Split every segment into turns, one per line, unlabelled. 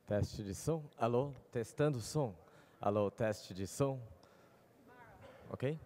Teste de som. Alô, testando o som. Alô, teste de som. Ok?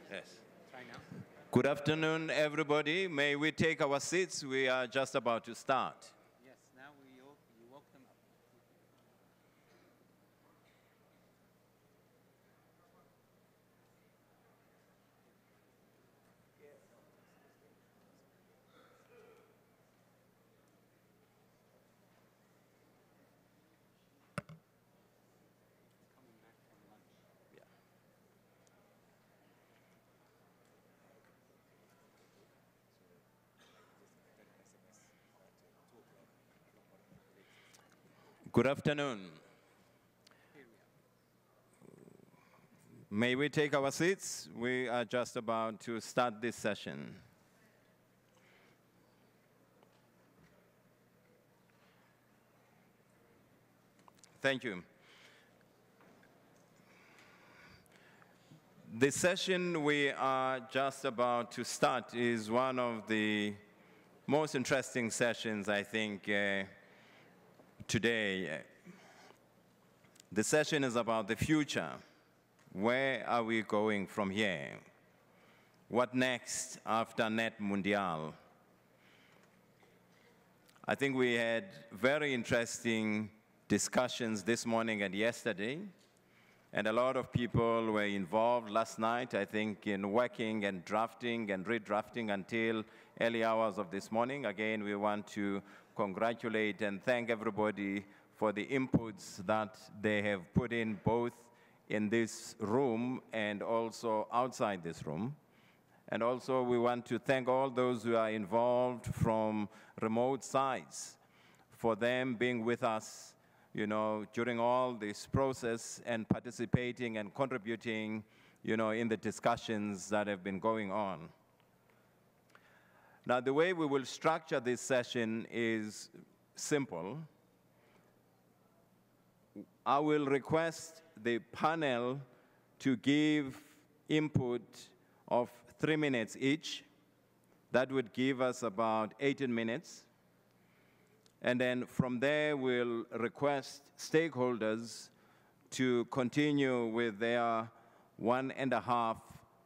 Yes. Good afternoon, everybody. May we take our seats? We are just about to start.
Yes, now you woke them up. Coming back from lunch.
Good afternoon. May we take our seats? We are just about to start this session. Thank you. The session we are just about to start is one of the most interesting sessions, I think, today. The session is about the future. Where are we going from here? What next after Net Mundial? I think we had very interesting discussions this morning and yesterday, and a lot of people were involved last night, I think, in working and drafting and redrafting until early hours of this morning. Again, we want to congratulate and thank everybody for the inputs that they have put in both in this room and also outside this room. And also we want to thank all those who are involved from remote sites for them being with us, you know, during all this process and participating and contributing, you know, in the discussions that have been going on. Now, the way we will structure this session is simple. I will request the panel to give input of 3 minutes each. That would give us about 18 minutes. And then from there, we'll request stakeholders to continue with their 1.5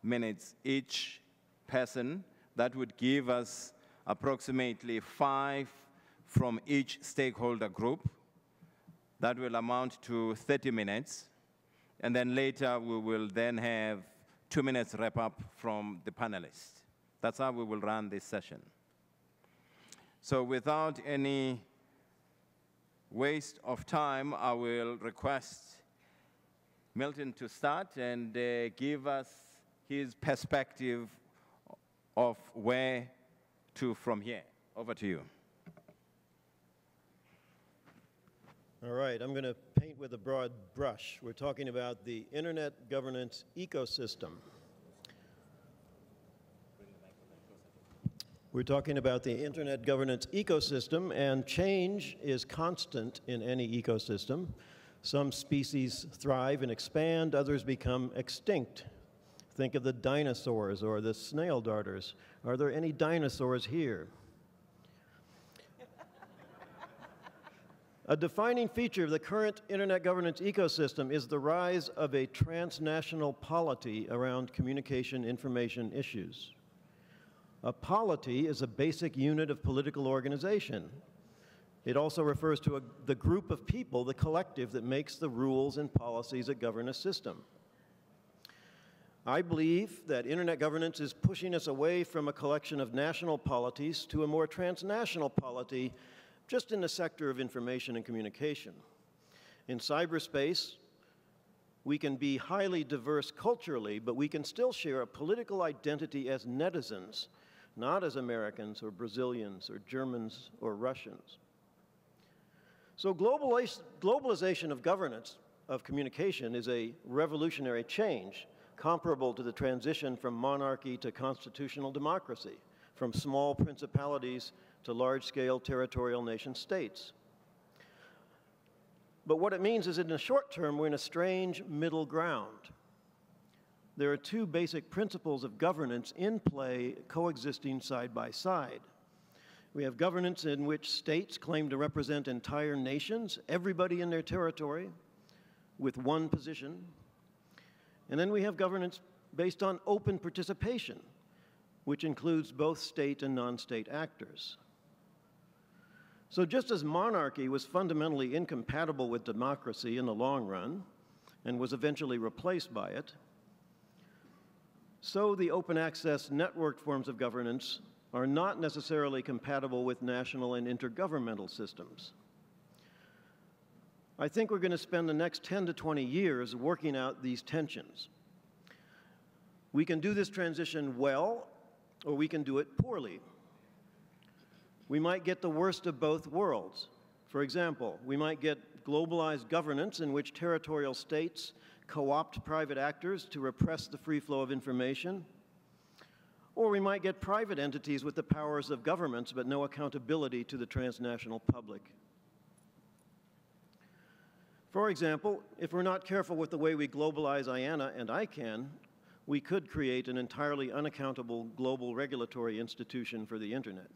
minutes each person. That would give us approximately 5 from each stakeholder group. That will amount to 30 minutes. And then later, we will then have 2 minutes wrap-up from the panelists. That's how we will run this session. So without any waste of time, I will request Milton to start and give us his perspective of where to from here. Over to you.
All right, I'm going to paint with a broad brush. We're talking about the Internet governance ecosystem. We're talking about the Internet governance ecosystem, and change is constant in any ecosystem. Some species thrive and expand, others become extinct. Think of the dinosaurs or the snail darters. Are there any dinosaurs here? A defining feature of the current Internet governance ecosystem is the rise of a transnational polity around communication information issues. A polity is a basic unit of political organization. It also refers to the group of people, the collective, that makes the rules and policies that govern a system. I believe that Internet governance is pushing us away from a collection of national polities to a more transnational polity just in the sector of information and communication. In cyberspace, we can be highly diverse culturally, but we can still share a political identity as netizens, not as Americans or Brazilians or Germans or Russians. So globalization of governance of communication is a revolutionary change comparable to the transition from monarchy to constitutional democracy, from small principalities to large-scale territorial nation states. But what it means is in the short term, we're in a strange middle ground. There are two basic principles of governance in play, coexisting side by side. We have governance in which states claim to represent entire nations, everybody in their territory, with one position. And then we have governance based on open participation, which includes both state and non-state actors. So just as monarchy was fundamentally incompatible with democracy in the long run and was eventually replaced by it, so the open access networked forms of governance are not necessarily compatible with national and intergovernmental systems. I think we're going to spend the next 10 to 20 years working out these tensions. We can do this transition well, or we can do it poorly. We might get the worst of both worlds. For example, we might get globalized governance in which territorial states co-opt private actors to repress the free flow of information, or we might get private entities with the powers of governments but no accountability to the transnational public. For example, if we're not careful with the way we globalize IANA and ICANN, we could create an entirely unaccountable global regulatory institution for the Internet.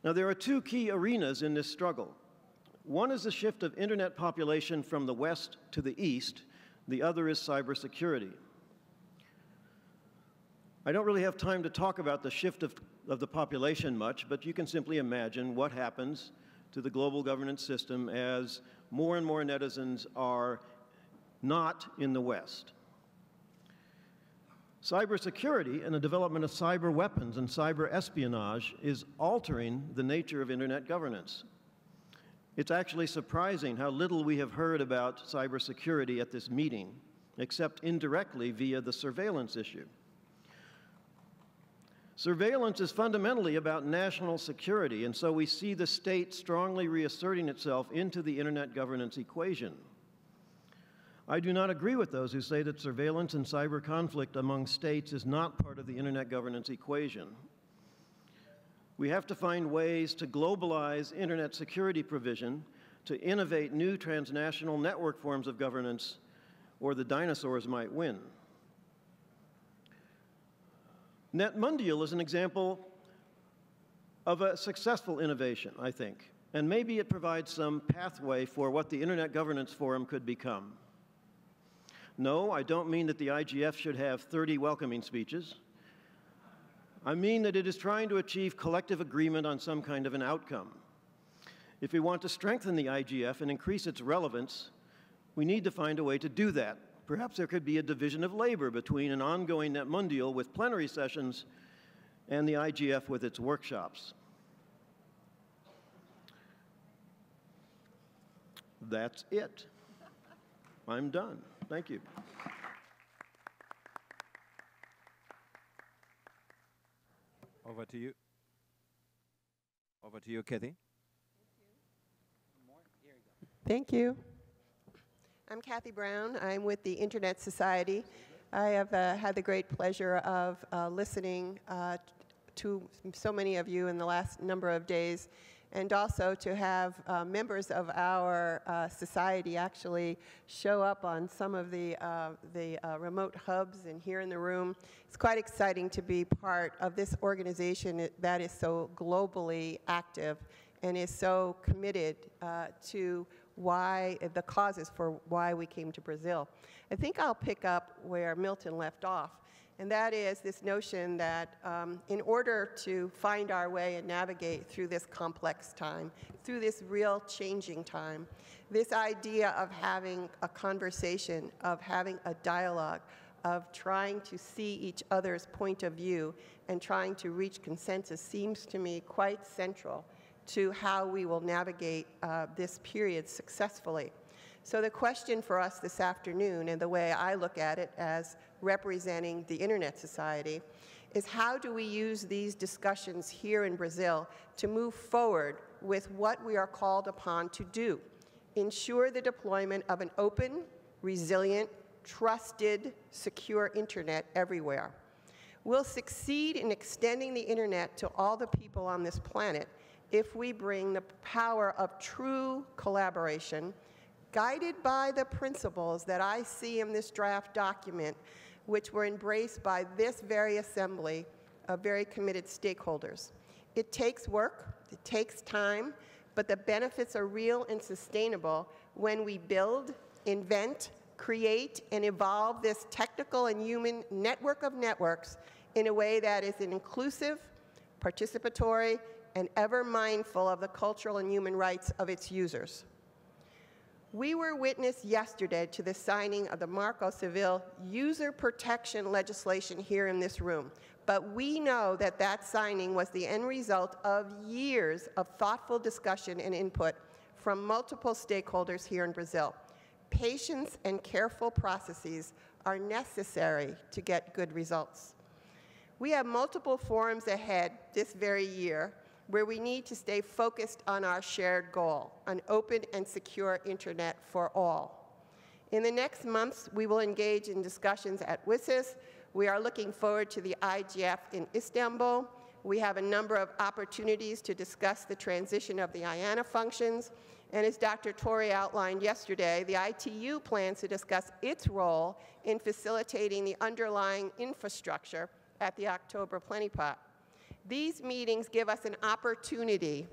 Now, there are two key arenas in this struggle. One is the shift of Internet population from the West to the East. The other is cybersecurity. I don't really have time to talk about the shift of the population much, but you can simply imagine what happens to the global governance system as more and more netizens are not in the West. Cybersecurity and the development of cyber weapons and cyber espionage is altering the nature of Internet governance. It's actually surprising how little we have heard about cybersecurity at this meeting, except indirectly via the surveillance issue. Surveillance is fundamentally about national security, and so we see the state strongly reasserting itself into the Internet governance equation. I do not agree with those who say that surveillance and cyber conflict among states is not part of the Internet governance equation. We have to find ways to globalize Internet security provision, to innovate new transnational network forms of governance, or the dinosaurs might win. NetMundial is an example of a successful innovation, I think, and maybe it provides some pathway for what the Internet Governance Forum could become. No, I don't mean that the IGF should have 30 welcoming speeches. I mean that it is trying to achieve collective agreement on some kind of an outcome. If we want to strengthen the IGF and increase its relevance, we need to find a way to do that. Perhaps there could be a division of labor between an ongoing NetMundial with plenary sessions and the IGF with its workshops. That's it. I'm done. Thank you.
Over to you. Over to you, Kathy.
Thank you. I'm Kathy Brown. I'm with the Internet Society. I have had the great pleasure of listening to so many of you in the last number of days, and also to have members of our society actually show up on some of the remote hubs and here in the room. It's quite exciting to be part of this organization that is so globally active and is so committed to why the causes for why we came to Brazil. I think I'll pick up where Milton left off, and that is this notion that in order to find our way and navigate through this complex time, through this real changing time, this idea of having a conversation, of having a dialogue, of trying to see each other's point of view and trying to reach consensus seems to me quite central to how we will navigate this period successfully. So the question for us this afternoon, and the way I look at it as representing the Internet Society, is how do we use these discussions here in Brazil to move forward with what we are called upon to do? Ensure the deployment of an open, resilient, trusted, secure Internet everywhere. We'll succeed in extending the Internet to all the people on this planet if we bring the power of true collaboration, guided by the principles that I see in this draft document, which were embraced by this very assembly of very committed stakeholders. It takes work, it takes time, but the benefits are real and sustainable when we build, invent, create and evolve this technical and human network of networks in a way that is inclusive, participatory, and ever mindful of the cultural and human rights of its users. We were witness yesterday to the signing of the Marco Civil user protection legislation here in this room, but we know that that signing was the end result of years of thoughtful discussion and input from multiple stakeholders here in Brazil. Patience and careful processes are necessary to get good results. We have multiple forums ahead this very year where we need to stay focused on our shared goal, an open and secure internet for all. In the next months, we will engage in discussions at WSIS. We are looking forward to the IGF in Istanbul. We have a number of opportunities to discuss the transition of the IANA functions. And as Dr. Torre outlined yesterday, the ITU plans to discuss its role in facilitating the underlying infrastructure at the October Plenipot. These meetings give us an opportunity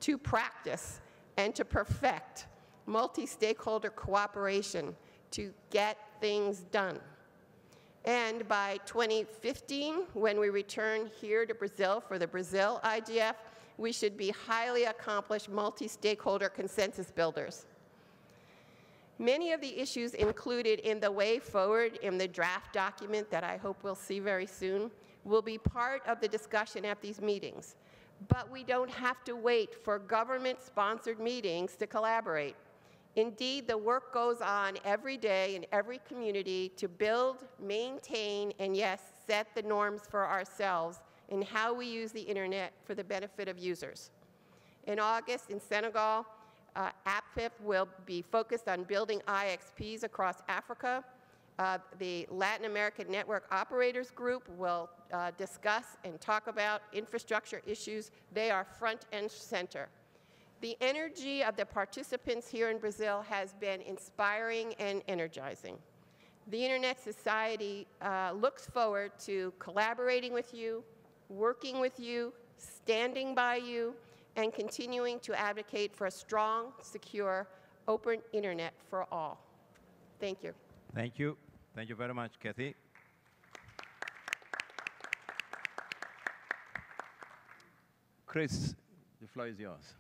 to practice and to perfect multi-stakeholder cooperation to get things done. And by 2015, when we return here to Brazil for the Brazil IGF, we should be highly accomplished multi-stakeholder consensus builders. Many of the issues included in the way forward in the draft document that I hope we'll see very soon will be part of the discussion at these meetings. But we don't have to wait for government-sponsored meetings to collaborate. Indeed, the work goes on every day in every community to build, maintain, and yes, set the norms for ourselves in how we use the internet for the benefit of users. In August in Senegal, APFIP will be focused on building IXPs across Africa. The Latin American Network Operators Group will discuss and talk about infrastructure issues. They are front and center. The energy of the participants here in Brazil has been inspiring and energizing. The Internet Society looks forward to collaborating with you, working with you, standing by you, and continuing to advocate for a strong, secure, open internet for all. Thank you.
Thank you. Thank you very much, Kathy. Chris, the floor is yours.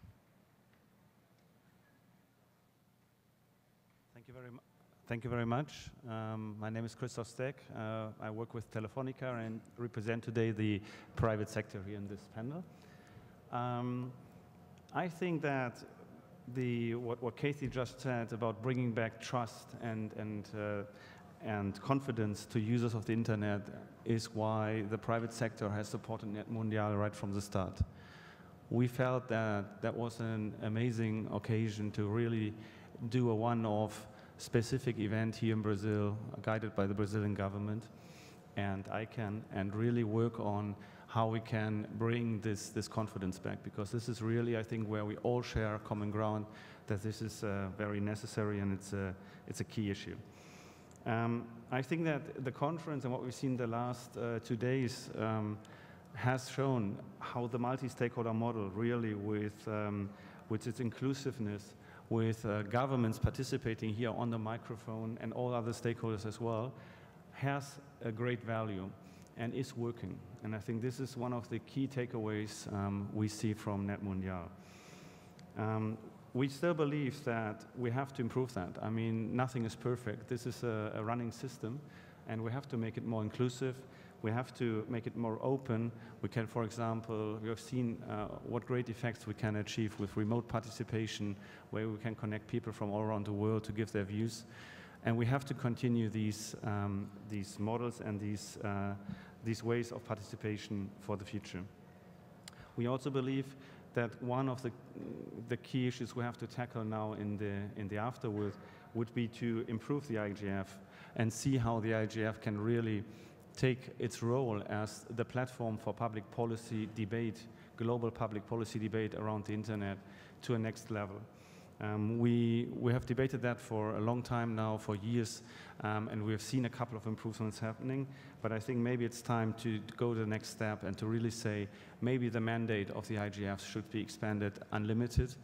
Thank you very much. My name is Christoph Steck. I work with Telefonica and represent today the private sector here in this panel. I think that what Kathy just said about bringing back trust and confidence to users of the internet is why the private sector has supported NetMundial right from the start. We felt that that was an amazing occasion to really do a one-off specific event here in Brazil, guided by the Brazilian government, and really work on how we can bring this confidence back, because this is really, I think, where we all share common ground, that this is very necessary and it's a key issue. I think that the conference and what we've seen the last 2 days has shown how the multi-stakeholder model really with its inclusiveness, with governments participating here on the microphone and all other stakeholders as well, has a great value and is working. And I think this is one of the key takeaways we see from NetMundial. We still believe that we have to improve that. I mean, nothing is perfect. This is a running system, and we have to make it more inclusive. We have to make it more open. We can, for example, we have seen what great effects we can achieve with remote participation, where we can connect people from all around the world to give their views. And we have to continue these models and these ways of participation for the future. We also believe that one of the key issues we have to tackle now in the afterward would be to improve the IGF and see how the IGF can really take its role as the platform for public policy debate, global public policy debate around the internet to a next level. We have debated that for a long time now, for years, and we have seen a couple of improvements happening, but I think maybe it's time to go to the next step and to really say maybe the mandate of the IGF should be expanded unlimited,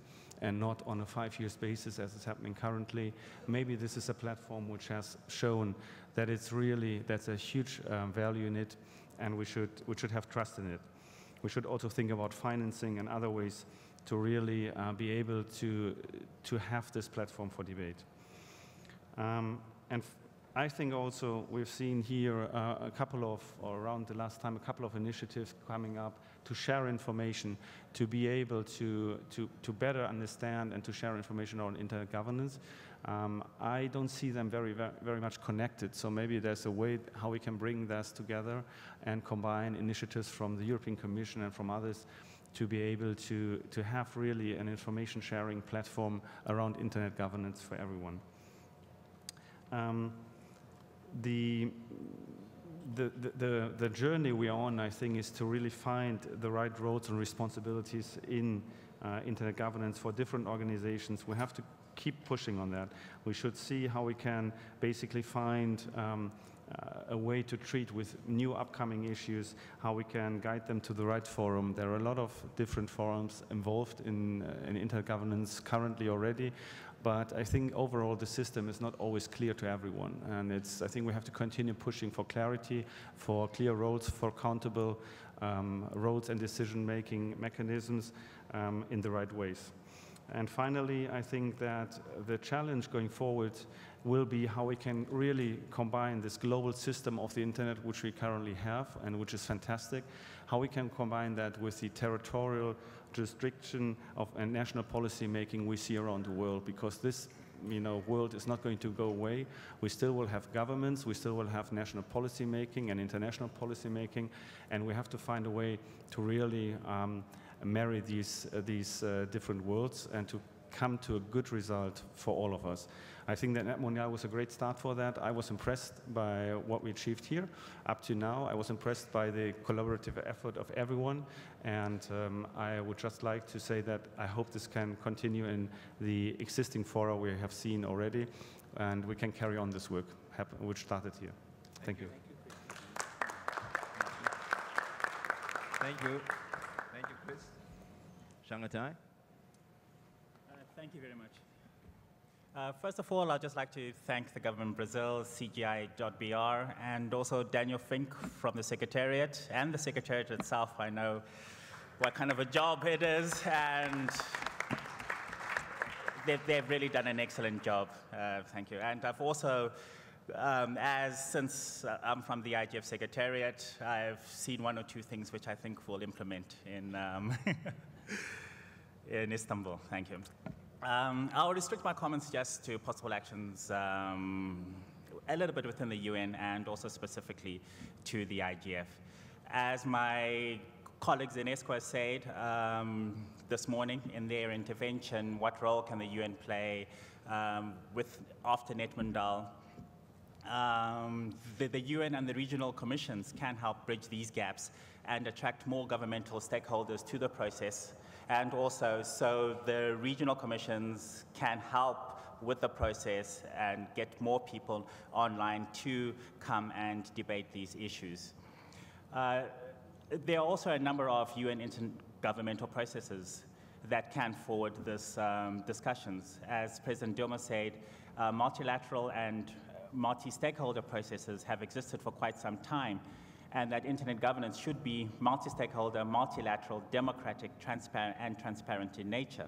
and not on a 5-year basis as is happening currently. Maybe this is a platform which has shown that it's really, that's a huge value in it, and we should have trust in it. We should also think about financing and other ways to really be able to have this platform for debate. I think also we've seen here a couple of, or around the last time, a couple of initiatives coming up to share information, to be able to better understand and to share information on internet governance. I don't see them very much connected, so maybe there's a way how we can bring this together and combine initiatives from the European Commission and from others to be able to have really an information sharing platform around internet governance for everyone. The journey we are on, I think, is to really find the right roles and responsibilities in internet governance for different organizations. We have to keep pushing on that. We should see how we can basically find a way to treat with new upcoming issues, how we can guide them to the right forum. There are a lot of different forums involved in internet governance currently already, but I think overall the system is not always clear to everyone. And I think we have to continue pushing for clarity, for clear roles, for accountable roles and decision-making mechanisms in the right ways. And finally, I think that the challenge going forward will be how we can really combine this global system of the internet, which we currently have and which is fantastic, how we can combine that with the territorial jurisdiction of and national policy making we see around the world, because this world is not going to go away. We still will have governments, we still will have national policy making and international policy making, and we have to find a way to really marry these different worlds and to come to a good result for all of us. I think that NetMondial was a great start for that. I was impressed by what we achieved here up to now. I was impressed by the collaborative effort of everyone, and I would just like to say that I hope this can continue in the existing fora we have seen already, and we can carry on this work which started here. Thank you.
Thank you. Thank you, Chris. Shangatai?
Thank you very much. First of all, I'd just like to thank the government of Brazil, CGI.br, and also Daniel Fink from the Secretariat, and the Secretariat itself. I know what kind of a job it is, and they've really done an excellent job. Thank you. And I've also, since I'm from the IGF Secretariat, I've seen one or two things which I think we'll implement in, in Istanbul. Thank you. I'll restrict my comments just to possible actions a little bit within the UN and also specifically to the IGF. As my colleagues in ESCO said this morning in their intervention, what role can the UN play after NetMondial? The UN and the regional commissions can help bridge these gaps and attract more governmental stakeholders to the process, and also so the regional commissions can help with the process and get more people online to come and debate these issues. There are also a number of UN intergovernmental processes that can forward this discussions. As President Dilma said, multilateral and multi-stakeholder processes have existed for quite some time, and that internet governance should be multi-stakeholder, multilateral, democratic, transparent in nature.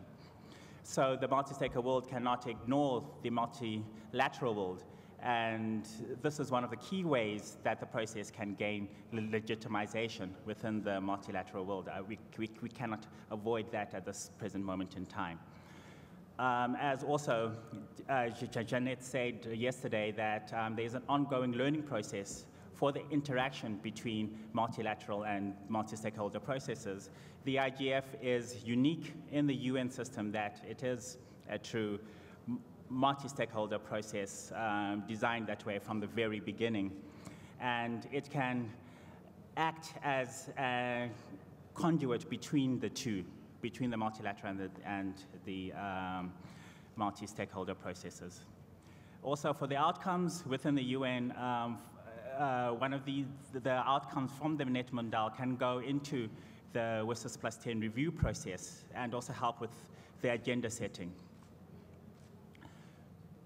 So the multi-stakeholder world cannot ignore the multilateral world, and this is one of the key ways that the process can gain legitimization within the multilateral world. We cannot avoid that at this present moment in time. As also Jeanette said yesterday, that there's an ongoing learning process for the interaction between multilateral and multi-stakeholder processes. The IGF is unique in the UN system that it is a true multi-stakeholder process designed that way from the very beginning. And it can act as a conduit between the two, between the multilateral and the multi-stakeholder processes. Also, for the outcomes within the UN, one of the outcomes from the NetMondial can go into the WSIS Plus 10 review process and also help with the agenda setting.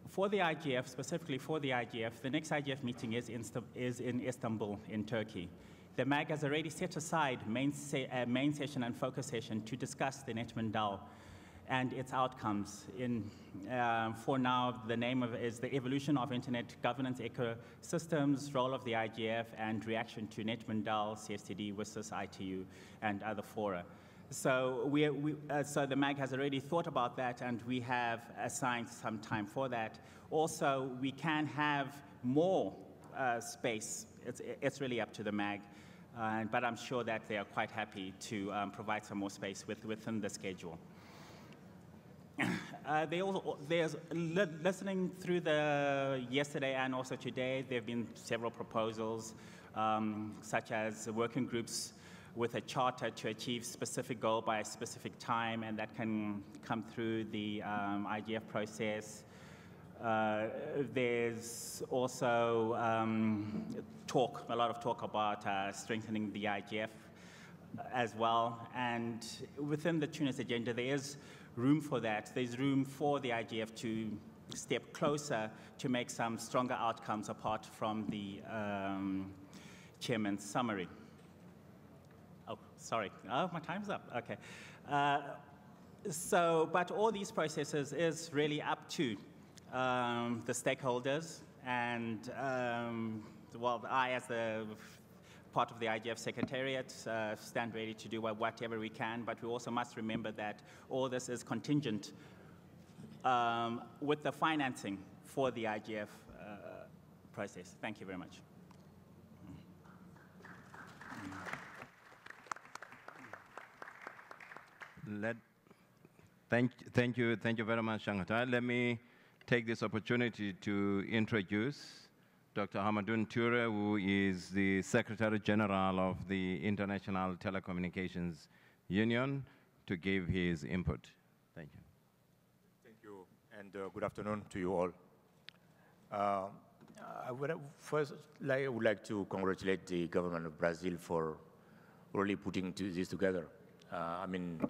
For the IGF, specifically for the IGF, the next IGF meeting is in Istanbul in Turkey. The MAG has already set aside main session and focus session to discuss the Netman DAO and its outcomes. For now, the name of it is the evolution of internet governance ecosystems, role of the IGF, and reaction to Netman DAO, CSTD, WSIS, ITU, and other fora. So, so the MAG has already thought about that, and we have assigned some time for that. Also, we can have more space. It's really up to the MAG, but I'm sure that they are quite happy to provide some more space within the schedule. There's listening through the yesterday and also today, there have been several proposals, such as working groups with a charter to achieve specific goal by a specific time, and that can come through the IGF process. There's also a lot of talk about strengthening the IGF as well, and within the Tunis agenda, there is room for that. There's room for the IGF to step closer to make some stronger outcomes apart from the chairman's summary. Oh, sorry. Oh, my time's up. Okay. But all these processes is really up to the stakeholders, and well, I, as the part of the IGF Secretariat, stand ready to do whatever we can, but we also must remember that all this is contingent with the financing for the IGF process. Thank you very much.
Thank you very much, Shanghatai. Let me take this opportunity to introduce Dr. Hamadoun Toure, who is the Secretary General of the International Telecommunications Union, to give his input. Thank you.
Thank you, and good afternoon to you all. I would like to congratulate the government of Brazil for really putting this together. I mean,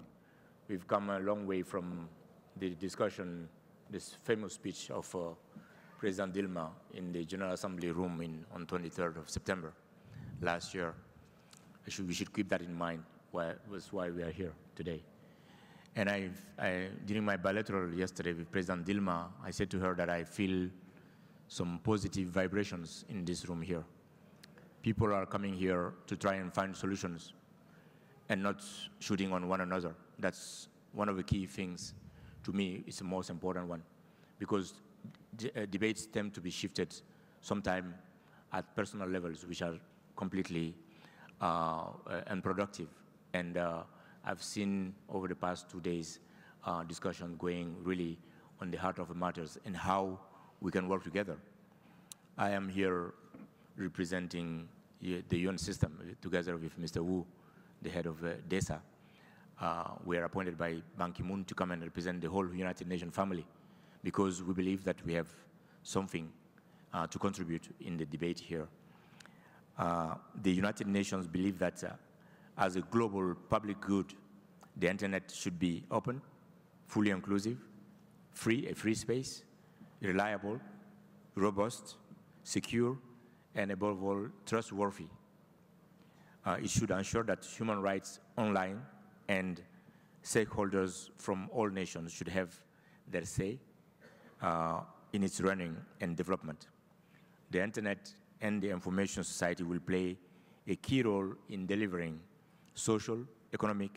we've come a long way from the discussion, this famous speech of President Dilma in the General Assembly room on 23rd of September last year. We should keep that in mind. That's why we are here today. And during my bilateral yesterday with President Dilma, I said to her that I feel some positive vibrations in this room here. People are coming here to try and find solutions and not shooting on one another. That's one of the key things. To me, it's the most important one, because debates tend to be shifted sometime at personal levels, which are completely unproductive. And I've seen over the past 2 days discussion going really on the heart of the matters and how we can work together. I am here representing the UN system together with Mr. Wu, the head of DESA. We are appointed by Ban Ki-moon to come and represent the whole United Nations family, because we believe that we have something to contribute in the debate here. The United Nations believe that as a global public good, the internet should be open, fully inclusive, a free space, reliable, robust, secure, and above all, trustworthy. It should ensure that human rights online and stakeholders from all nations should have their say in its running and development. The internet and the information society will play a key role in delivering social, economic,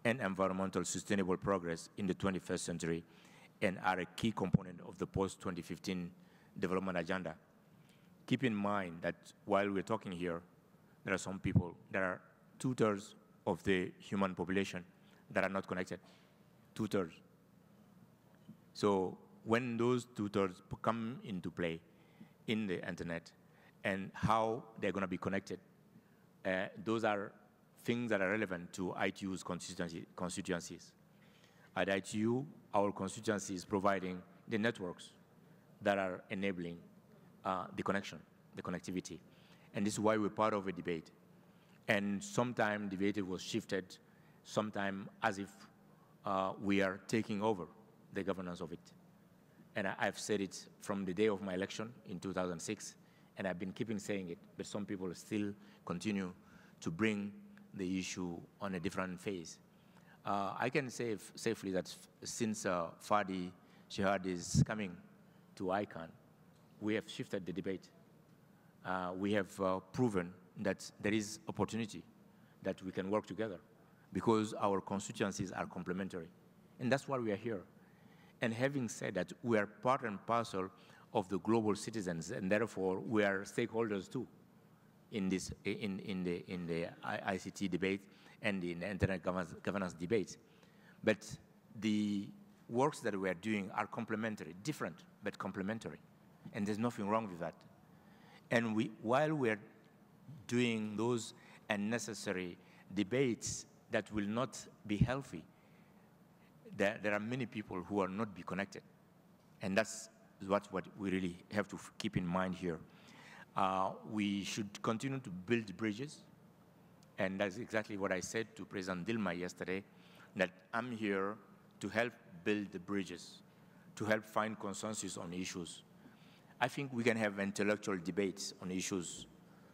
and environmental sustainable progress in the 21st century, and are a key component of the post-2015 development agenda. Keep in mind that while we're talking here, there are some people, there are 2/3 of the human population that are not connected, 2/3. So when those 2/3 come into play in the internet and how they're going to be connected, those are things that are relevant to ITU's constituencies. At ITU, our constituency is providing the networks that are enabling the connection, the connectivity. And this is why we're part of a debate. And sometimes debate was shifted, sometimes as if we are taking over the governance of it. And I've said it from the day of my election in 2006, and I've been keeping saying it, but some people still continue to bring the issue on a different phase. I can say safely that since Fadi Shihad is coming to ICANN, we have shifted the debate. We have proven that there is opportunity that we can work together because our constituencies are complementary. And that's why we are here. And having said that, we are part and parcel of the global citizens, and therefore we are stakeholders too in this in the ICT debate and in the internet governance debate. But the works that we are doing are complementary, different but complementary, and there's nothing wrong with that. And while we are doing those unnecessary debates that will not be healthy, there are many people who are not be connected. And that's what we really have to keep in mind here. We should continue to build bridges. And that's exactly what I said to President Dilma yesterday, that I'm here to help build the bridges, to help find consensus on issues. I think we can have intellectual debates on issues,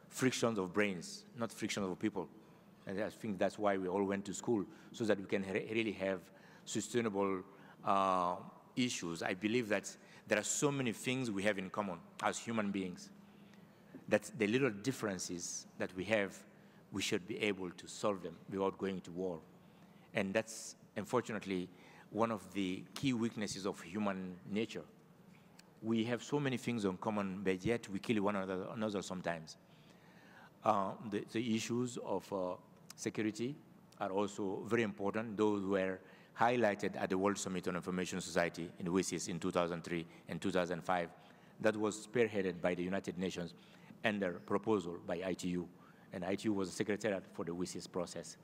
frictions of brains, not friction of people. And I think that's why we all went to school, so that we can really have sustainable issues. I believe that there are so many things we have in common as human beings, that the little differences that we have, we should be able to solve them without going to war. And that's, unfortunately, one of the key weaknesses of human nature. We have so many things in common, but yet we kill one another sometimes. The issues of security are also very important. Those were highlighted at the World Summit on Information Society in WSIS in 2003 and 2005. That was spearheaded by the United Nations under proposal by ITU. And ITU was the secretariat for the WSIS process.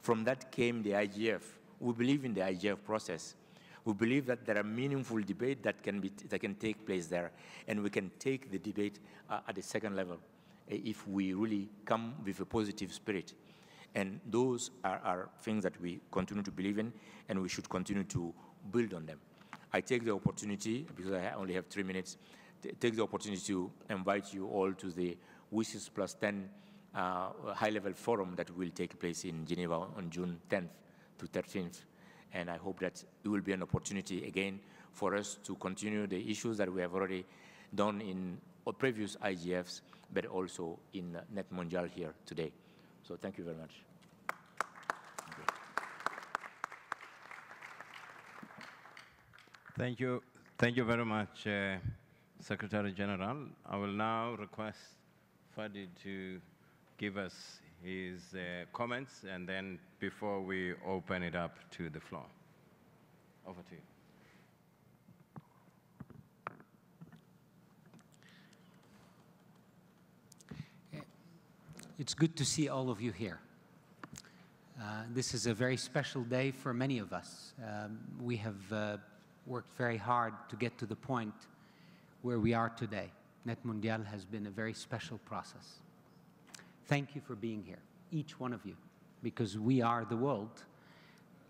From that came the IGF. We believe in the IGF process. We believe that there are meaningful debate that can take place there, and we can take the debate at the second level if we really come with a positive spirit. And those are things that we continue to believe in, and we should continue to build on them. I take the opportunity, because I only have 3 minutes, take the opportunity to invite you all to the WSIS Plus 10 high-level forum that will take place in Geneva on June 10th to 13th. And I hope that it will be an opportunity again for us to continue the issues that we have already done in previous IGFs, but also in Net Mondial here today. So thank you very much.
Thank you. Thank you very much, Secretary General. I will now request Fadi to give us his comments, and then before we open it up to the floor. Over to you.
It's good to see all of you here. This is a very special day for many of us. We have worked very hard to get to the point where we are today. Net Mondial has been a very special process. Thank you for being here, each one of you, because we are the world,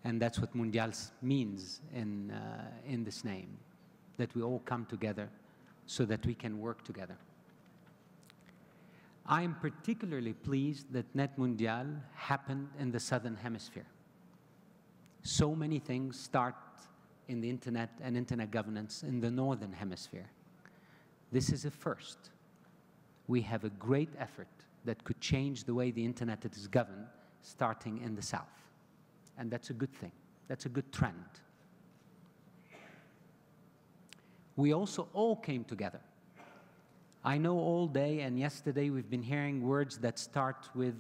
and that's what Mondial means in this name, that we all come together so that we can work together. I am particularly pleased that Net Mondial happened in the Southern Hemisphere. So many things start in the internet and internet governance in the Northern Hemisphere. This is a first. We have a great effort that could change the way the internet is governed, starting in the South. And that's a good thing. That's a good trend. We also all came together. I know all day and yesterday we've been hearing words that start with,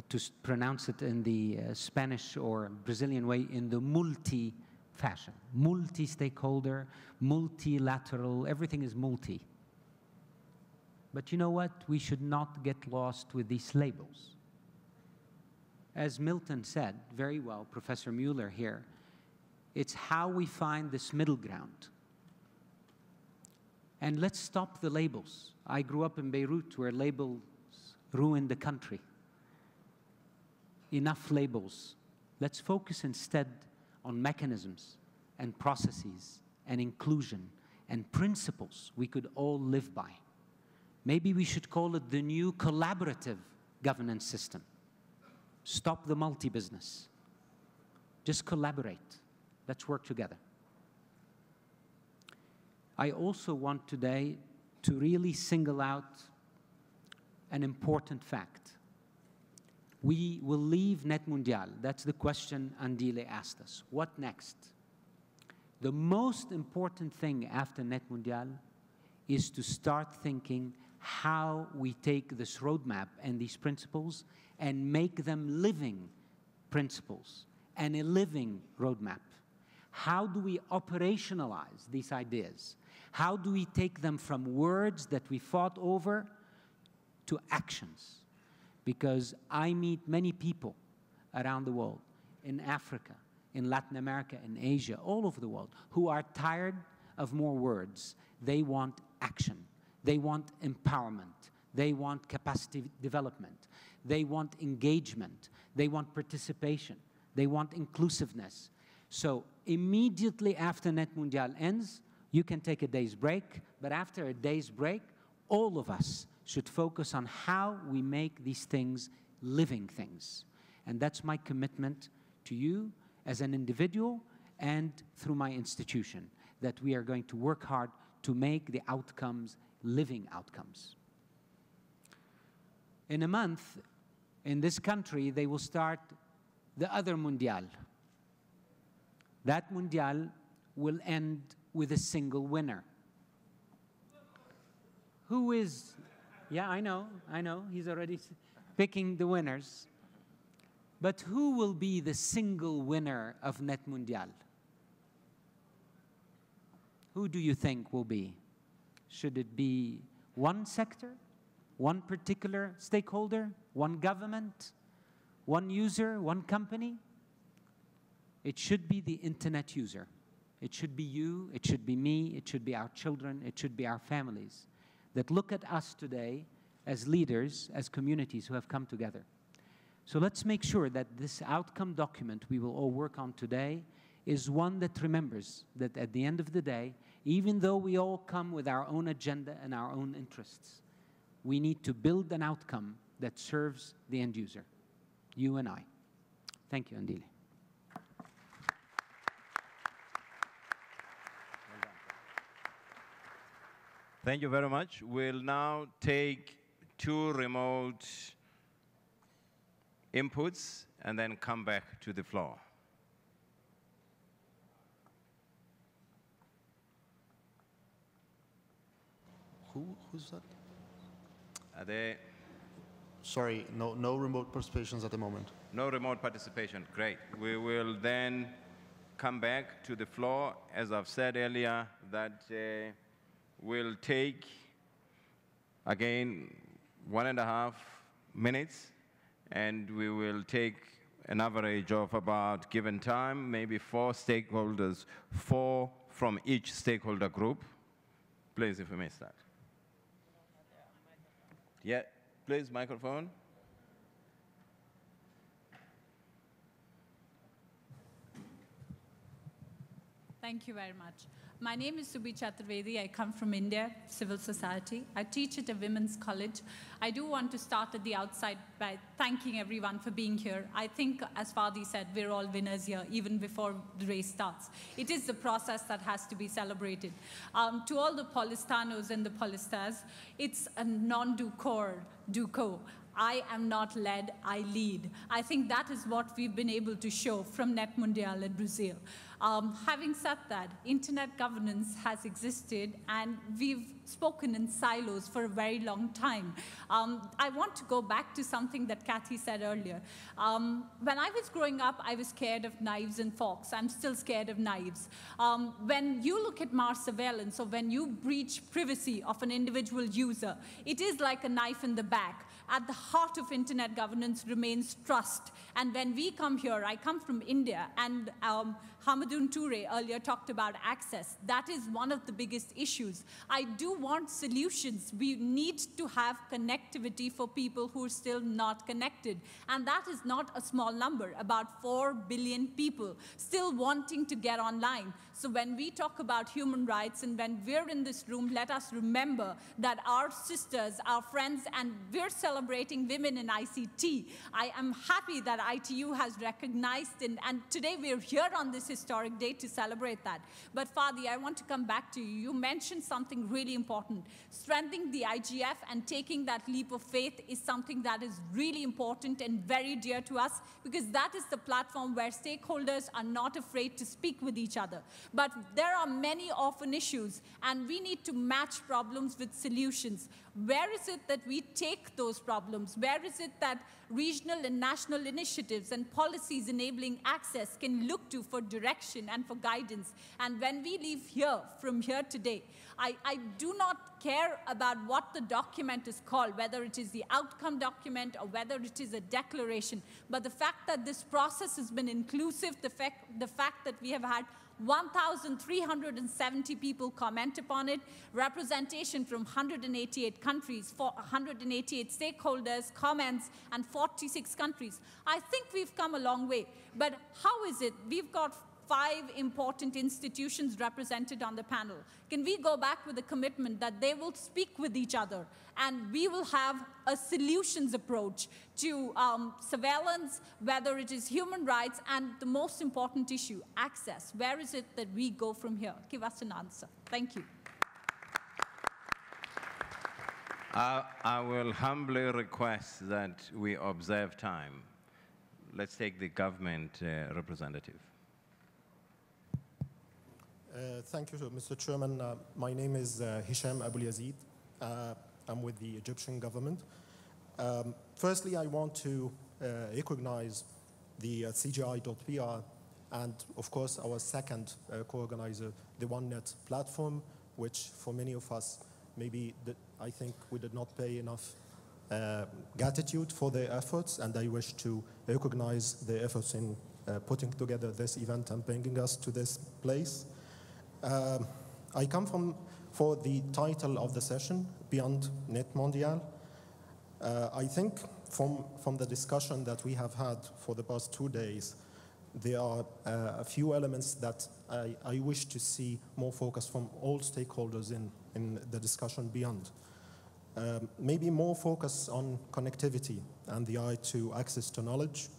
to pronounce it in the Spanish or Brazilian way, in the multi fashion. Multi-stakeholder, multilateral, everything is multi. But you know what? We should not get lost with these labels. As Milton said very well, Professor Mueller here, it's how we find this middle ground. And let's stop the labels. I grew up in Beirut where labels ruined the country. enough labels. Let's focus instead on mechanisms and processes and inclusion and principles we could all live by. Maybe we should call it the new collaborative governance system. Stop the multi-business. Just collaborate. Let's work together. I also want today to really single out an important fact. We will leave Net Mundial. That's the question Andile asked us. What next? The most important thing after Net Mundial is to start thinking how we take this roadmap and these principles and make them living principles and a living roadmap. How do we operationalize these ideas? How do we take them from words that we fought over to actions? Because I meet many people around the world, in Africa, in Latin America, in Asia, all over the world, who are tired of more words. They want action. They want empowerment. They want capacity development. They want engagement. They want participation. They want inclusiveness. So immediately after Net Mundial ends, you can take a day's break, but after a day's break, all of us should focus on how we make these things living things. And that's my commitment to you as an individual and through my institution, that we are going to work hard to make the outcomes living outcomes. In a month, in this country, they will start the other Mundial. That Mundial will end with a single winner. Who is... Yeah, I know, he's already picking the winners. But who will be the single winner of Net Mundial? Who do you think will be? Should it be one sector, one particular stakeholder, one government, one user, one company? It should be the internet user. It should be you, it should be me, it should be our children, it should be our families that look at us today as leaders, as communities who have come together. So let's make sure that this outcome document we will all work on today is one that remembers that at the end of the day, even though we all come with our own agenda and our own interests, we need to build an outcome that serves the end user, you and I. Thank you, Andile.
Thank you very much. We'll now take 2 remote inputs and then come back to the floor.
Who's that?
Are there?
Sorry, no remote participations at the moment.
No remote participation. Great. We will then come back to the floor. As I've said earlier, that we'll take, again, 1.5 minutes, and we will take an average of about, given time, maybe 4 stakeholders, 4 from each stakeholder group. Please, if we may start. Yeah, please, microphone.
Thank you very much. My name is Subhi Chaturvedi. I come from India, civil society. I teach at a women's college. I do want to start at the outside by thanking everyone for being here. I think, as Fadi said, we're all winners here, even before the race starts. It is the process that has to be celebrated. To all the Polistanos and the Polistas, it's a non-do core, do co. I am not led, I lead. I think that is what we've been able to show from Net Mundial in Brazil. Having said that, internet governance has existed, and we've spoken in silos for a very long time. I want to go back to something that Kathy said earlier. When I was growing up, I was scared of knives and forks. I'm still scared of knives. When you look at mass surveillance, or when you breach privacy of an individual user, it is like a knife in the back. At the heart of internet governance remains trust. And when we come here, I come from India, and Hamadoun Toure earlier talked about access. That is one of the biggest issues. I do want solutions. We need to have connectivity for people who are still not connected. And that is not a small number, about 4 billion people still wanting to get online. So when we talk about human rights and when we're in this room, let us remember that our sisters, our friends, and we're celebrating women in ICT. I am happy that ITU has recognized, and today we're here on this historic day to celebrate that. But Fadi, I want to come back to you. You mentioned something really important. Strengthening the IGF and taking that leap of faith is something that is really important and very dear to us, because that is the platform where stakeholders are not afraid to speak with each other. But there are many orphan issues, and we need to match problems with solutions. Where is it that we take those problems? Where is it that regional and national initiatives and policies enabling access can look to for direction and for guidance? And when we leave here, from here today, I do not care about what the document is called, whether it is the outcome document or whether it is a declaration. But the fact that this process has been inclusive, the fact that we have had 1,370 people comment upon it, representation from 188 countries, 188 stakeholders, comments, and 46 countries. I think we've come a long way. But how is it? We've got 5 important institutions represented on the panel. Can we go back with a commitment that they will speak with each other and we will have a solutions approach to surveillance, whether it is human rights, and the most important issue, access. Where is it that we go from here? Give us an answer. Thank you.
I will humbly request that we observe time. Let's take the government representative.
Thank you, Mr. Chairman. My name is Hisham Abul Yazid. I'm with the Egyptian government. Firstly, I want to recognize the CGI.PR and, of course, our second co-organizer, the OneNet platform, which for many of us, maybe I think we did not pay enough gratitude for their efforts, and I wish to recognize their efforts in putting together this event and bringing us to this place. I come for the title of the session, Beyond Net Mondial. I think from the discussion that we have had for the past 2 days, there are a few elements that I wish to see more focus from all stakeholders in the discussion beyond. Maybe more focus on connectivity and the right to access to knowledge,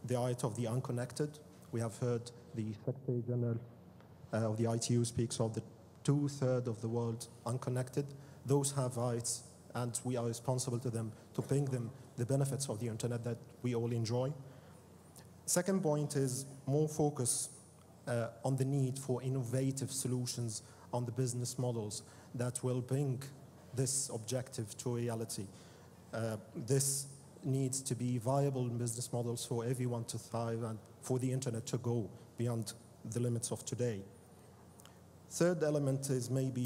the right of the unconnected. We have heard the Secretary General of the ITU speaks of the 2/3 of the world unconnected. Those have rights, and we are responsible to them to bring them the benefits of the internet that we all enjoy. Second point is more focus on the need for innovative solutions on the business models that will bring this objective to reality. This needs to be viable business models for everyone to thrive and for the internet to go beyond the limits of today. Third element is maybe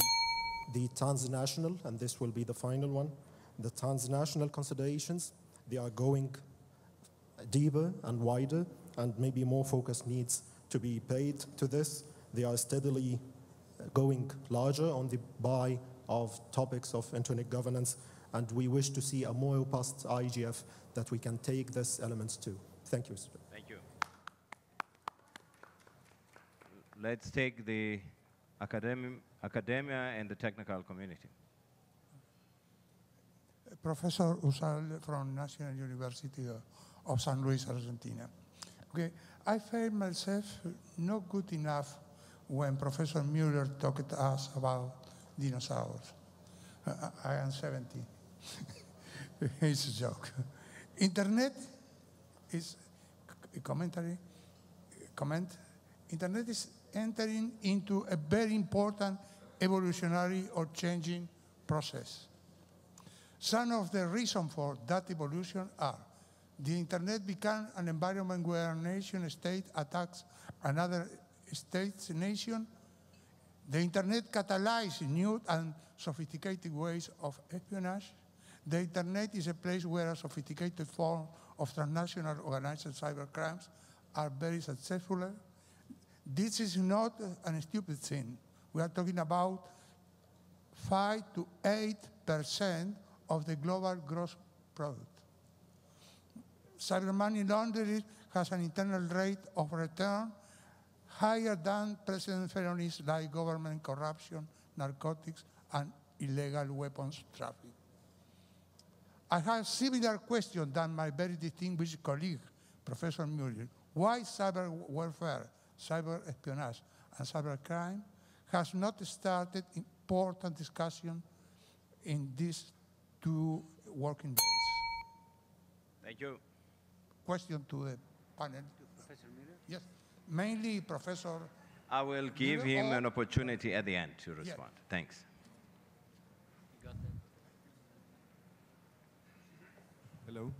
the transnational, and this will be the final one, the transnational considerations. They are going deeper and wider, and maybe more focus needs to be paid to this. They are steadily going larger on the buy of topics of internet governance, and we wish to see a more robust IGF that we can take these elements to. Thank you, Mr.
Thank you. Let's take the academia and the technical community.
Professor Usal from National University of San Luis, Argentina. Okay, I felt myself not good enough when Professor Mueller talked to us about dinosaurs. I am 70. It's a joke. Internet is Internet is entering into a very important evolutionary or changing process. Some of the reasons for that evolution are the internet became an environment where a nation state attacks another state's nation. The internet catalyzed new and sophisticated ways of espionage. The internet is a place where a sophisticated form of transnational organized cybercrimes are very successful. This is not a stupid thing. We are talking about 5 to 8% of the global gross product. Cyber money laundering has an internal rate of return higher than precedent felonies like government corruption, narcotics, and illegal weapons traffic. I have similar question than my very distinguished colleague, Professor Mueller. Why cyber warfare, cyber espionage, and cyber crime has not started important discussion in these 2 working days?
Thank you.
Question to the panel. Professor Mueller? Yes, mainly Professor.
I will give
Mueller
him an opportunity at the end to respond.
Yeah.
Thanks.
Hello.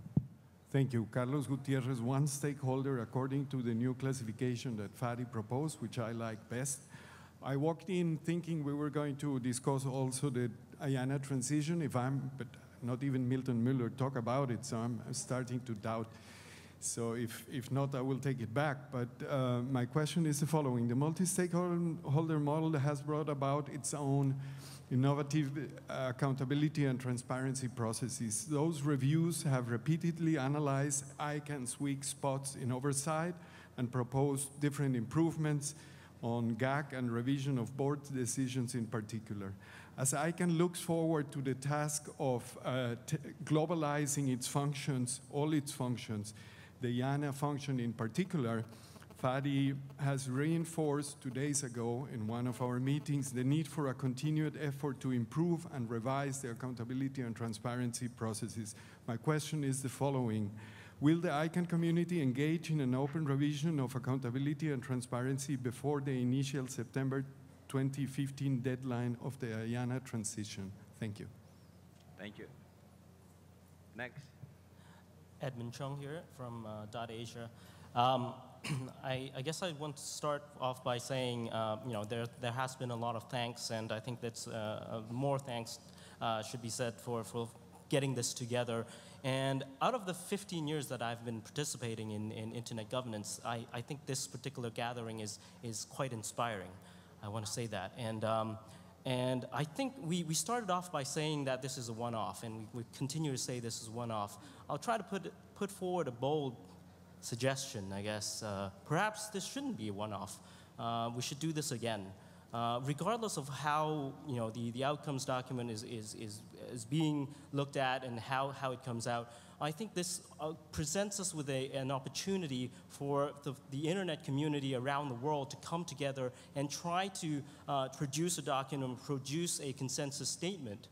Thank you. Carlos Gutierrez, one stakeholder according to the new classification that Fadi proposed, which I like best. I walked in thinking we were going to discuss also the IANA transition, but not even Milton Mueller talk about it, so I'm starting to doubt. So if not, I will take it back. But my question is the following. The multi-stakeholder model has brought about its own innovative accountability and transparency processes. Those reviews have repeatedly analyzed ICANN's weak spots in oversight and proposed different improvements on GAC and revision of board decisions in particular. As ICANN looks forward to the task of globalizing its functions, all its functions, the IANA function in particular, Fadi has reinforced 2 days ago in one of our meetings the need for a continued effort to improve and revise the accountability and transparency processes. My question is the following. Will the ICANN community engage in an open revision of accountability and transparency before the initial September 2015 deadline of the IANA transition? Thank you.
Thank you. Next.
Edmund Chung here from .Asia. I guess I want to start off by saying, there has been a lot of thanks, and I think that's more thanks should be said for getting this together. And out of the 15 years that I've been participating in internet governance, I think this particular gathering is quite inspiring. I want to say that. And I think we started off by saying that this is a one-off, and we continue to say this is one-off. I'll try to put forward a bold suggestion, I guess. Perhaps this shouldn't be a one-off. We should do this again. Regardless of how the outcomes document is being looked at and how it comes out, I think this presents us with an opportunity for the internet community around the world to come together and try to produce a document, produce a consensus statement.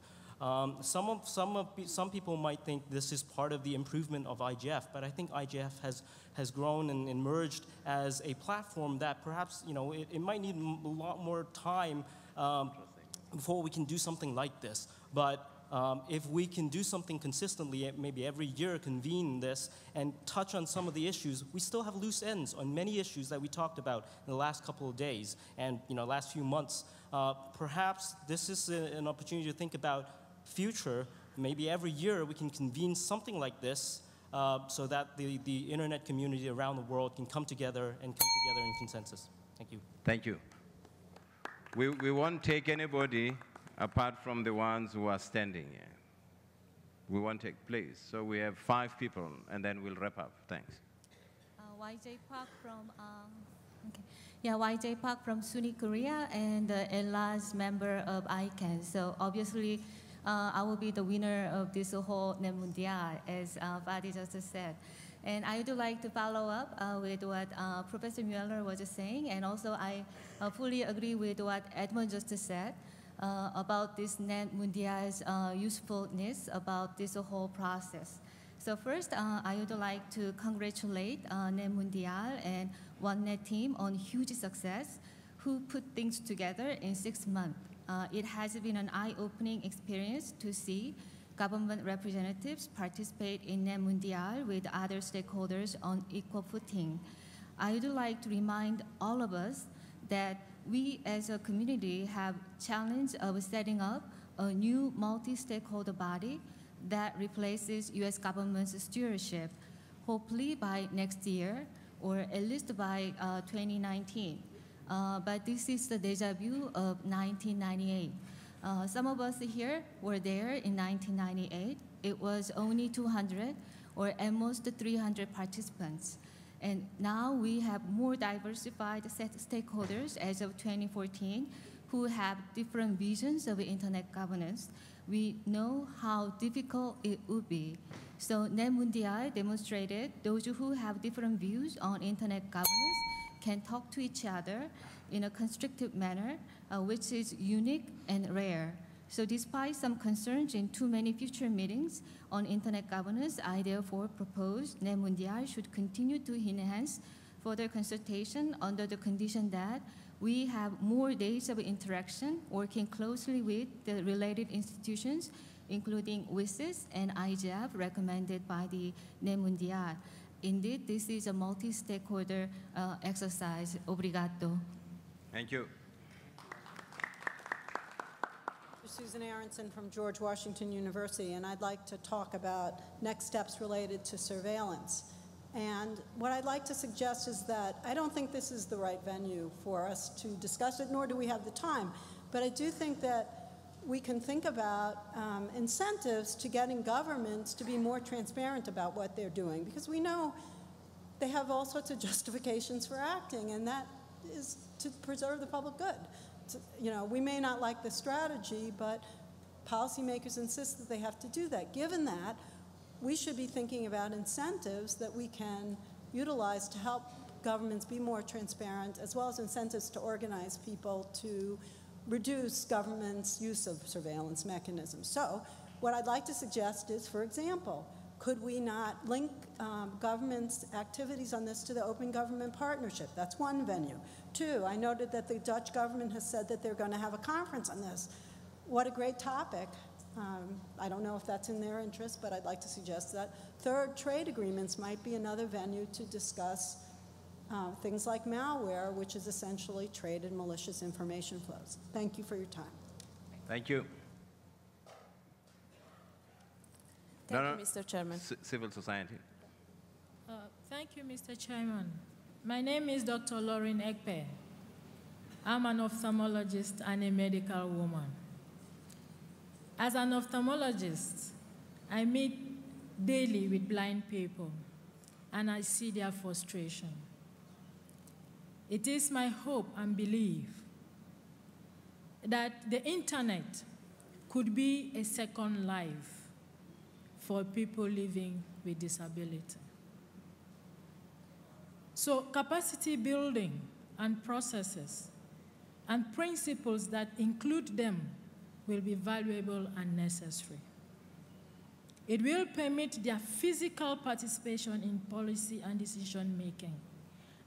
Some people might think this is part of the improvement of IGF, but I think IGF has grown and emerged as a platform that perhaps it might need a lot more time before we can do something like this. But if we can do something consistently, maybe every year convene this and touch on some of the issues, we still have loose ends on many issues that we talked about in the last couple of days and last few months. Perhaps this is an opportunity to think about future. Maybe every year we can convene something like this so that the internet community around the world can come together in consensus. Thank you.
Thank you. We won't take anybody apart from the ones who are standing here. We won't take, please. So we have 5 people, and then we'll wrap up. Thanks.
YJ Park from YJ Park from SUNY Korea and a last member of ICANN. So obviously, I will be the winner of this whole Net Mundial, as Fadi just said. And I would like to follow up with what Professor Mueller was saying, and also I fully agree with what Edmund just said about this Net Mundial's usefulness about this whole process. So first, I would like to congratulate Net Mundial and OneNet team on huge success, who put things together in 6 months. It has been an eye-opening experience to see government representatives participate in Net Mundial with other stakeholders on equal footing. I would like to remind all of us that we as a community have challenge of setting up a new multi-stakeholder body that replaces US government's stewardship, hopefully by next year, or at least by 2019. but this is the deja vu of 1998. Some of us here were there in 1998. It was only 200 or at most 300 participants. And now we have more diversified stakeholders as of 2014 who have different visions of internet governance. We know how difficult it would be. So Net Mundial demonstrated those who have different views on internet governance can talk to each other in a constructive manner, which is unique and rare. So despite some concerns in too many future meetings on internet governance, I therefore propose Net Mundial should continue to enhance further consultation under the condition that we have more days of interaction working closely with the related institutions, including WSIS and IGF recommended by the Net Mundial. Indeed, this is a multi-stakeholder exercise. Obrigado.
Thank you.
Susan Aronson from George Washington University, and I'd like to talk about next steps related to surveillance. And what I'd like to suggest is that I don't think this is the right venue for us to discuss it, nor do we have the time. But I do think that we can think about incentives to getting governments to be more transparent about what they're doing, because we know they have all sorts of justifications for acting, and that is to preserve the public good. You know, we may not like the strategy, but policymakers insist that they have to do that. Given that, we should be thinking about incentives that we can utilize to help governments be more transparent, as well as incentives to organize people to reduce government's use of surveillance mechanisms. So what I'd like to suggest is, for example, could we not link government's activities on this to the Open Government Partnership? That's one venue. Two, I noted that the Dutch government has said that they're going to have a conference on this. What a great topic. I don't know if that's in their interest, but I'd like to suggest that. Third, trade agreements might be another venue to discuss things like malware, which is essentially trade and malicious information flows. Thank you for your time.
Thank you.
Thank you, Mr. Chairman.
Civil society.
Thank you, Mr. Chairman. My name is Dr. Lauren Ekpe. I'm an ophthalmologist and a medical woman. As an ophthalmologist, I meet daily with blind people, and I see their frustration. It is my hope and belief that the internet could be a second life for people living with disability. So capacity building and processes and principles that include them will be valuable and necessary. It will permit their physical participation in policy and decision making,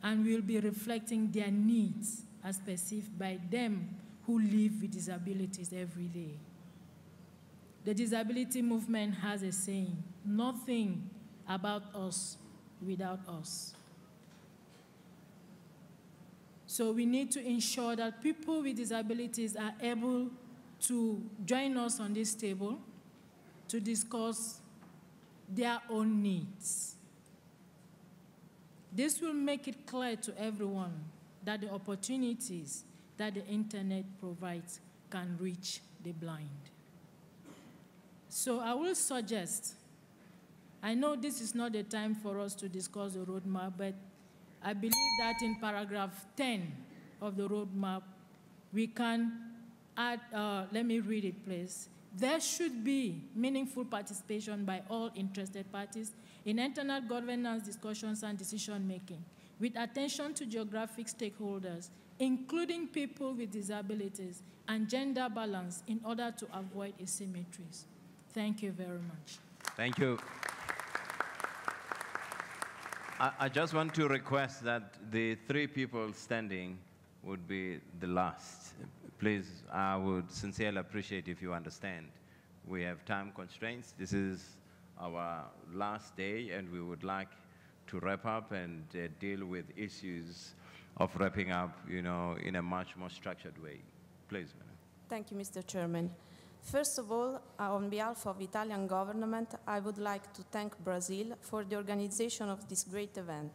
and will be reflecting their needs as perceived by them who live with disabilities every day. The disability movement has a saying, nothing about us without us. So we need to ensure that people with disabilities are able to join us on this table to discuss their own needs. This will make it clear to everyone that the opportunities that the internet provides can reach the blind. So I will suggest, I know this is not the time for us to discuss the roadmap, but I believe that in paragraph 10 of the roadmap, we can add, let me read it, please. There should be meaningful participation by all interested parties in internet governance discussions and decision-making, with attention to geographic stakeholders, including people with disabilities, and gender balance in order to avoid asymmetries. Thank you very much.
Thank you. I just want to request that the three people standing would be the last. Please, I would sincerely appreciate if you understand. We have time constraints. This is our last day, and we would like to wrap up and deal with issues of wrapping up, you know, in a much more structured way. Please, madam.
Thank you, Mr. Chairman. First of all, on behalf of the Italian government, I would like to thank Brazil for the organization of this great event.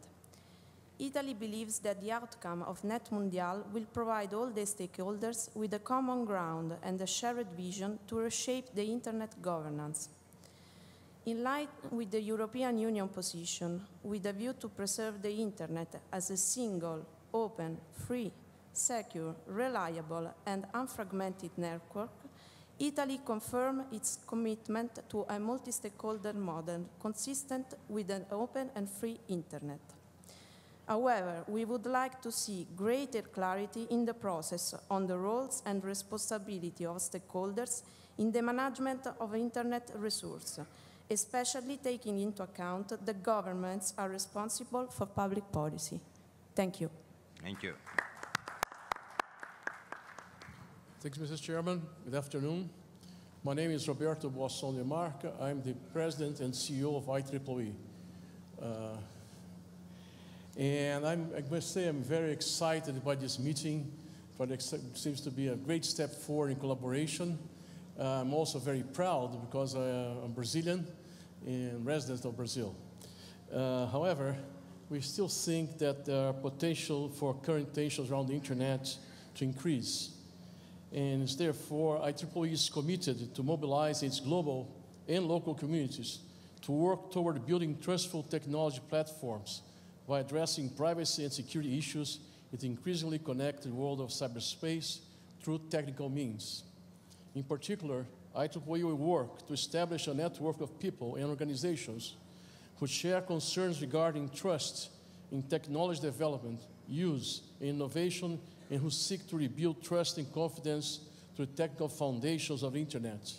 Italy believes that the outcome of Net Mundial will provide all the stakeholders with a common ground and a shared vision to reshape the Internet governance. In line with the European Union position, with a view to preserve the Internet as a single, open, free, secure, reliable, and unfragmented network, Italy confirmed its commitment to a multi-stakeholder model consistent with an open and free Internet. However, we would like to see greater clarity in the process on the roles and responsibility of stakeholders in the management of Internet resources, especially taking into account that governments are responsible for public policy. Thank you.
Thank you.
Thanks, Mrs. Chairman. Good afternoon. My name is Roberto Boisson de Marca. I'm the president and CEO of IEEE. And I must say I'm very excited by this meeting, but it seems to be a great step forward in collaboration. I'm also very proud because I'm Brazilian and resident of Brazil. However, we still think that there are potential for current tensions around the Internet to increase. And therefore, IEEE is committed to mobilize its global and local communities to work toward building trustful technology platforms by addressing privacy and security issues in the increasingly connected world of cyberspace through technical means. In particular, IEEE will work to establish a network of people and organizations who share concerns regarding trust in technology development, use, and innovation, and who seek to rebuild trust and confidence through technical foundations of the Internet,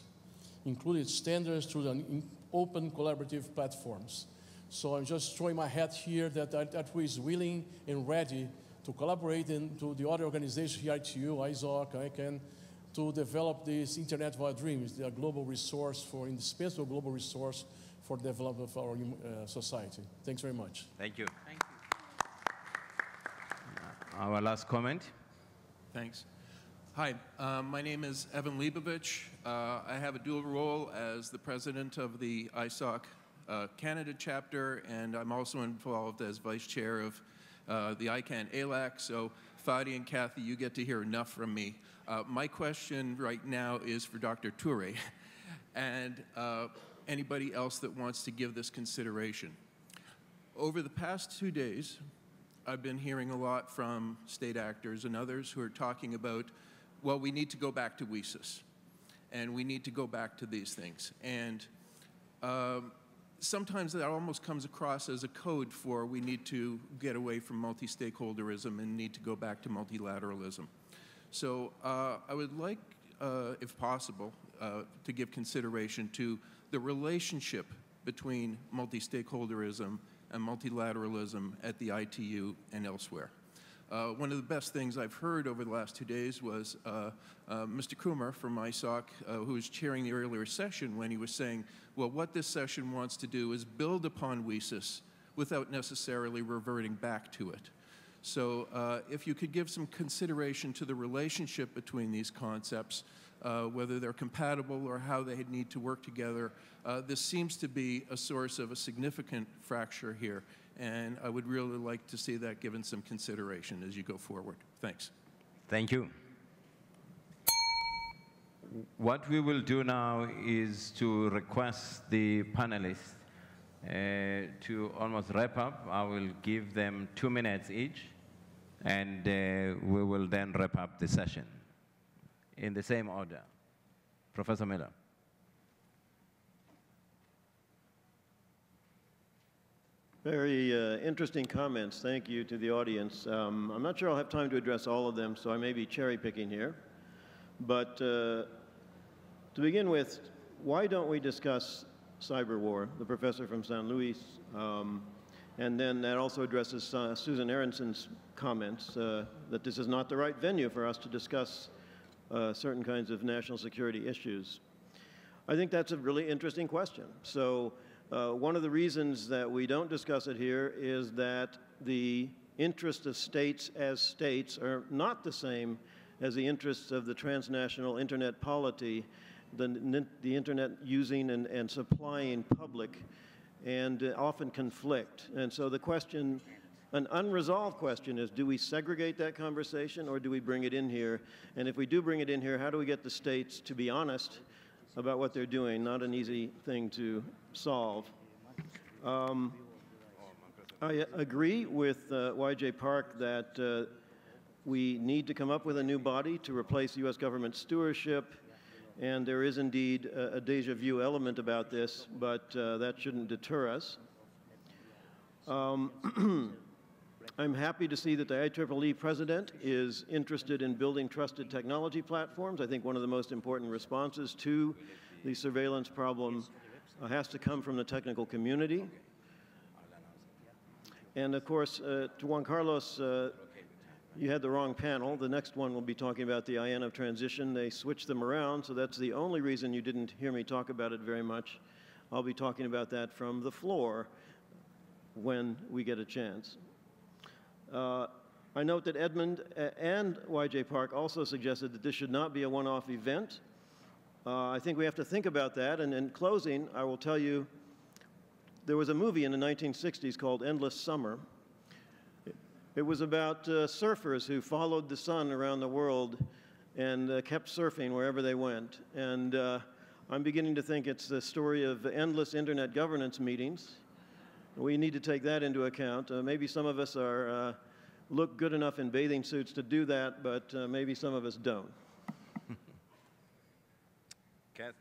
including standards through the open collaborative platforms. So I'm just throwing my hat here that IEEE is willing and ready to collaborate to the other organizations here, ITU, ISOC, ICANN, to develop this Internet of our dreams, the global resource indispensable global resource for the development of our society. Thanks very much.
Thank you. Thank you. Our last comment.
Thanks. Hi, my name is Evan Leibovich. I have a dual role as the president of the ISOC Canada chapter, and I'm also involved as vice chair of the ICANN ALAC. So Fadi and Kathy, you get to hear enough from me. My question right now is for Dr. Toure and anybody else that wants to give this consideration. Over the past 2 days, I've been hearing a lot from state actors and others who are talking about, well, we need to go back to WSIS, and we need to go back to these things. And sometimes that almost comes across as a code for we need to get away from multi-stakeholderism and need to go back to multilateralism. So I would like, if possible, to give consideration to the relationship between multi-stakeholderism and multilateralism at the ITU and elsewhere. One of the best things I've heard over the last 2 days was Mr. Kumar from ISOC, who was chairing the earlier session, when he was saying, well, what this session wants to do is build upon WSIS without necessarily reverting back to it. So if you could give some consideration to the relationship between these concepts, whether they're compatible or how they need to work together, this seems to be a source of a significant fracture here. And I would really like to see that given some consideration as you go forward. Thanks.
Thank you. What we will do now is to request the panelists to almost wrap up. I will give them 2 minutes each, and we will then wrap up the session in the same order. Professor Miller.
Very interesting comments. Thank you to the audience. I'm not sure I'll have time to address all of them, so I may be cherry picking here. But to begin with, why don't we discuss cyber war? The professor from San Luis. And then that also addresses Susan Aronson's comments that this is not the right venue for us to discuss certain kinds of national security issues. I think that's a really interesting question. So one of the reasons that we don't discuss it here is that the interests of states as states are not the same as the interests of the transnational internet polity, the internet using and supplying public, and often conflict. And so the question An unresolved question is, do we segregate that conversation or do we bring it in here? And if we do bring it in here, how do we get the states to be honest about what they're doing? Not an easy thing to solve. I agree with Y.J. Park that we need to come up with a new body to replace U.S. government stewardship, and there is indeed a déjà vu element about this, but that shouldn't deter us. I'm happy to see that the IEEE president is interested in building trusted technology platforms. I think one of the most important responses to the surveillance problem has to come from the technical community. And of course, to Juan Carlos, you had the wrong panel. The next one will be talking about the IANA transition. They switched them around, so that's the only reason you didn't hear me talk about it very much. I'll be talking about that from the floor when we get a chance. I note that Edmund and Y.J. Park also suggested that this should not be a one-off event. I think we have to think about that, and in closing, I will tell you, there was a movie in the 1960s called Endless Summer. It was about surfers who followed the sun around the world and kept surfing wherever they went. And I'm beginning to think it's the story of endless internet governance meetings. We need to take that into account. Maybe some of us look good enough in bathing suits to do that, but maybe some of us don't.
Kath?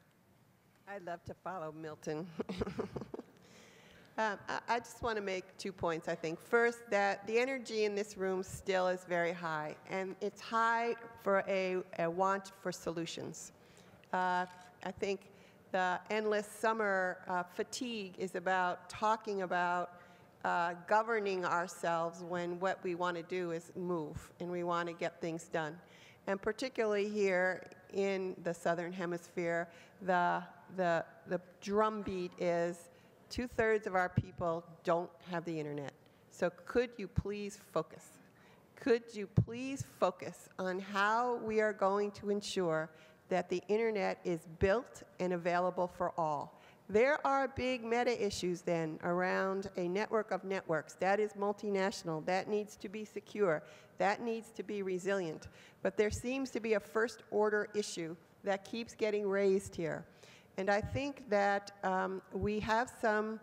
I'd love to follow Milton. I just want to make 2 points, I think. First, that the energy in this room still is very high, and it's high for a want for solutions. I think the endless summer fatigue is about talking about governing ourselves when what we want to do is move, and we want to get things done. And particularly here in the Southern Hemisphere, the drumbeat is 2/3 of our people don't have the internet. So could you please focus? Could you please focus on how we are going to ensure that the internet is built and available for all? There are big meta issues then around a network of networks. That is multinational. That needs to be secure. That needs to be resilient. But there seems to be a first order issue that keeps getting raised here. And I think that we have some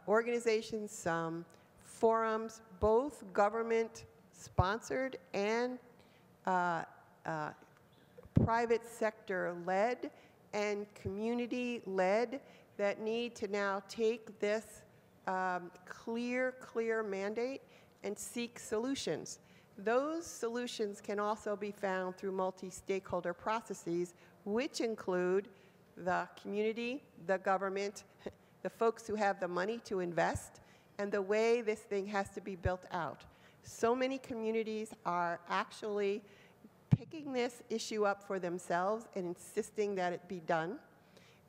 organizations, some forums, both government-sponsored and private sector-led and community-led, that need to now take this clear mandate and seek solutions. Those solutions can also be found through multi-stakeholder processes, which include the community, the government, the folks who have the money to invest, and the way this thing has to be built out. So many communities are actually picking this issue up for themselves and insisting that it be done.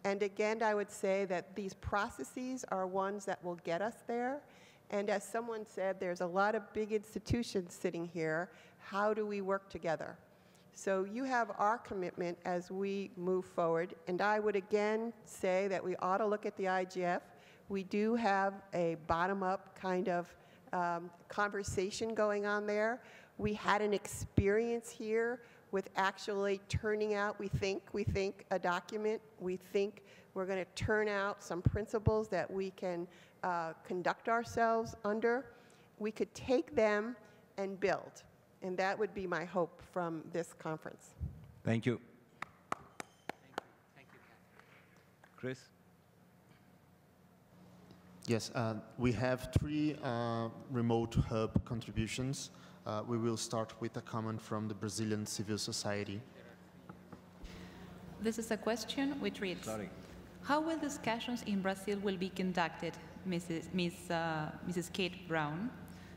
And again, I would say that these processes are ones that will get us there. And as someone said, there's a lot of big institutions sitting here. How do we work together? So you have our commitment as we move forward. And I would again say that we ought to look at the IGF. We do have a bottom-up kind of conversation going on there. We had an experience here with actually turning out, we think a document. We think we're going to turn out some principles that we can conduct ourselves under. We could take them and build. And that would be my hope from this conference.
Thank you.
Thank you, Kathy.
Chris?
Yes, we have 3 remote hub contributions. We will start with a comment from the Brazilian civil society.
This is a question which reads, how will discussions in Brazil will be conducted, Mrs. Kate Brown?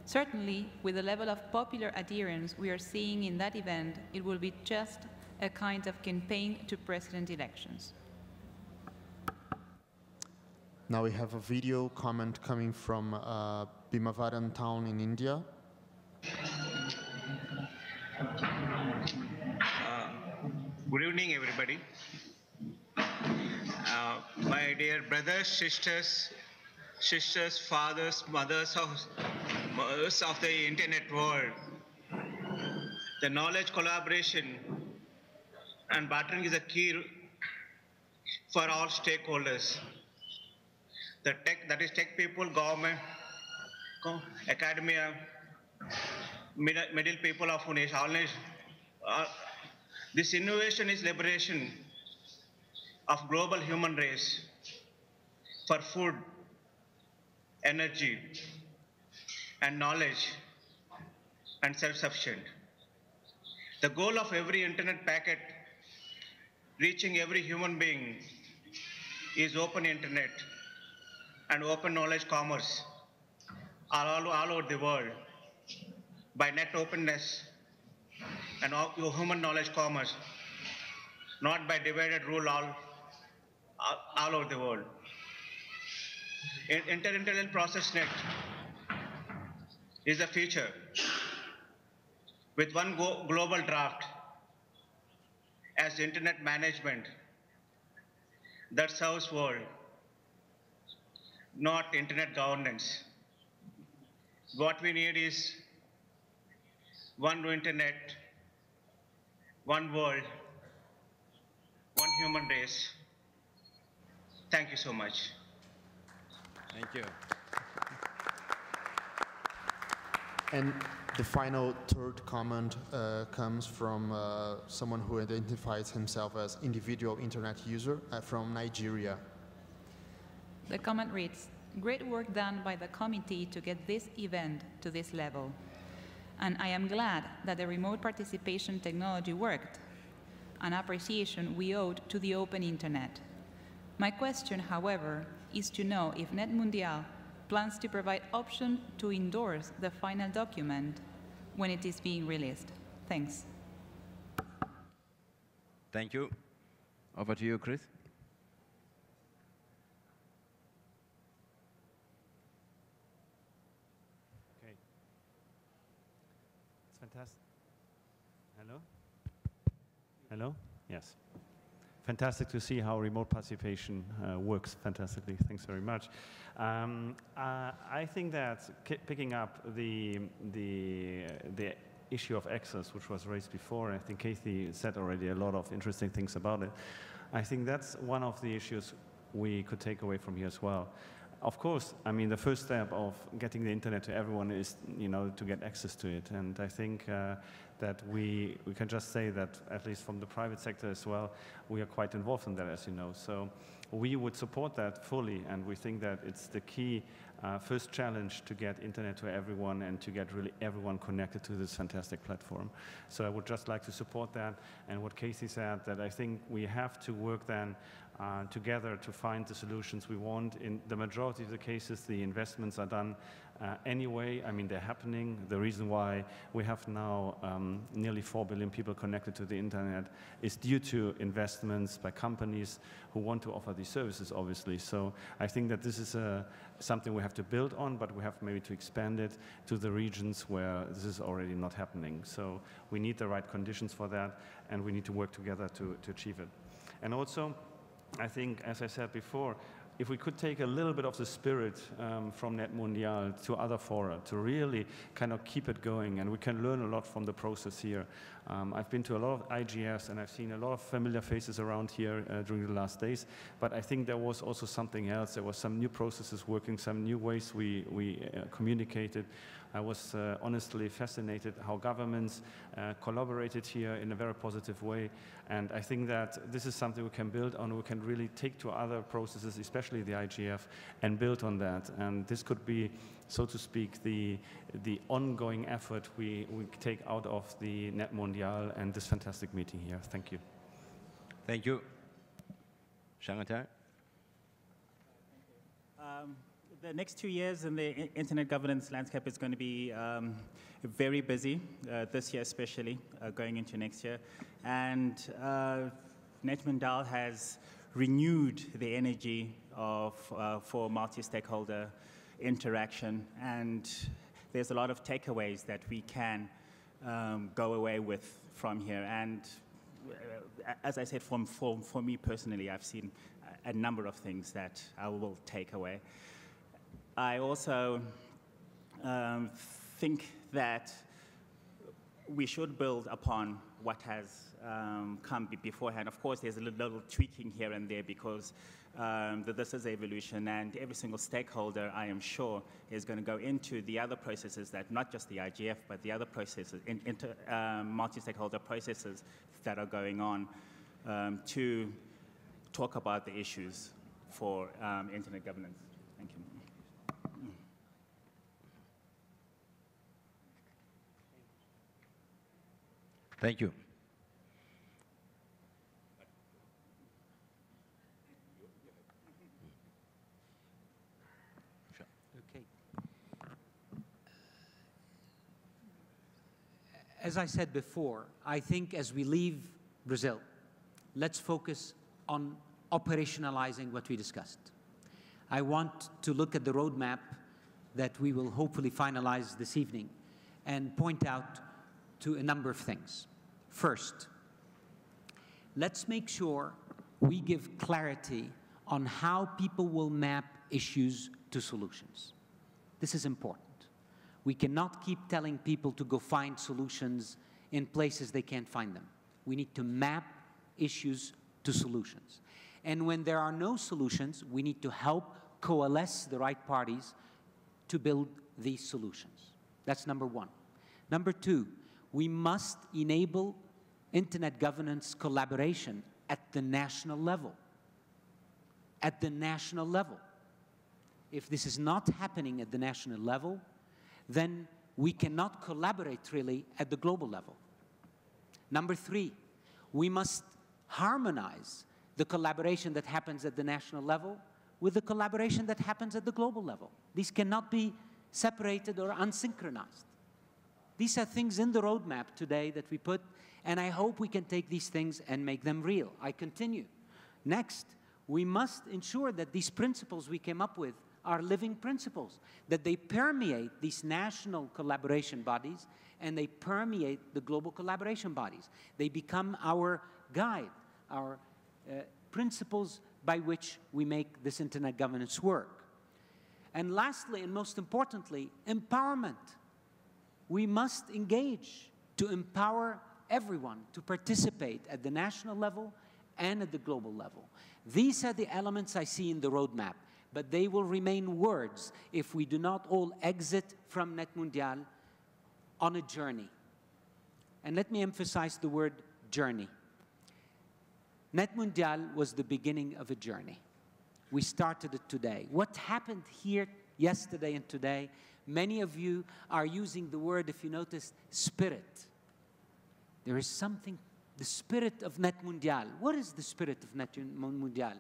Certainly, with the level of popular adherence we are seeing in that event, it will be just a kind of campaign to president elections.
Now we have a video comment coming from Bhimavaram town in India.
Good evening, everybody. My dear brothers, sisters, sisters, fathers, mothers of the internet world. The knowledge collaboration and bartering is a key for all stakeholders. The tech, that is tech people, government, academia, middle people of nation, all nation. This innovation is liberation of global human race for food, energy, and knowledge, and self-sufficient. The goal of every internet packet reaching every human being is open internet and open knowledge commerce all over the world by net openness and human knowledge commerce, not by divided rule all over the world. Inter-Intelligent Process Net is the future with one global draft as internet management that serves world, not internet governance. What we need is one internet, one world, one human race. Thank you so much.
Thank you.
And the final third comment comes from someone who identifies himself as individual internet user from Nigeria.
The comment reads, "Great work done by the committee to get this event to this level. And I am glad that the remote participation technology worked, an appreciation we owed to the open internet. My question, however, is to know if NetMundial plans to provide option to endorse the final document when it is being released. Thanks."
Thank you. Over to you, Chris.
Okay. It's fantastic. Hello? Hello? Yes. Fantastic to see how remote participation works fantastically. Thanks very much. I think that picking up the issue of access, which was raised before, I think Kathy said already a lot of interesting things about it. I think that's one of the issues we could take away from here as well. Of course, I mean, the first step of getting the internet to everyone is, to get access to it. And I think that we can just say that, at least from the private sector as well, we are quite involved in that, as you know. So we would support that fully, and we think that it's the key first challenge to get internet to everyone and to get really everyone connected to this fantastic platform. So I would just like to support that. And what Casey said, that I think we have to work then together to find the solutions we want. In the majority of the cases, the investments are done anyway. I mean, they're happening. The reason why we have now nearly 4 billion people connected to the internet is due to investments by companies who want to offer these services, obviously. So I think that this is something we have to build on, but we have maybe to expand it to the regions where this is already not happening. So we need the right conditions for that, and we need to work together to achieve it. And also, I think, as I said before, if we could take a little bit of the spirit from NetMundial to other fora, to really kind of keep it going, and we can learn a lot from the process here. I've been to a lot of IGFs, and I've seen a lot of familiar faces around here during the last days, but I think there was also something else. There was some new processes working, some new ways we communicated. I was honestly fascinated how governments collaborated here in a very positive way. And I think that this is something we can build on, we can really take to other processes, especially the IGF, and build on that. And this could be, so to speak, the ongoing effort we take out of the NetMundial and this fantastic meeting here. Thank you.
Thank you. Shangatai?
The next 2 years in the internet governance landscape is going to be very busy, this year especially, going into next year. And NetMundial has renewed the energy for multi-stakeholder interaction. And there's a lot of takeaways that we can go away with from here. And as I said, for me personally, I've seen a number of things that I will take away. I also think that we should build upon what has come beforehand. Of course, there's a little tweaking here and there because this is evolution, and every single stakeholder, I am sure, is going to go into the other processes that, not just the IGF, but the other processes, multi-stakeholder processes that are going on to talk about the issues for internet governance. Thank you.
Thank you.
Okay. As I said before, I think as we leave Brazil, let's focus on operationalizing what we discussed. I want to look at the roadmap that we will hopefully finalize this evening and point out to a number of things. First, let's make sure we give clarity on how people will map issues to solutions. This is important. We cannot keep telling people to go find solutions in places they can't find them. We need to map issues to solutions. And when there are no solutions, we need to help coalesce the right parties to build these solutions. That's number one. Number two, we must enable internet governance collaboration at the national level. At the national level. If this is not happening at the national level, then we cannot collaborate really at the global level. Number three, we must harmonize the collaboration that happens at the national level with the collaboration that happens at the global level. These cannot be separated or unsynchronized. These are things in the roadmap today that we put, and I hope we can take these things and make them real. I continue. Next, we must ensure that these principles we came up with are living principles, that they permeate these national collaboration bodies and they permeate the global collaboration bodies. They become our guide, our principles by which we make this internet governance work. And lastly, and most importantly, empowerment. We must engage to empower everyone to participate at the national level and at the global level. These are the elements I see in the roadmap, but they will remain words if we do not all exit from Net Mundial on a journey. And let me emphasize the word journey. Net Mundial was the beginning of a journey. We started it today. What happened here yesterday and today, many of you are using the word, if you notice, spirit. There is something, the spirit of Net Mundial. What is the spirit of Net Mundial?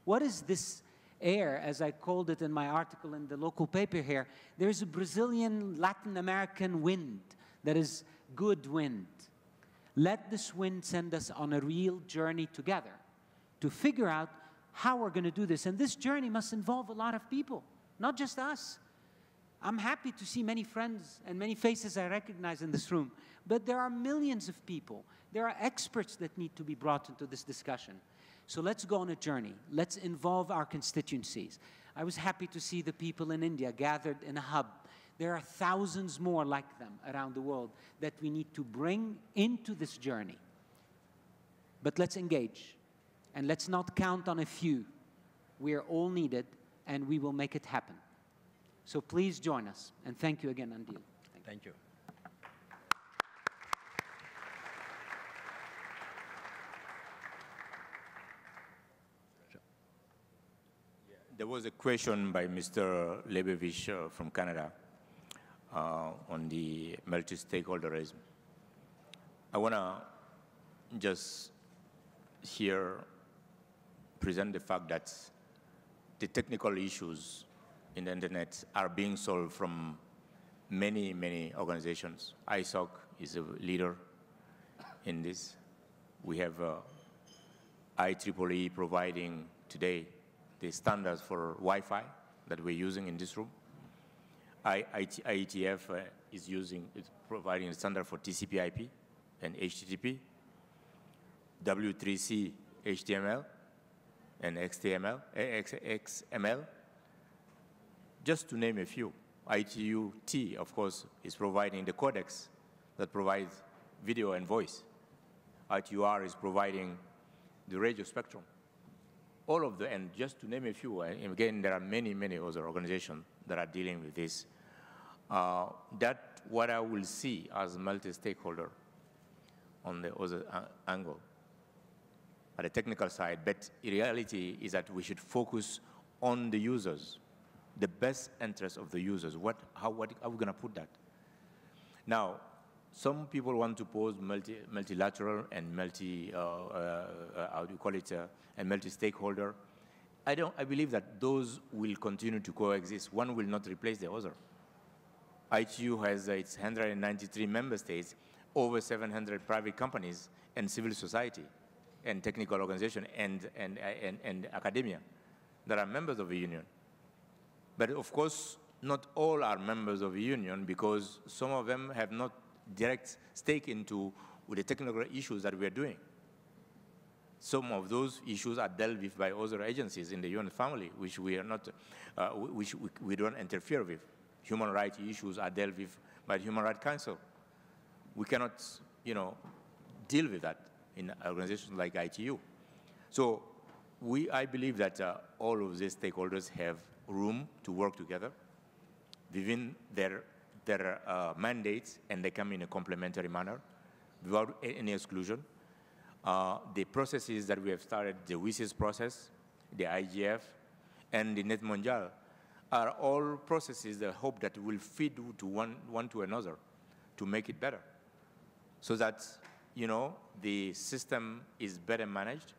What is this air, as I called it in my article in the local paper here? There is a Brazilian, Latin American wind that is good wind. Let this wind send us on a real journey together to figure out how we're going to do this. And this journey must involve a lot of people, not just us. I'm happy to see many friends and many faces I recognize in this room, but there are millions of people. There are experts that need to be brought into this discussion. So let's go on a journey. Let's involve our constituencies. I was happy to see the people in India gathered in a hub. There are thousands more like them around the world that we need to bring into this journey. But let's engage, and let's not count on a few. We are all needed, and we will make it happen. So please join us, and thank you again, Andil.
Thank you.
There was a question by Mr. Lebevich from Canada on the multi-stakeholderism. I want to just here present the fact that the technical issues in the internet are being solved from many, many organizations. ISOC is a leader in this. We have IEEE providing today the standards for Wi-Fi that we're using in this room. IETF is providing a standard for TCP/IP and HTTP. W3C HTML and XML. just to name a few. ITU-T, of course, is providing the codecs that provides video and voice. ITU-R is providing the radio spectrum. All of the, and just to name a few, and again, there are many, many other organizations that are dealing with this. That's what I will see as multi-stakeholder on the other angle, at the technical side. But the reality is that we should focus on the users, the best interest of the users. How are we going to put that? Now, some people want to pose multilateral and how do you call it, and multi-stakeholder. I believe that those will continue to coexist. One will not replace the other. ITU has its 193 member states, over 700 private companies, and civil society, and technical organization, and academia that are members of the union. But of course, not all are members of the union, because some of them have not direct stake into the technical issues that we are doing. Some of those issues are dealt with by other agencies in the UN family, which we are not, which we don't interfere with. Human rights issues are dealt with by the Human Rights Council. We cannot, deal with that in organizations like ITU. So I believe that all of these stakeholders have room to work together within their mandates, and they come in a complementary manner without any exclusion. The processes that we have started, the WSIS process, the IGF, and the Net Mondial, are all processes that I hope that will feed to one to another to make it better, so that the system is better managed,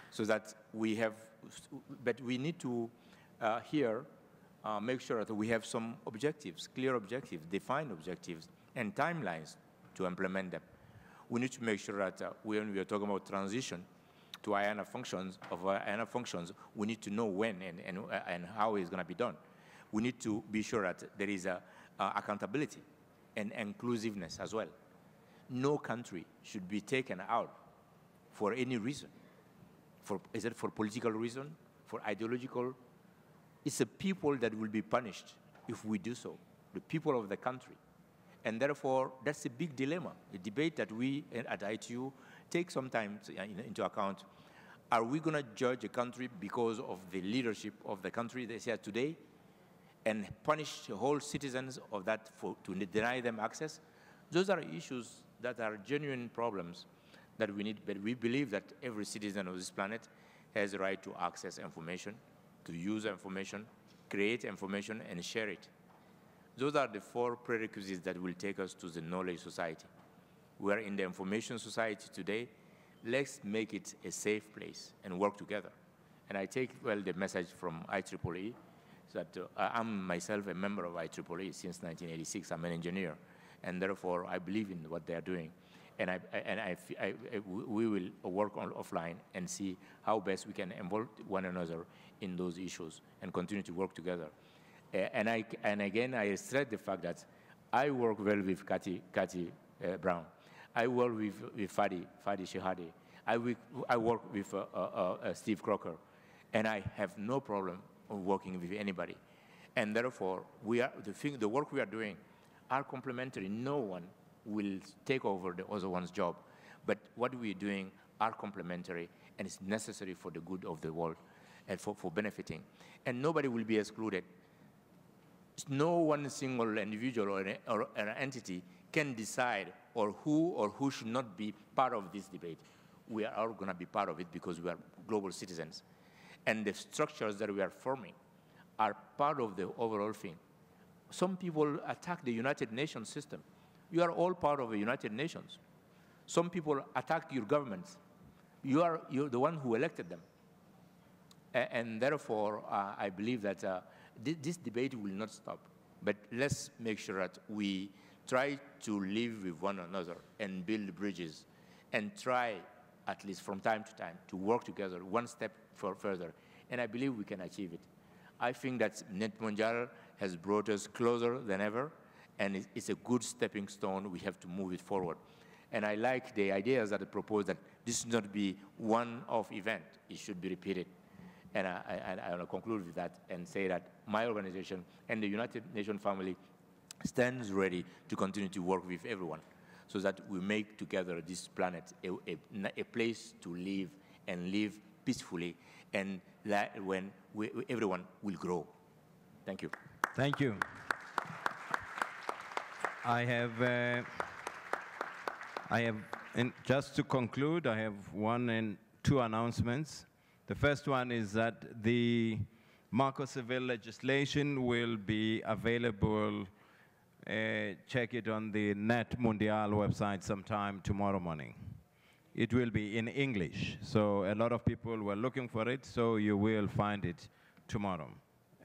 so that we have. But we need to here make sure that we have some objectives, clear objectives, defined objectives, and timelines to implement them. We need to make sure that when we are talking about transition to IANA functions, we need to know when and how it's going to be done. We need to be sure that there is accountability and inclusiveness as well. No country should be taken out for any reason. Is it for political reason, for ideological? It's the people that will be punished if we do so, the people of the country. And therefore, that's a big dilemma, a debate that we at ITU take some time into account. Are we going to judge a country because of the leadership of the country they say today, and punish the whole citizens of that to deny them access? Those are issues that are genuine problems that we need, but we believe that every citizen of this planet has the right to access information, to use information, create information, and share it. Those are the 4 prerequisites that will take us to the knowledge society. We are in the information society today. Let's make it a safe place and work together. And I take, well, the message from IEEE, that I'm myself a member of IEEE since 1986. I'm an engineer, and therefore I believe in what they are doing. And we will work on offline and see how best we can involve one another in those issues and continue to work together. And again, I stress the fact that I work well with Cathy Brown. I work with Fadi Shehadeh. I work with Steve Crocker, and I have no problem of working with anybody. And therefore, the work we are doing are complementary. No one will take over the other one's job. But what we're doing are complementary, and it's necessary for the good of the world and for benefiting. And nobody will be excluded. No one single individual or an entity can decide who should not be part of this debate. We are all going to be part of it because we are global citizens. And the structures that we are forming are part of the overall thing. Some people attack the United Nations system. You are all part of the United Nations. Some people attack your governments. You're the one who elected them. And therefore, I believe that this debate will not stop. But let's make sure that we try to live with one another and build bridges and try, at least from time to time, to work together one step further. And I believe we can achieve it. I think that Net Mondial has brought us closer than ever, and it's a good stepping stone. We have to move it forward. And I like the ideas that are proposed that this should not be one-off event. It should be repeated. And I want to conclude with that and say that my organization and the United Nations family stands ready to continue to work with everyone so that we make together this planet a place to live and live peacefully, and when everyone will grow. Thank you.
Thank you. I have, and just to conclude, I have one and two announcements. The first one is that the Marcos Civil legislation will be available. Check it on the Net Mundial website sometime tomorrow morning. It will be in English, so a lot of people were looking for it, so you will find it tomorrow.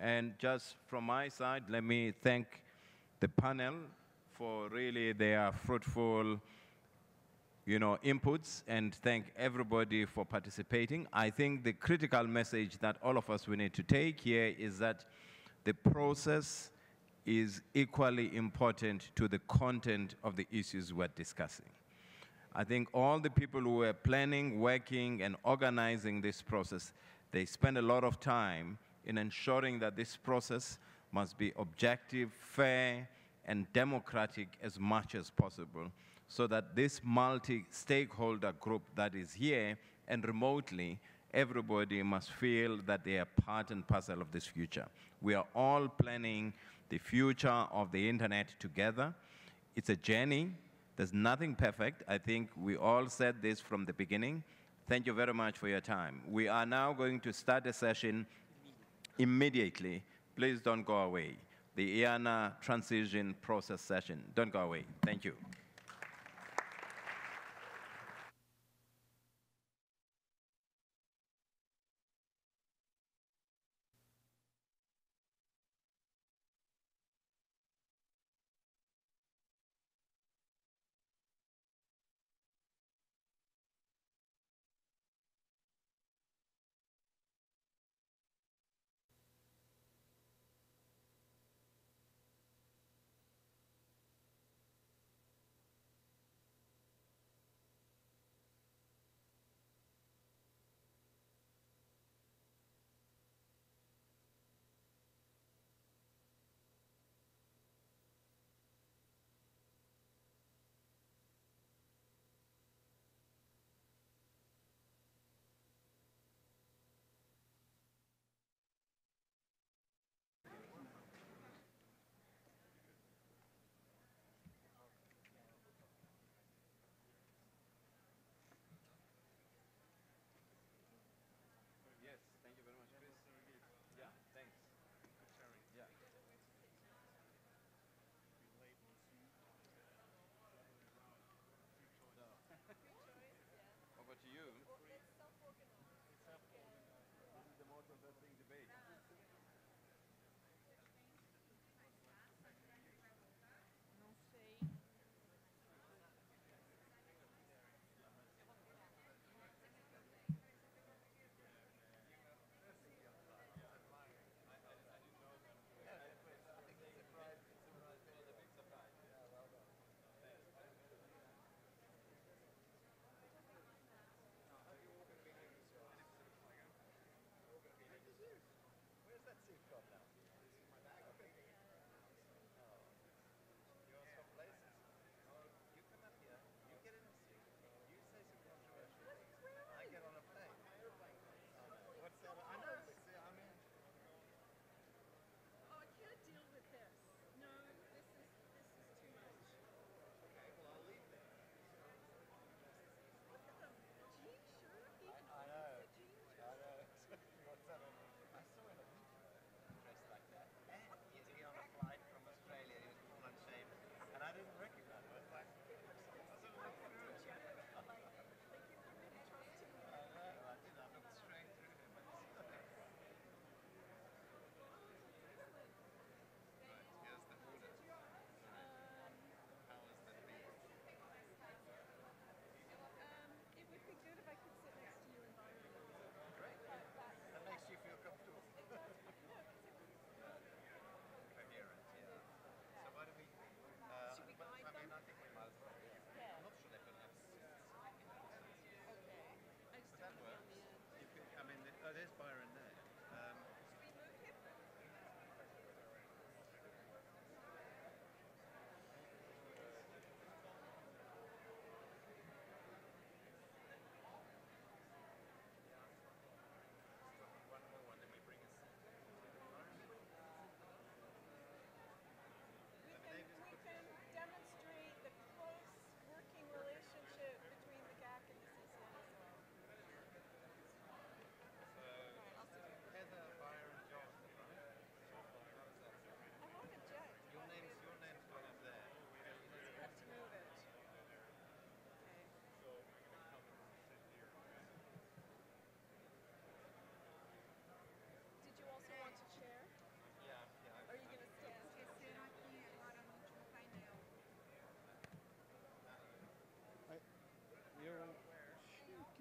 And just from my side, let me thank the panel for really their fruitful inputs, and thank everybody for participating. I think the critical message that all of us we need to take here is that the process is equally important to the content of the issues we're discussing. I think all the people who were planning, working, and organizing this process, they spend a lot of time in ensuring that this process must be objective, fair, and democratic as much as possible, so that this multi-stakeholder group that is here and remotely, everybody must feel that they are part and parcel of this future. We are all planning the future of the internet together. It's a journey. There's nothing perfect. I think we all said this from the beginning. Thank you very much for your time. We are now going to start a session immediately. Please don't go away. The IANA transition process session. Don't go away. Thank you.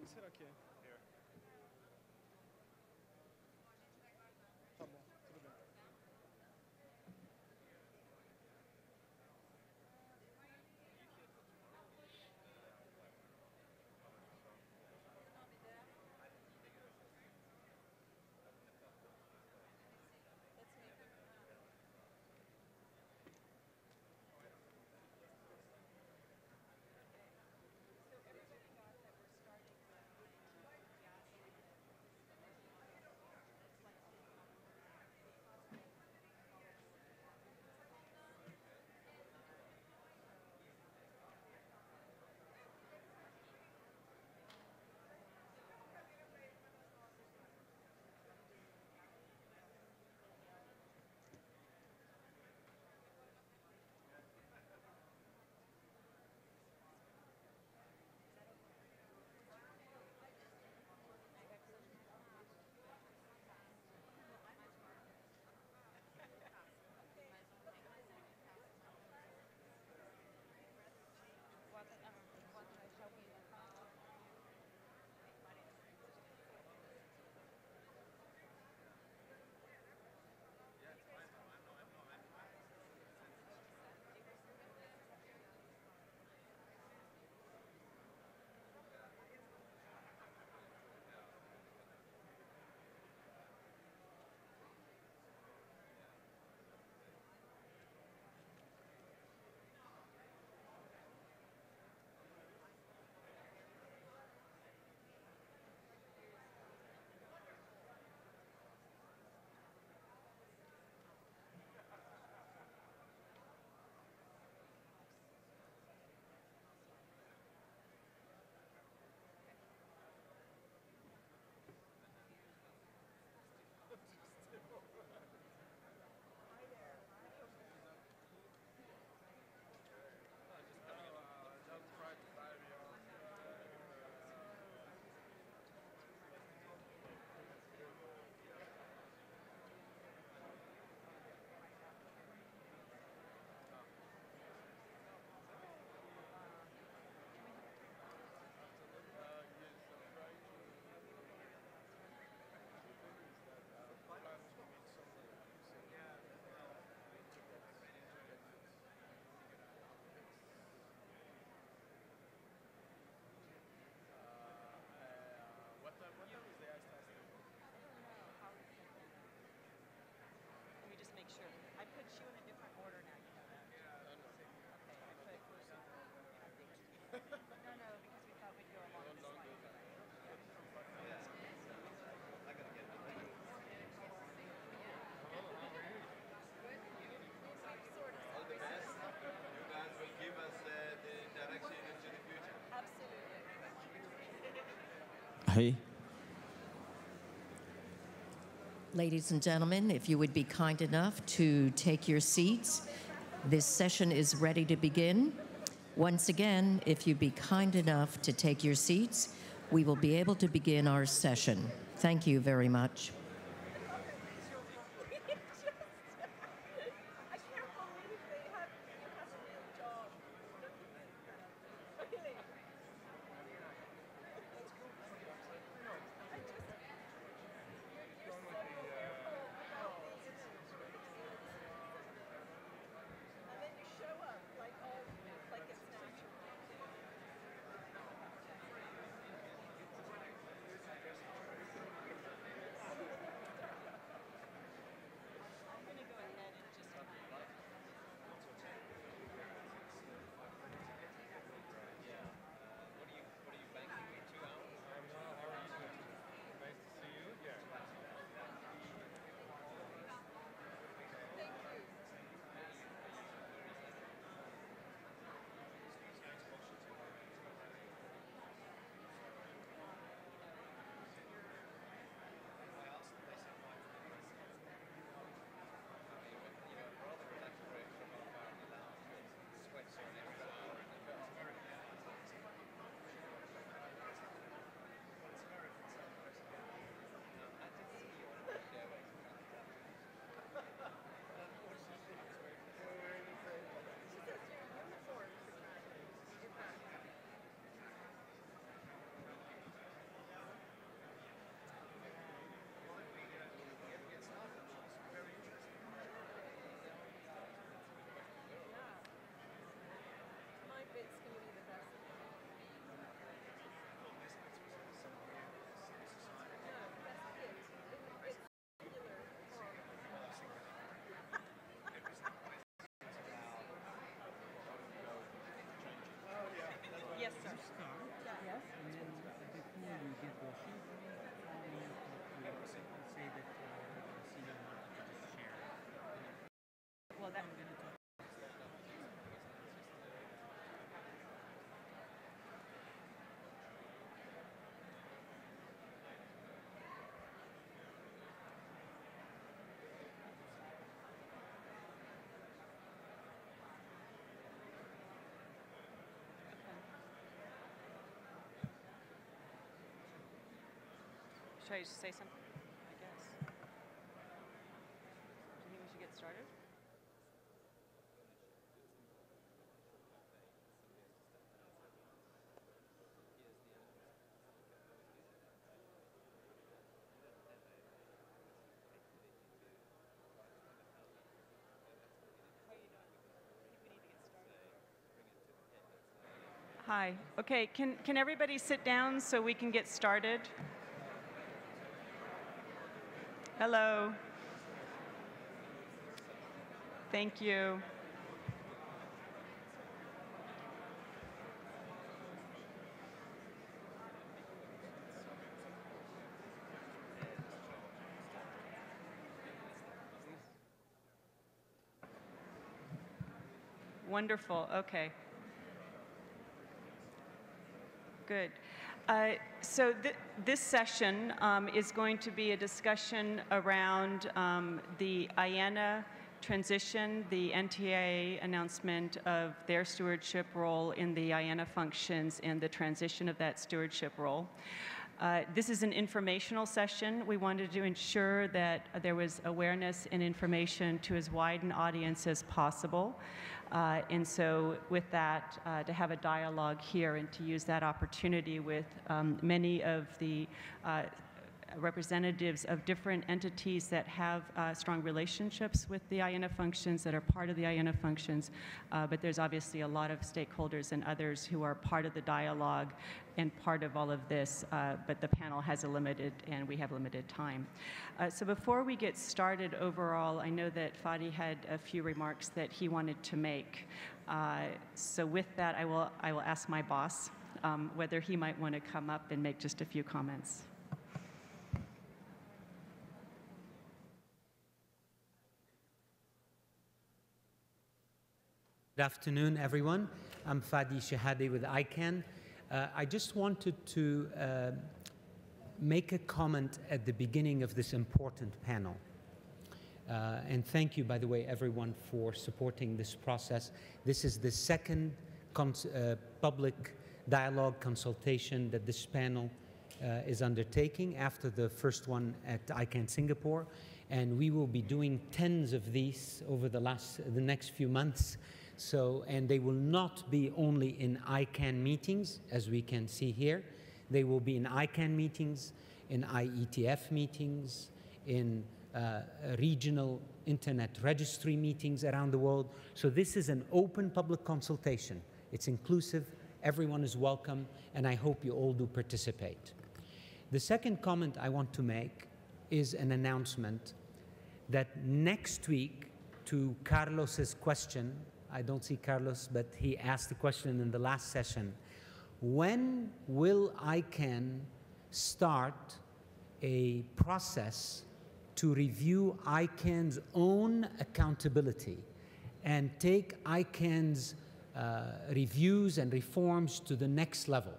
Será que é? Tá bom, tudo bem.
Hey. Ladies and gentlemen, if you would be kind enough to take your seats, this session is ready to begin. Once again, if you'd be kind enough to take your seats, we will be able to begin our session. Thank you very much.
Should I just say something? I guess. Do you think we should get started? Hi. Okay, can everybody sit down so we can get started? Hello. Thank you. Wonderful. Okay. Good. So this session is going to be a discussion around the IANA transition, the NTIA announcement of their stewardship role in the IANA functions and the transition of that stewardship role. This is an informational session. We wanted to ensure that there was awareness and information to as wide an audience as possible. And so with that, to have a dialogue here and to use that opportunity with many of the representatives of different entities that have strong relationships with the IANA functions, that are part of the IANA functions, but there's obviously a lot of stakeholders and others who are part of the dialogue and part of all of this, but the panel has and we have limited time. So before we get started overall, I know that Fadi had a few remarks that he wanted to make. So with that, I will ask my boss whether he might want to come up and make just a few comments.
Good afternoon, everyone. I'm Fadi Shehadeh with ICANN. I just wanted to make a comment at the beginning of this important panel. And thank you, by the way, everyone, for supporting this process. This is the second public dialogue consultation that this panel is undertaking after the first one at ICANN Singapore. And we will be doing tens of these over the next few months. So, and they will not be only in ICANN meetings, as we can see here. They will be in ICANN meetings, in IETF meetings, in regional internet registry meetings around the world. So this is an open public consultation. It's inclusive, everyone is welcome, and I hope you all do participate. The second comment I want to make is an announcement that next week, to Carlos's question, I don't see Carlos, but he asked the question in the last session. When will ICANN start a process to review ICANN's own accountability and take ICANN's reviews and reforms to the next level?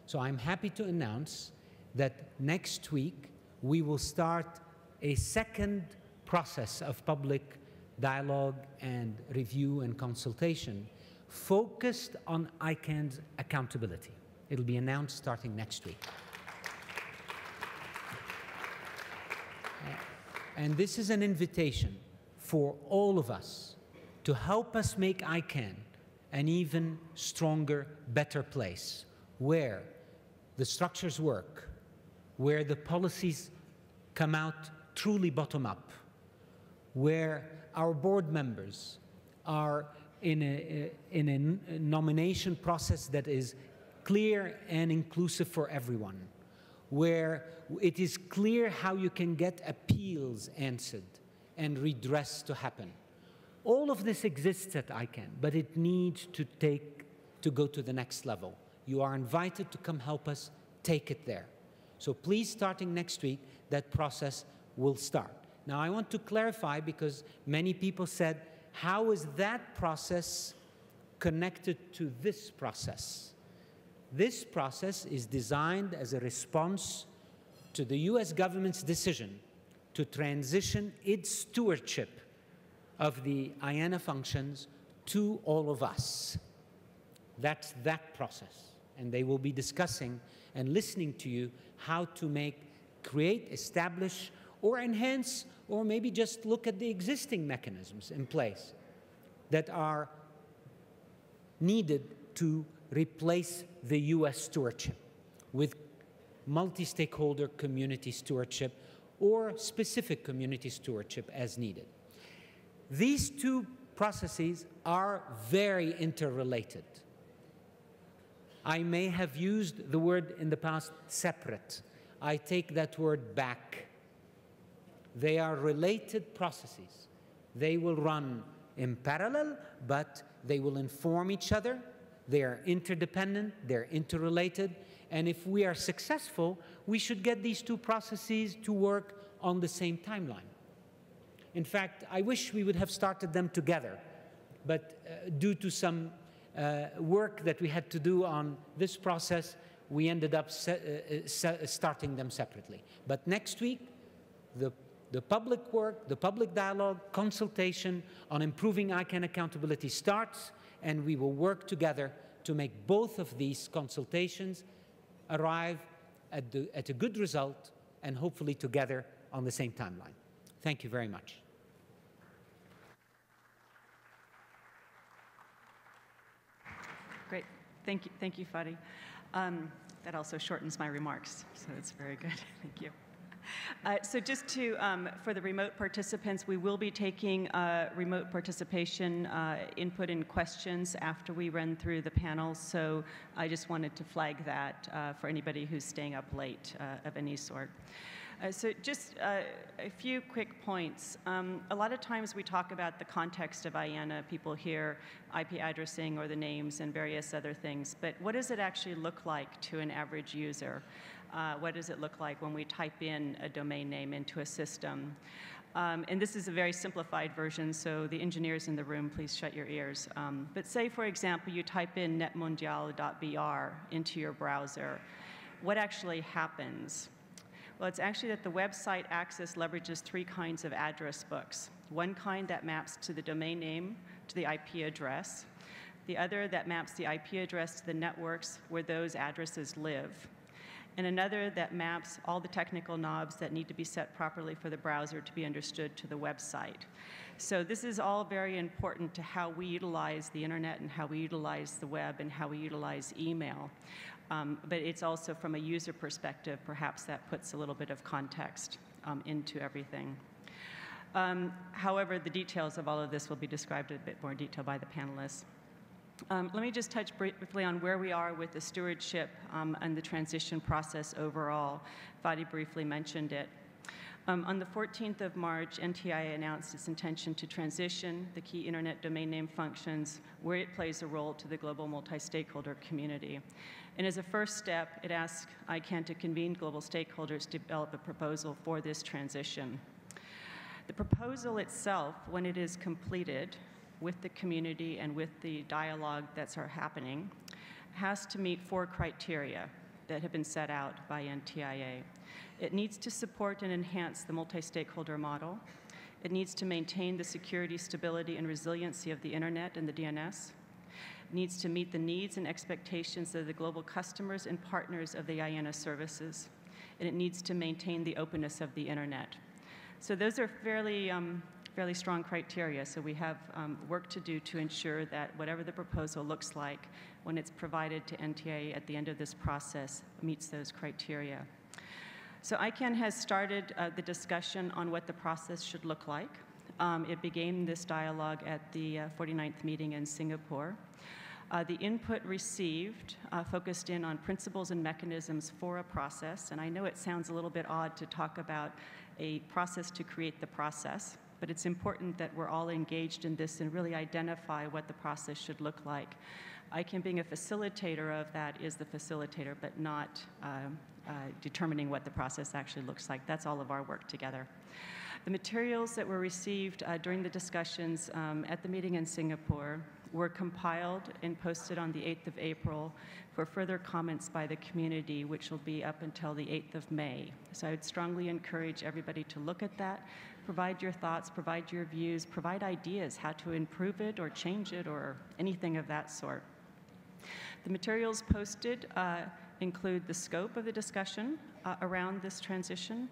So I'm happy to announce that next week we will start a second process of public dialogue and review and consultation focused on ICANN's accountability. It'll be announced starting next week. And this is an invitation for all of us to help us make ICANN an even stronger, better place, where the structures work, where the policies come out truly bottom up, where our board members are in a nomination process that is clear and inclusive for everyone, where it is clear how you can get appeals answered and redress to happen. All of this exists at ICANN, but it needs to go to the next level. You are invited to come help us take it there. So please, starting next week, that process will start. Now, I want to clarify, because many people said, how is that process connected to this process? This process is designed as a response to the US government's decision to transition its stewardship of the IANA functions to all of us. That's that process. And they will be discussing and listening to you how to make create, establish, or enhance, or maybe just look at the existing mechanisms in place that are needed to replace the US stewardship with multi-stakeholder community stewardship or specific community stewardship as needed. These two processes are very interrelated. I may have used the word in the past separate. I take that word back. They are related processes. They will run in parallel, but they will inform each other. They are interdependent, they're interrelated, and if we are successful, we should get these two processes to work on the same timeline. In fact, I wish we would have started them together, but due to some work that we had to do on this process, we ended up starting them separately. But next week, the public work, the public dialogue, consultation on improving ICANN accountability starts, and we will work together to make both of these consultations arrive at a good result and hopefully together on the same timeline. Thank you very much.
Great. Thank you, Fadi. That also shortens my remarks, so it's very good. Thank you. So just to, for the remote participants, we will be taking remote participation input and questions after we run through the panel. So I just wanted to flag that for anybody who's staying up late of any sort. So just a few quick points. A lot of times we talk about the context of IANA. People hear IP addressing or the names and various other things. But what does it actually look like to an average user? What does it look like when we type in a domain name into a system? And this is a very simplified version, so the engineers in the room, please shut your ears. But say, for example, you type in netmundial.br into your browser. What actually happens? Well, it's actually that the website access leverages three kinds of address books. One kind that maps to the domain name, to the IP address. The other that maps the IP address to the networks where those addresses live. And another that maps all the technical knobs that need to be set properly for the browser to be understood to the website. So this is all very important to how we utilize the internet and how we utilize the web and how we utilize email. But it's also from a user perspective, perhaps that puts a little bit of context into everything. However, the details of all of this will be described in a bit more detail by the panelists. Let me just touch briefly on where we are with the stewardship and the transition process overall. Fadi briefly mentioned it. On the 14th of March, NTIA announced its intention to transition the key internet domain name functions where it plays a role to the global multi-stakeholder community. And as a first step, it asked ICANN to convene global stakeholders to develop a proposal for this transition. The proposal itself, when it is completed with the community and with the dialogue that's happening, has to meet 4 criteria that have been set out by NTIA. It needs to support and enhance the multi-stakeholder model. It needs to maintain the security, stability, and resiliency of the internet and the DNS. It needs to meet the needs and expectations of the global customers and partners of the IANA services. And it needs to maintain the openness of the internet. So those are fairly strong criteria. So we have work to do to ensure that whatever the proposal looks like when it's provided to NTIA at the end of this process meets those criteria. So ICANN has started the discussion on what the process should look like. It began this dialogue at the 49th meeting in Singapore. The input received focused in on principles and mechanisms for a process. And I know it sounds a little bit odd to talk about a process to create the process, but it's important that we're all engaged in this and really identify what the process should look like. ICANN, being a facilitator of that, is the facilitator, but not determining what the process actually looks like. That's all of our work together. The materials that were received during the discussions at the meeting in Singapore were compiled and posted on the 8th of April for further comments by the community, which will be up until the 8th of May. So I would strongly encourage everybody to look at that, provide your thoughts, provide your views, provide ideas how to improve it or change it or anything of that sort. The materials posted include the scope of the discussion around this transition.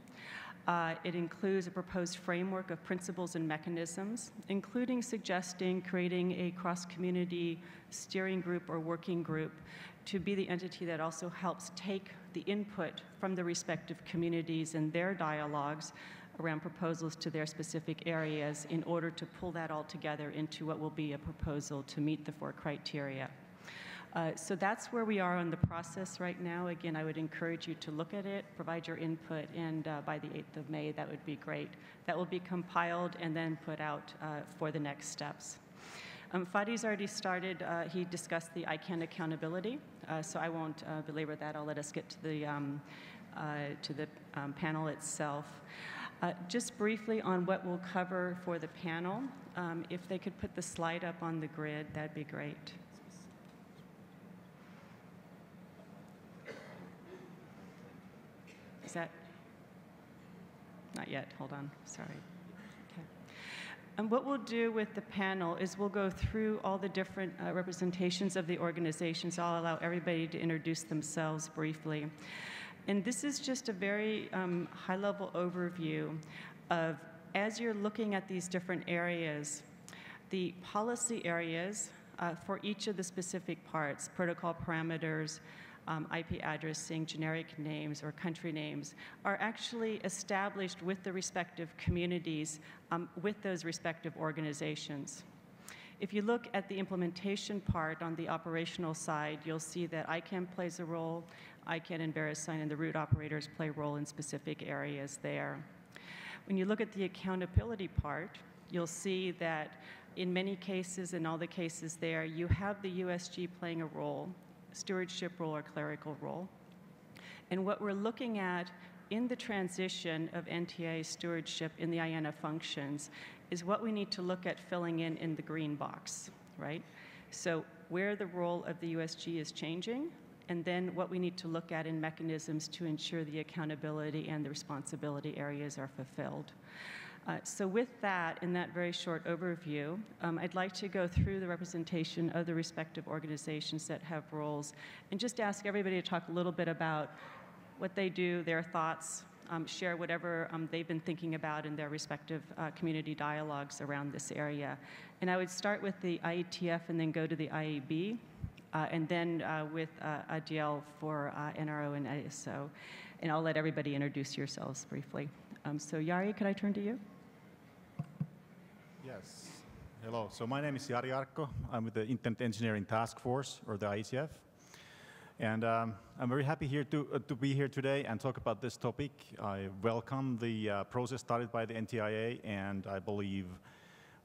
It includes a proposed framework of principles and mechanisms, including suggesting creating a cross-community steering group or working group to be the entity that also helps take the input from the respective communities and their dialogues around proposals to their specific areas in order to pull that all together into what will be a proposal to meet the 4 criteria. So that's where we are on the process right now. Again, I would encourage you to look at it, provide your input, and by the 8th of May, that would be great. That will be compiled and then put out for the next steps. Fadi's already started, he discussed the ICANN accountability, so I won't belabor that. I'll let us get to the panel itself. Just briefly on what we'll cover for the panel, if they could put the slide up on the grid, that'd be great. Is that? Not yet, hold on, sorry. Okay. And what we'll do with the panel is we'll go through all the different representations of the organizations. I'll allow everybody to introduce themselves briefly. And this is just a very high-level overview of, as you're looking at these different areas, the policy areas for each of the specific parts, protocol parameters, IP addressing, generic names, or country names, are actually established with the respective communities, with those respective organizations. If you look at the implementation part on the operational side, you'll see that ICANN plays a role, ICANN and VeriSign and the root operators play a role in specific areas there. When you look at the accountability part, you'll see that in many cases, in all the cases there, you have the USG playing a role, stewardship role or clerical role. And what we're looking at in the transition of NTA stewardship in the IANA functions is what we need to look at filling in the green box, right? So where the role of the USG is changing, and then what we need to look at in mechanisms to ensure the accountability and the responsibility areas are fulfilled. So with that, in that very short overview, I'd like to go through the representation of the respective organizations that have roles, and just ask everybody to talk a little bit about what they do, their thoughts, share whatever they've been thinking about in their respective community dialogues around this area. And I would start with the IETF and then go to the IAB, and then with Adiel for NRO and ISO. And I'll let everybody introduce yourselves briefly. So Jari, could I turn to you?
Yes. Hello. So my name is Jari Arko. I'm with the Internet Engineering Task Force, or the IETF. And I'm very happy here to be here today and talk about this topic. I welcome the process started by the NTIA, and I believe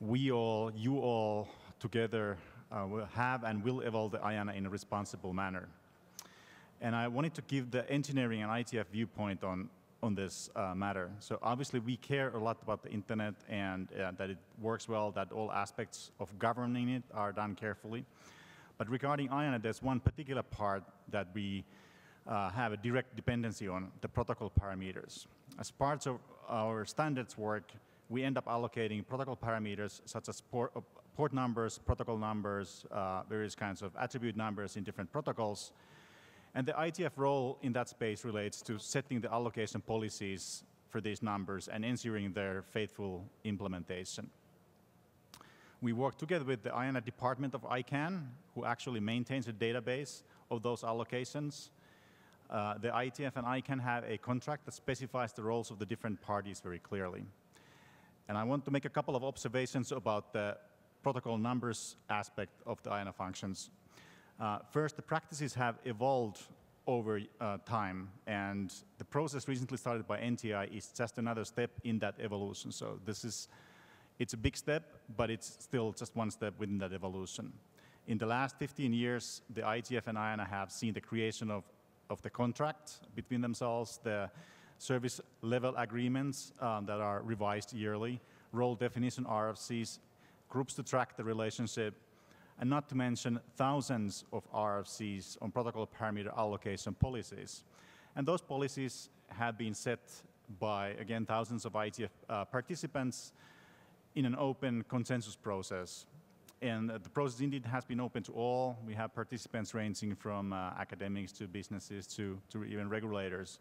you all together will have and will evolve the IANA in a responsible manner. And I wanted to give the engineering and IETF viewpoint on this matter. So obviously we care a lot about the internet and that it works well, that all aspects of governing it are done carefully. But regarding IANA, there's one particular part that we have a direct dependency on, the protocol parameters. As parts of our standards work, we end up allocating protocol parameters such as port numbers, protocol numbers, various kinds of attribute numbers in different protocols. And the IETF role in that space relates to setting the allocation policies for these numbers and ensuring their faithful implementation. We work together with the IANA department of ICANN, who actually maintains a database of those allocations. The IETF and ICANN have a contract that specifies the roles of the different parties very clearly. And I want to make a couple of observations about the protocol numbers aspect of the IANA functions. First, the practices have evolved over time, and the process recently started by NTI is just another step in that evolution. So it's a big step, but it's still just one step within that evolution. In the last 15 years, the IETF and IANA have seen the creation of the contract between themselves, the service level agreements that are revised yearly, role definition RFCs, groups to track the relationship, and not to mention thousands of RFCs on protocol parameter allocation policies. And those policies have been set by, again, thousands of IETF participants in an open consensus process. And the process indeed has been open to all. We have participants ranging from academics to businesses to even regulators.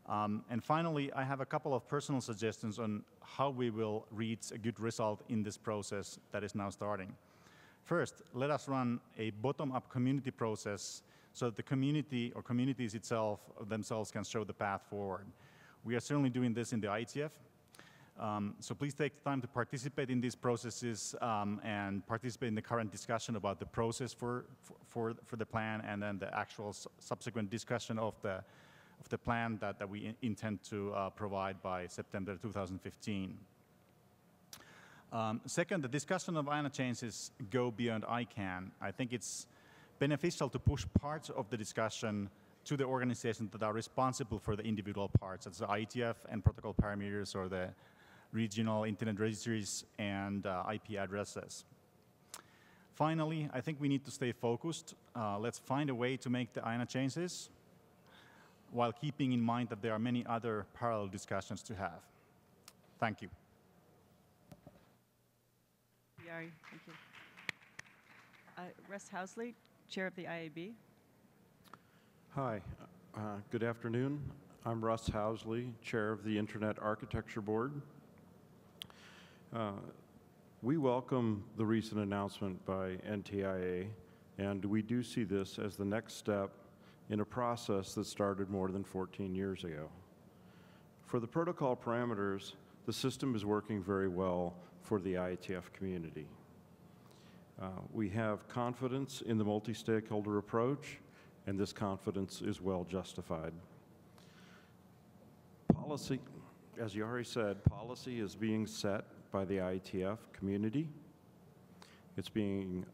And finally, I have a couple of personal suggestions on how we will reach a good result in this process that is now starting. First, let us run a bottom-up community process so that the community or communities themselves can show the path forward. We are certainly doing this in the IETF. So please take the time to participate in these processes and participate in the current discussion about the process for the plan and then the actual subsequent discussion of the plan that we intend to provide by September 2015. Second, the discussion of IANA changes go beyond ICANN. I think it's beneficial to push parts of the discussion to the organizations that are responsible for the individual parts, such as the IETF and protocol parameters or the regional internet registries and IP addresses. Finally, I think we need to stay focused. Let's find a way to make the IANA changes while keeping in mind that there are many other parallel discussions to have. Thank you.
Jari, thank you. Russ Housley, Chair of the IAB.
Hi, good afternoon. I'm Russ Housley, Chair of the Internet Architecture Board. We welcome the recent announcement by NTIA, and we do see this as the next step in a process that started more than 14 years ago. For the protocol parameters, the system is working very well for the IETF community. We have confidence in the multi-stakeholder approach, and this confidence is well justified. Policy, as Jari said, policy is being set by the IETF community. It's being,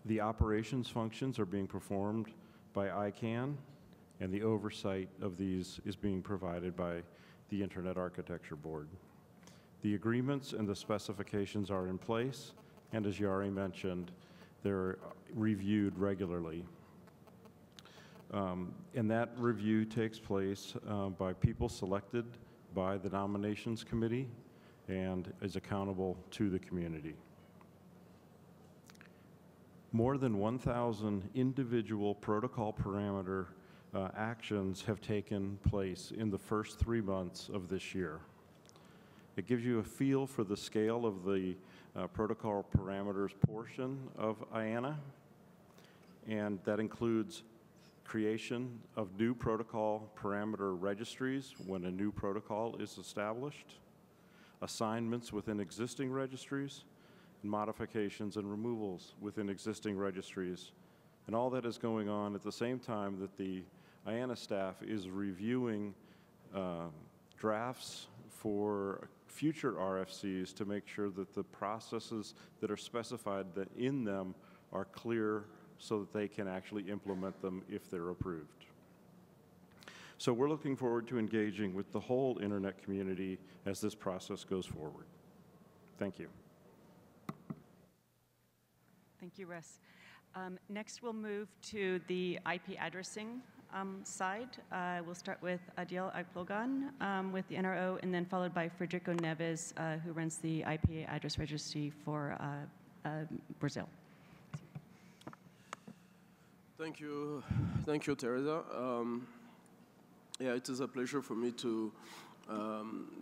the operations functions are being performed by ICANN, and the oversight of these is being provided by the Internet Architecture Board. The agreements and the specifications are in place, and as Jari mentioned, they're reviewed regularly. And that review takes place by people selected by the nominations committee and is accountable to the community. More than 1,000 individual protocol parameter actions have taken place in the first 3 months of this year. It gives you a feel for the scale of the protocol parameters portion of IANA, and that includes creation of new protocol parameter registries when a new protocol is established, assignments within existing registries, and modifications and removals within existing registries. And all that is going on at the same time that the IANA staff is reviewing drafts for future RFCs to make sure that the processes that are specified in them are clear so that they can actually implement them if they're approved. So we're looking forward to engaging with the whole internet community as this process goes forward. Thank you.
Thank you, Russ. Next, we'll move to the IP addressing side. We'll start with Adiel Akplogan with the NRO, and then followed by Frederico Neves, who runs the IP address registry for Brazil.
Thank you, Teresa. Yeah, it is a pleasure for me to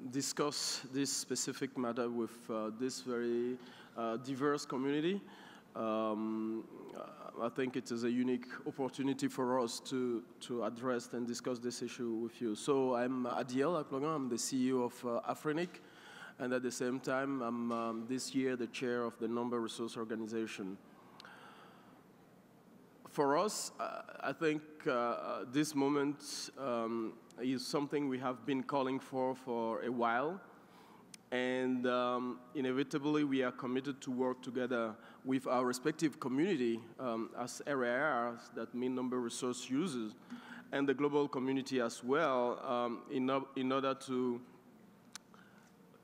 discuss this specific matter with this very diverse community. I think it is a unique opportunity for us to address and discuss this issue with you. So I'm Adiel Akplogan, I'm the CEO of Afrinic, and at the same time, I'm this year the chair of the Number Resource Organization. For us, I think this moment is something we have been calling for a while. And inevitably, we are committed to work together with our respective community as RARs, that mean number resource users, and the global community as well, in order to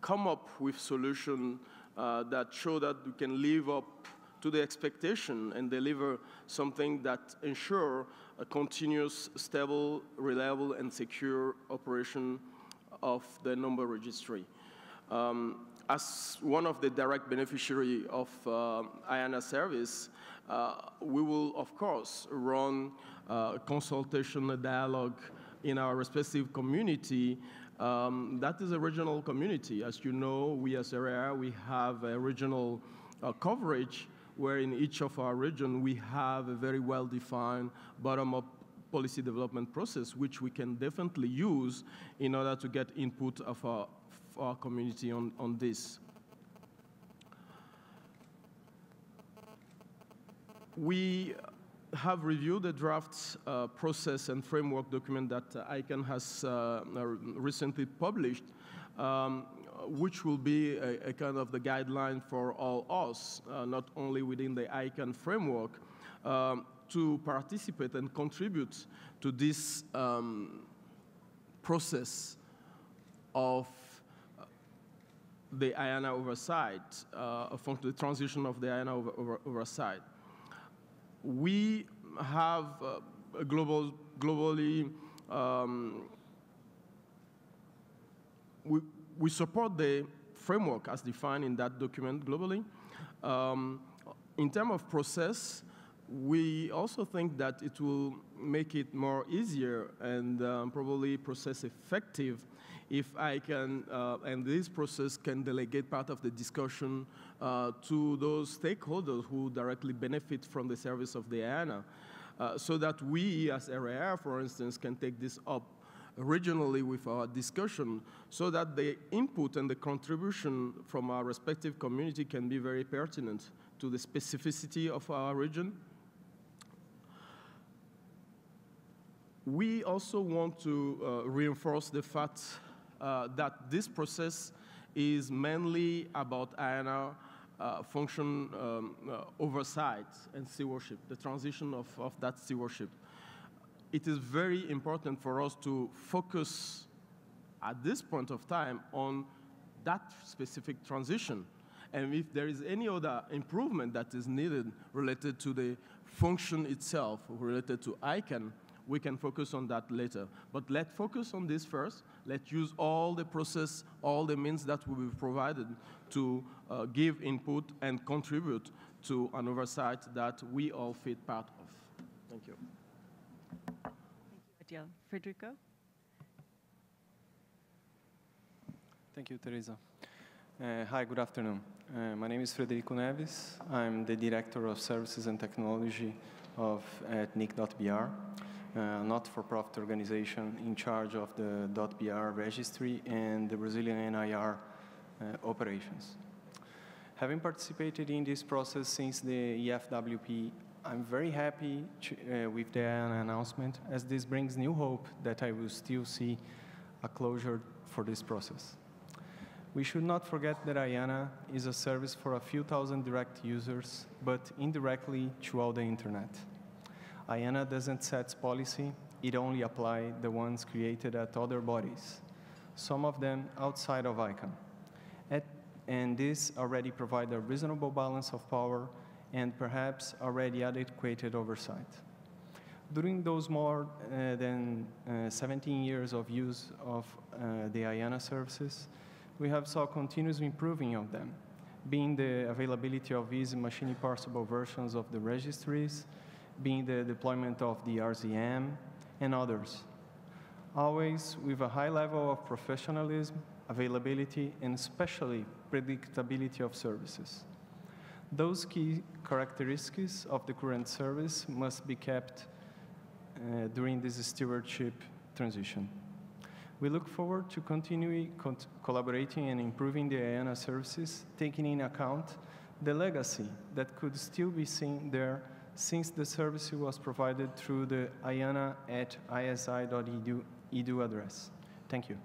come up with solutions that show that we can live up to the expectation and deliver something that ensure a continuous, stable, reliable, and secure operation of the number registry. as one of the direct beneficiary of IANA service, we will, of course, run a consultation, a dialogue in our respective community. That is a regional community. As you know, we as RAR, we have a regional coverage where in each of our region we have a very well-defined bottom-up policy development process, which we can definitely use in order to get input of our community on this. We have reviewed the draft process and framework document that ICANN has recently published, which will be a kind of the guideline for all us, not only within the ICANN framework, to participate and contribute to this process of the IANA oversight, the transition of the IANA oversight. We have globally, we support the framework as defined in that document globally. In terms of process, we also think that it will make it more easier and probably process effective if I can, and this process can delegate part of the discussion to those stakeholders who directly benefit from the service of the IANA, so that we as RAR, for instance, can take this up regionally with our discussion, so that the input and the contribution from our respective community can be very pertinent to the specificity of our region. We also want to reinforce the fact that this process is mainly about IANA function oversight and stewardship, the transition of that stewardship. It is very important for us to focus at this point of time on that specific transition. And if there is any other improvement that is needed related to the function itself, related to ICANN, we can focus on that later. But let's focus on this first. Let's use all the process, all the means that will be provided to give input and contribute to an oversight that we all fit part of. Thank you.
Thank you, Adil. Federico?
Thank you, Teresa. Hi, good afternoon. My name is Frederico Neves. I'm the Director of Services and Technology at NIC.br. Not-for-profit organization in charge of the .br registry and the Brazilian NIR operations. Having participated in this process since the EFWP, I'm very happy with the announcement, as this brings new hope that I will still see a closure for this process. We should not forget that IANA is a service for a few thousand direct users, but indirectly to all the internet. IANA doesn't set policy, it only applies the ones created at other bodies, some of them outside of ICANN. And this already provides a reasonable balance of power and perhaps already adequate oversight. During those more than 17 years of use of the IANA services, we have saw continuous improving of them, being the availability of easy machine parsable versions of the registries, being the deployment of the RZM, and others, always with a high level of professionalism, availability, and especially predictability of services. Those key characteristics of the current service must be kept during this stewardship transition. We look forward to continuing collaborating and improving the IANA services, taking in account the legacy that could still be seen there since the service was provided through the iana@isi.edu address. Thank you.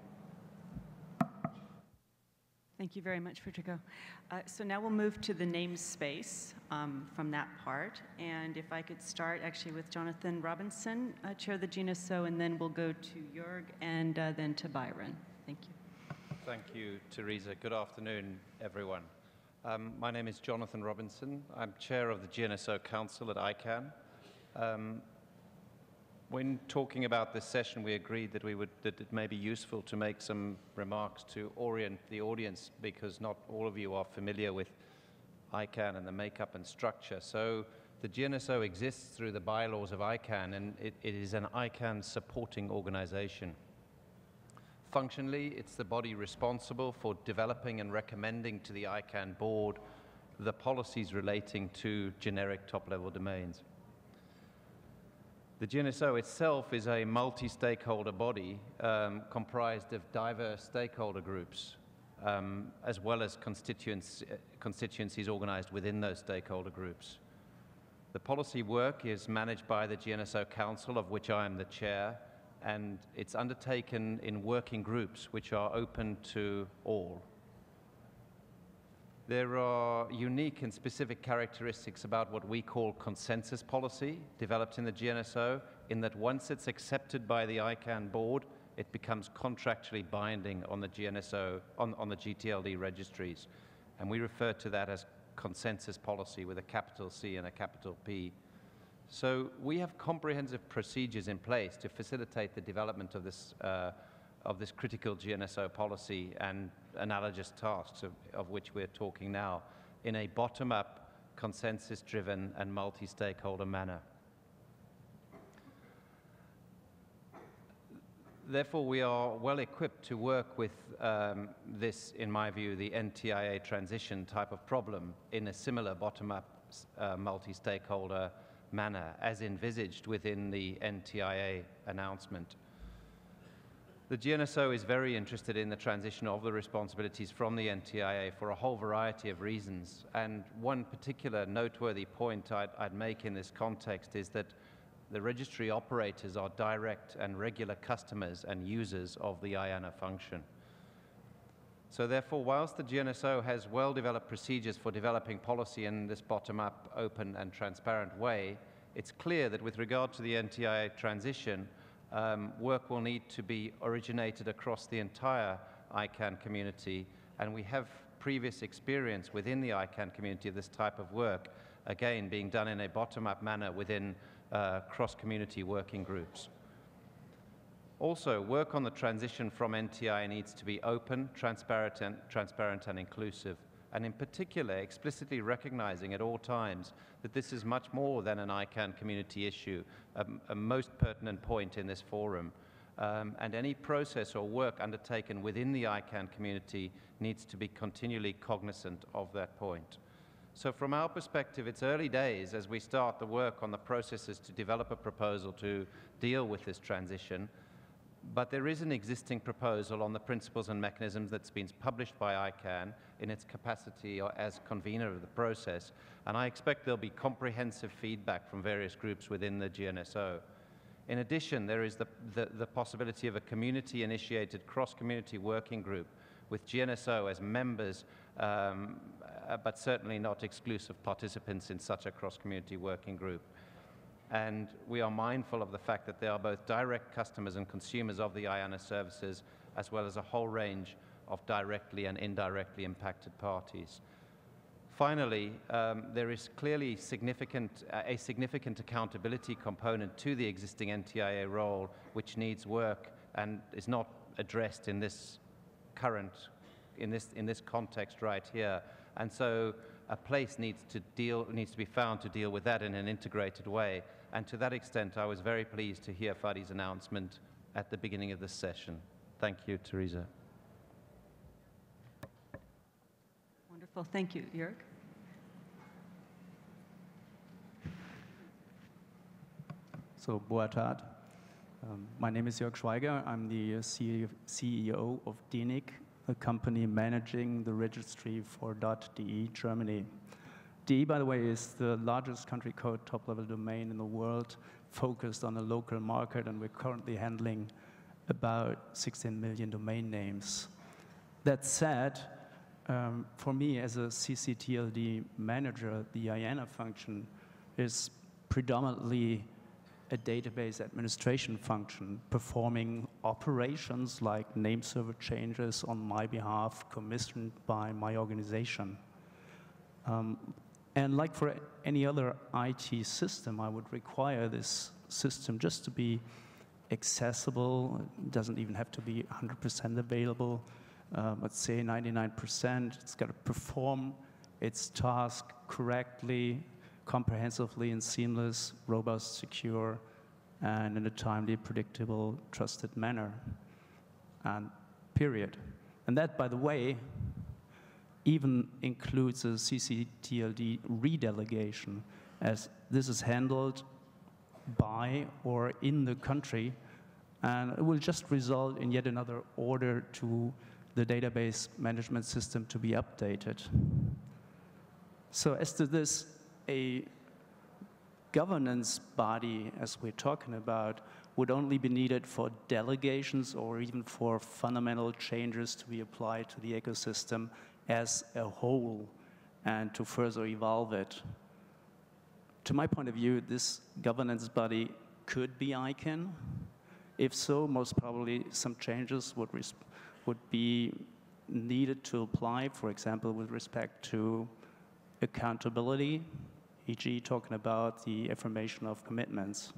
Thank you very much, Federico. So now we'll move to the namespace from that part. And if I could start actually with Jonathan Robinson, Chair of the GNSO, and then we'll go to Jörg and then to Byron. Thank you.
Thank you, Teresa. Good afternoon, everyone. My name is Jonathan Robinson. I'm chair of the GNSO Council at ICANN. When talking about this session, we agreed that that it may be useful to make some remarks to orient the audience, because not all of you are familiar with ICANN and the makeup and structure. So the GNSO exists through the bylaws of ICANN, and it is an ICANN supporting organization. Functionally, it's the body responsible for developing and recommending to the ICANN board the policies relating to generic top-level domains. The GNSO itself is a multi-stakeholder body comprised of diverse stakeholder groups, as well as constituencies organized within those stakeholder groups. The policy work is managed by the GNSO Council, of which I am the chair, and it's undertaken in working groups which are open to all. There are unique and specific characteristics about what we call consensus policy developed in the GNSO, in that once it's accepted by the ICANN board, it becomes contractually binding on the GNSO, on the GTLD registries. And we refer to that as consensus policy with a capital C and a capital P. So we have comprehensive procedures in place to facilitate the development of this critical GNSO policy and analogous tasks of which we're talking now in a bottom-up, consensus-driven and multi-stakeholder manner. Therefore, we are well equipped to work with this, in my view, the NTIA transition type of problem in a similar bottom-up multi-stakeholder manner as envisaged within the NTIA announcement. The GNSO is very interested in the transition of the responsibilities from the NTIA for a whole variety of reasons. And one particular noteworthy point I'd make in this context is that the registry operators are direct and regular customers and users of the IANA function. So therefore, whilst the GNSO has well-developed procedures for developing policy in this bottom-up, open and transparent way, it's clear that with regard to the NTIA transition, work will need to be originated across the entire ICANN community, and we have previous experience within the ICANN community of this type of work, again being done in a bottom-up manner within cross-community working groups. Also, work on the transition from NTIA needs to be open, transparent and inclusive, and in particular, explicitly recognizing at all times that this is much more than an ICANN community issue, a most pertinent point in this forum. And any process or work undertaken within the ICANN community needs to be continually cognizant of that point. So from our perspective, it's early days as we start the work on the processes to develop a proposal to deal with this transition. But there is an existing proposal on the principles and mechanisms that's been published by ICANN in its capacity or as convener of the process. And I expect there'll be comprehensive feedback from various groups within the GNSO. In addition, there is the possibility of a community-initiated cross-community working group with GNSO as members, but certainly not exclusive participants in such a cross-community working group. And we are mindful of the fact that there are both direct customers and consumers of the IANA services, as well as a whole range of directly and indirectly impacted parties. Finally, there is clearly a significant accountability component to the existing NTIA role, which needs work and is not addressed in this in this context right here. And so a place needs to be found to deal with that in an integrated way. And to that extent, I was very pleased to hear Fadi's announcement at the beginning of this session. Thank you, Teresa.
Wonderful. Thank you, Jörg.
So, boa tarde. My name is Jörg Schweiger. I'm the CEO of DENIC, a company managing the registry for .de Germany. DE, by the way, is the largest country code top-level domain in the world, focused on a local market, and we're currently handling about 16 million domain names. That said, for me as a CCTLD manager, the IANA function is predominantly a database administration function, performing operations like name server changes on my behalf, commissioned by my organization. And like for any other IT system, I would require this system just to be accessible. It doesn't even have to be 100% available. Let's say 99%. It's got to perform its task correctly, comprehensively, and seamless, robust, secure, and in a timely, predictable, trusted manner. And period. And that, by the way, even includes a CCTLD redelegation, as this is handled by or in the country, and it will just result in yet another order to the database management system to be updated. So as to this, a governance body, as we're talking about, would only be needed for delegations or even for fundamental changes to be applied to the ecosystem as a whole and to further evolve it. To my point of view, this governance body could be ICANN. If so, most probably some changes would be needed to apply, for example, with respect to accountability, e.g. talking about the affirmation of commitments.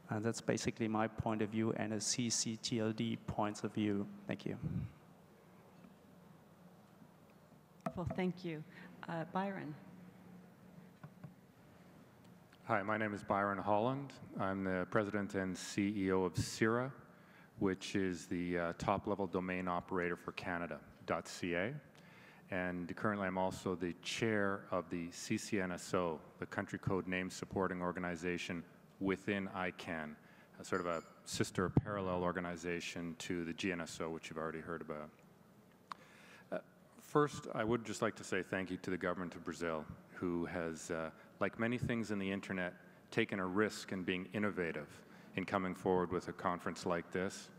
And that's basically my point of view and a CCTLD points of view. Thank you.
Well, thank you. Byron.
Hi, my name is Byron Holland. I'm the president and CEO of CIRA, which is the top-level domain operator for Canada.ca. And currently, I'm also the chair of the CCNSO, the Country Code Name Supporting Organization within ICANN, a sort of a sister parallel organization to the GNSO, which you've already heard about. First, I would just like to say thank you to the government of Brazil, who has, like many things in the internet, taken a risk in being innovative in coming forward with a conference like this.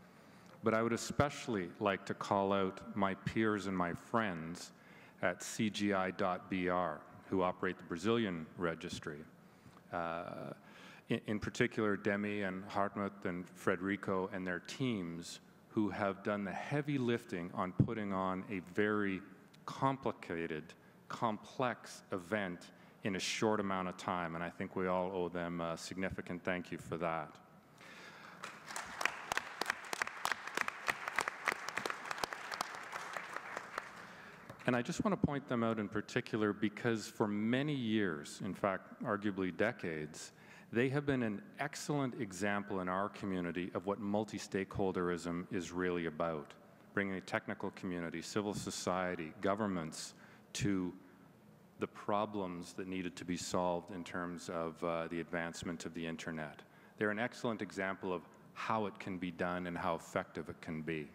But I would especially like to call out my peers and my friends at CGI.br, who operate the Brazilian registry. In particular, Demi and Hartmut and Frederico and their teams, who have done the heavy lifting on putting on a very complicated, complex event in a short amount of time, and I think we all owe them a significant thank you for that. And I just want to point them out in particular because for many years, in fact, arguably decades, they have been an excellent example in our community of what multi-stakeholderism is really about, bringing a technical community, civil society, governments to the problems that needed to be solved in terms of the advancement of the internet. They're an excellent example of how it can be done and how effective it can be.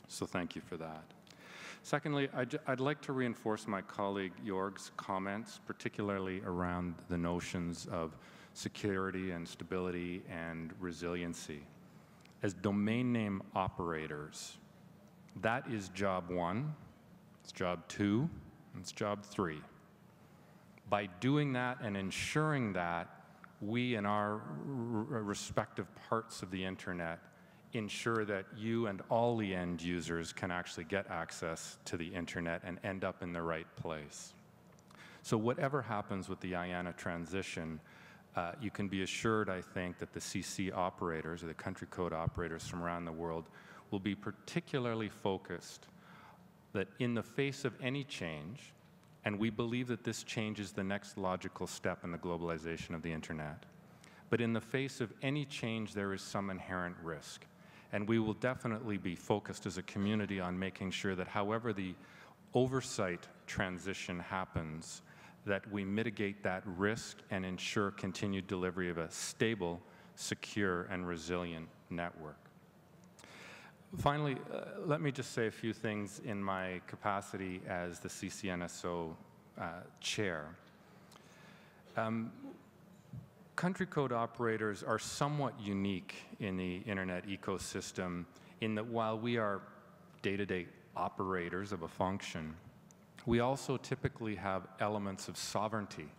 So thank you for that. Secondly, I'd like to reinforce my colleague Jorg's comments, particularly around the notions of security and stability and resiliency. As domain name operators, that is job one, it's job two, and it's job three. By doing that and ensuring that, we in our respective parts of the internet ensure that you and all the end users can actually get access to the internet and end up in the right place. So whatever happens with the IANA transition, you can be assured, I think, that the CC operators, or the country code operators from around the world, will be particularly focused that in the face of any change, and we believe that this change is the next logical step in the globalization of the internet, but in the face of any change, there is some inherent risk. And we will definitely be focused as a community on making sure that however the oversight transition happens, that we mitigate that risk and ensure continued delivery of a stable, secure, and resilient network. Finally, let me just say a few things in my capacity as the CCNSO chair. Country code operators are somewhat unique in the internet ecosystem in that while we are day-to-day operators of a function, we also typically have elements of sovereignty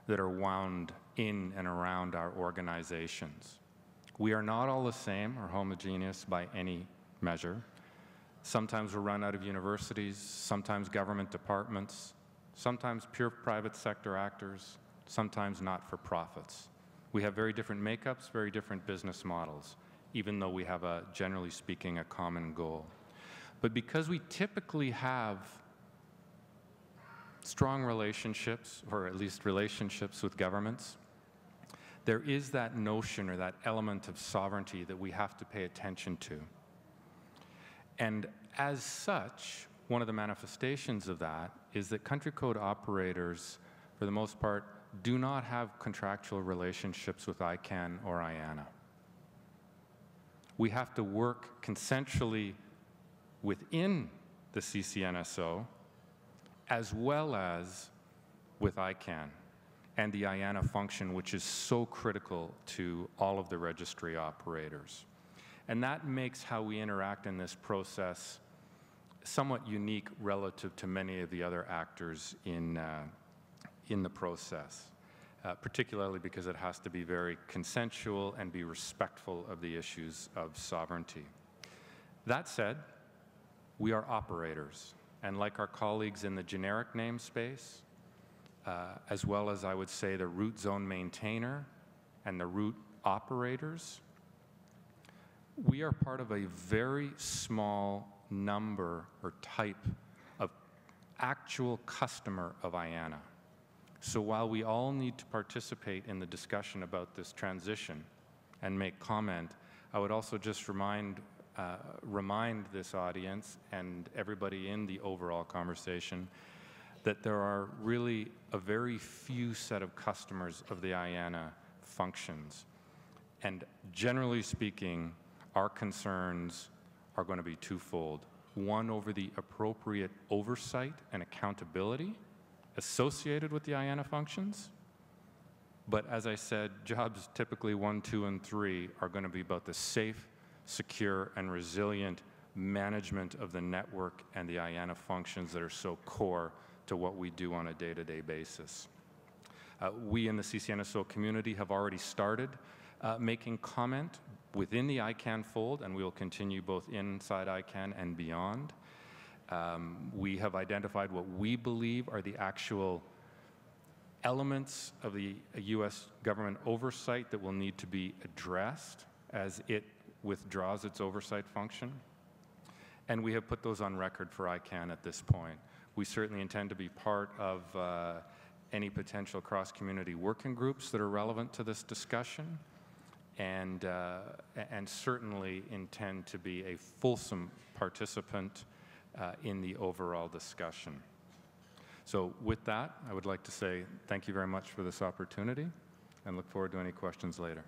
that are wound in and around our organizations. We are not all the same or homogeneous by any measure. Sometimes we're run out of universities, sometimes government departments, sometimes pure private sector actors, sometimes not-for-profits. We have very different makeups, very different business models, even though we have generally speaking, a common goal. But because we typically have strong relationships, or at least relationships with governments, there is that notion or that element of sovereignty that we have to pay attention to. And as such, one of the manifestations of that is that country code operators, for the most part, do not have contractual relationships with ICANN or IANA. We have to work consensually within the CCNSO as well as with ICANN and the IANA function, which is so critical to all of the registry operators. And that makes how we interact in this process somewhat unique relative to many of the other actors in the process, particularly because it has to be very consensual and be respectful of the issues of sovereignty. That said, we are operators, and like our colleagues in the generic namespace, as well as, I would say, the root zone maintainer and the root operators, we are part of a very small number or type of actual customer of IANA. So while we all need to participate in the discussion about this transition and make comment, I would also just remind this audience and everybody in the overall conversation that there are really a very few set of customers of the IANA functions. And generally speaking, our concerns are going to be twofold. One, over the appropriate oversight and accountability associated with the IANA functions. But as I said, jobs typically 1, 2, and 3 are going to be about the safe, secure, and resilient management of the network and the IANA functions that are so core to what we do on a day-to-day basis. We in the CCNSO community have already started making comment within the ICANN fold, and we will continue both inside ICANN and beyond. We have identified what we believe are the actual elements of the US government oversight that will need to be addressed as it withdraws its oversight function. And we have put those on record for ICANN at this point. We certainly intend to be part of any potential cross-community working groups that are relevant to this discussion, and certainly intend to be a fulsome participant in the overall discussion. So with that, I would like to say thank you very much for this opportunity and look forward to any questions later.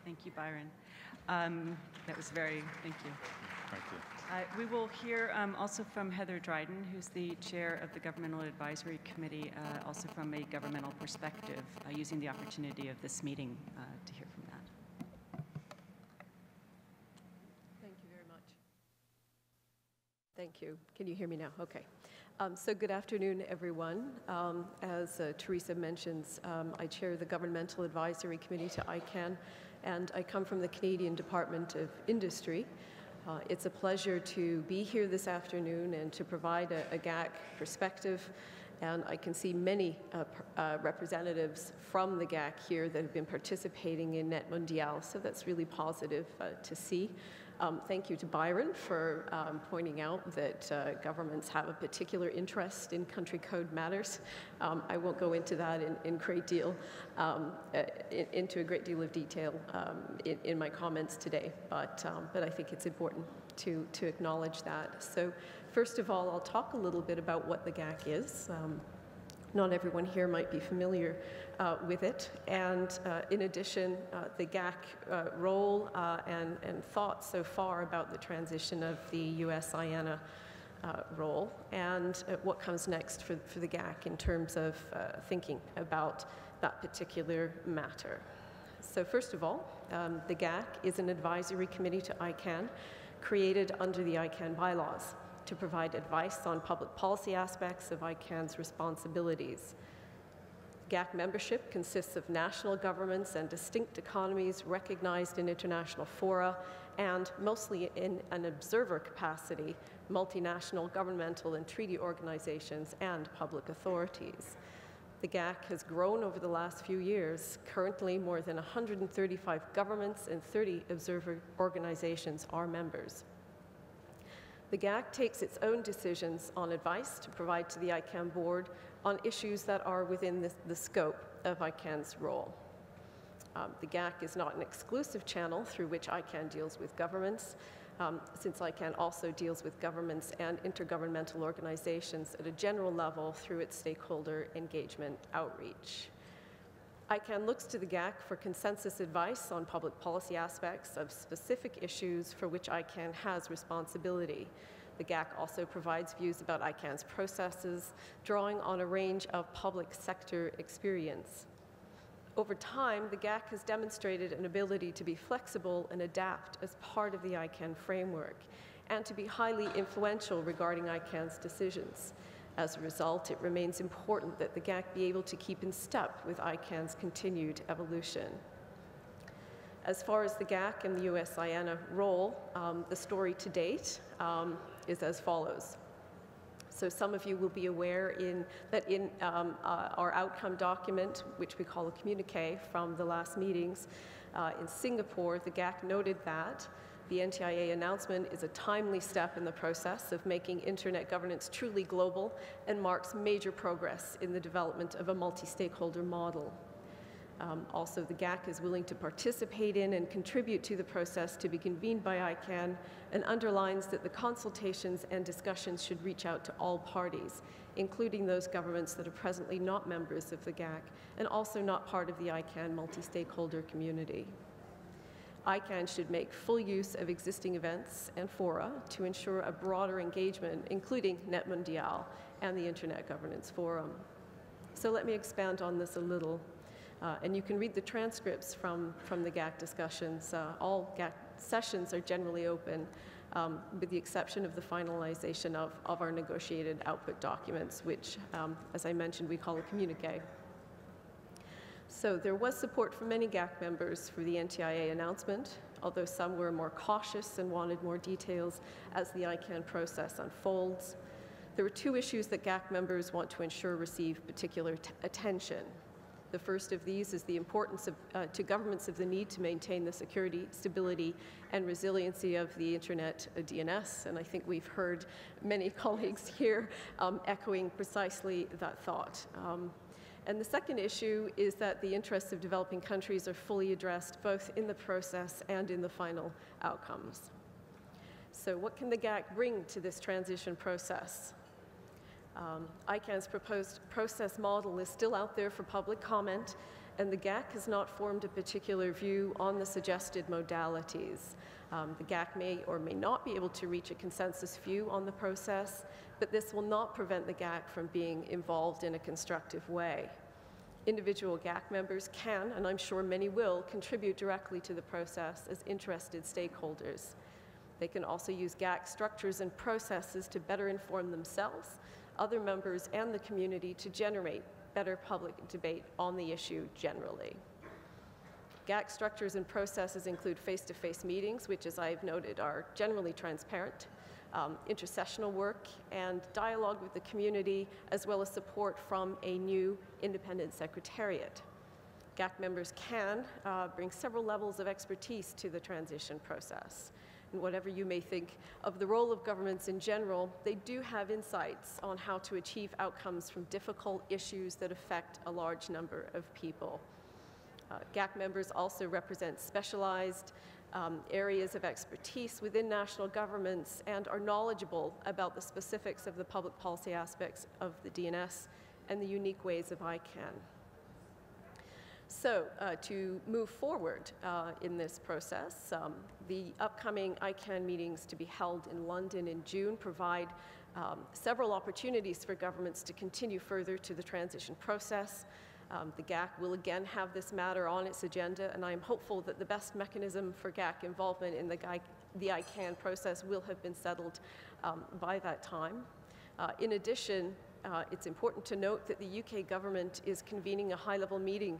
Thank you, Byron. That was very, thank you.
Thank you.
We will hear also from Heather Dryden, who's the chair of the Governmental Advisory Committee, also from a governmental perspective, using the opportunity of this meeting to hear from that.
Thank you very much. Thank you. Can you hear me now? Okay. So good afternoon, everyone. As Teresa mentions, I chair the Governmental Advisory Committee to ICANN, and I come from the Canadian Department of Industry. It's a pleasure to be here this afternoon and to provide a GAC perspective. And I can see many representatives from the GAC here that have been participating in NetMundial, so that's really positive to see. Thank you to Byron for pointing out that governments have a particular interest in country code matters. I won't go into that into a great deal of detail in my comments today, but I think it's important to acknowledge that. So first of all, I'll talk a little bit about what the GAC is. Not everyone here might be familiar with it. And in addition, the GAC role and thoughts so far about the transition of the US IANA role, and what comes next for the GAC in terms of thinking about that particular matter. So first of all, the GAC is an advisory committee to ICANN created under the ICANN bylaws to provide advice on public policy aspects of ICANN's responsibilities. GAC membership consists of national governments and distinct economies recognized in international fora, and mostly in an observer capacity, multinational governmental and treaty organizations and public authorities. The GAC has grown over the last few years. Currently, more than 135 governments and 30 observer organizations are members. The GAC takes its own decisions on advice to provide to the ICANN board on issues that are within the scope of ICANN's role. The GAC is not an exclusive channel through which ICANN deals with governments, since ICANN also deals with governments and intergovernmental organizations at a general level through its stakeholder engagement outreach. ICANN looks to the GAC for consensus advice on public policy aspects of specific issues for which ICANN has responsibility. The GAC also provides views about ICANN's processes, drawing on a range of public sector experience. Over time, the GAC has demonstrated an ability to be flexible and adapt as part of the ICANN framework, and to be highly influential regarding ICANN's decisions. As a result, it remains important that the GAC be able to keep in step with ICANN's continued evolution. As far as the GAC and the US IANA role, the story to date is as follows. So some of you will be aware that in our outcome document, which we call a communique from the last meetings in Singapore, the GAC noted that the NTIA announcement is a timely step in the process of making internet governance truly global and marks major progress in the development of a multi-stakeholder model. Also, the GAC is willing to participate in and contribute to the process to be convened by ICANN, and underlines that the consultations and discussions should reach out to all parties, including those governments that are presently not members of the GAC and also not part of the ICANN multi-stakeholder community. ICANN should make full use of existing events and fora to ensure a broader engagement, including NetMundial and the Internet Governance Forum. So let me expand on this a little. And you can read the transcripts from the GAC discussions. All GAC sessions are generally open, with the exception of the finalization of our negotiated output documents, which, as I mentioned, we call a communique. So there was support from many GAC members for the NTIA announcement, although some were more cautious and wanted more details as the ICANN process unfolds. There were two issues that GAC members want to ensure receive particular attention. The first of these is the importance to governments of the need to maintain the security, stability, and resiliency of the Internet DNS, and I think we've heard many colleagues here echoing precisely that thought. And the second issue is that the interests of developing countries are fully addressed both in the process and in the final outcomes. So what can the GAC bring to this transition process? ICANN's proposed process model is still out there for public comment, and the GAC has not formed a particular view on the suggested modalities. The GAC may or may not be able to reach a consensus view on the process, but this will not prevent the GAC from being involved in a constructive way. Individual GAC members can, and I'm sure many will, contribute directly to the process as interested stakeholders. They can also use GAC structures and processes to better inform themselves, other members, and the community to generate better public debate on the issue generally. GAC structures and processes include face-to-face meetings, which, as I've noted, are generally transparent, intercessional work, and dialogue with the community, as well as support from a new independent secretariat. GAC members can bring several levels of expertise to the transition process. And whatever you may think of the role of governments in general, they do have insights on how to achieve outcomes from difficult issues that affect a large number of people. GAC members also represent specialized areas of expertise within national governments and are knowledgeable about the specifics of the public policy aspects of the DNS and the unique ways of ICANN. So to move forward in this process, the upcoming ICANN meetings to be held in London in June provide several opportunities for governments to continue further to the transition process. The GAC will again have this matter on its agenda, and I am hopeful that the best mechanism for GAC involvement in the ICANN process will have been settled by that time. In addition, it's important to note that the UK government is convening a high-level meeting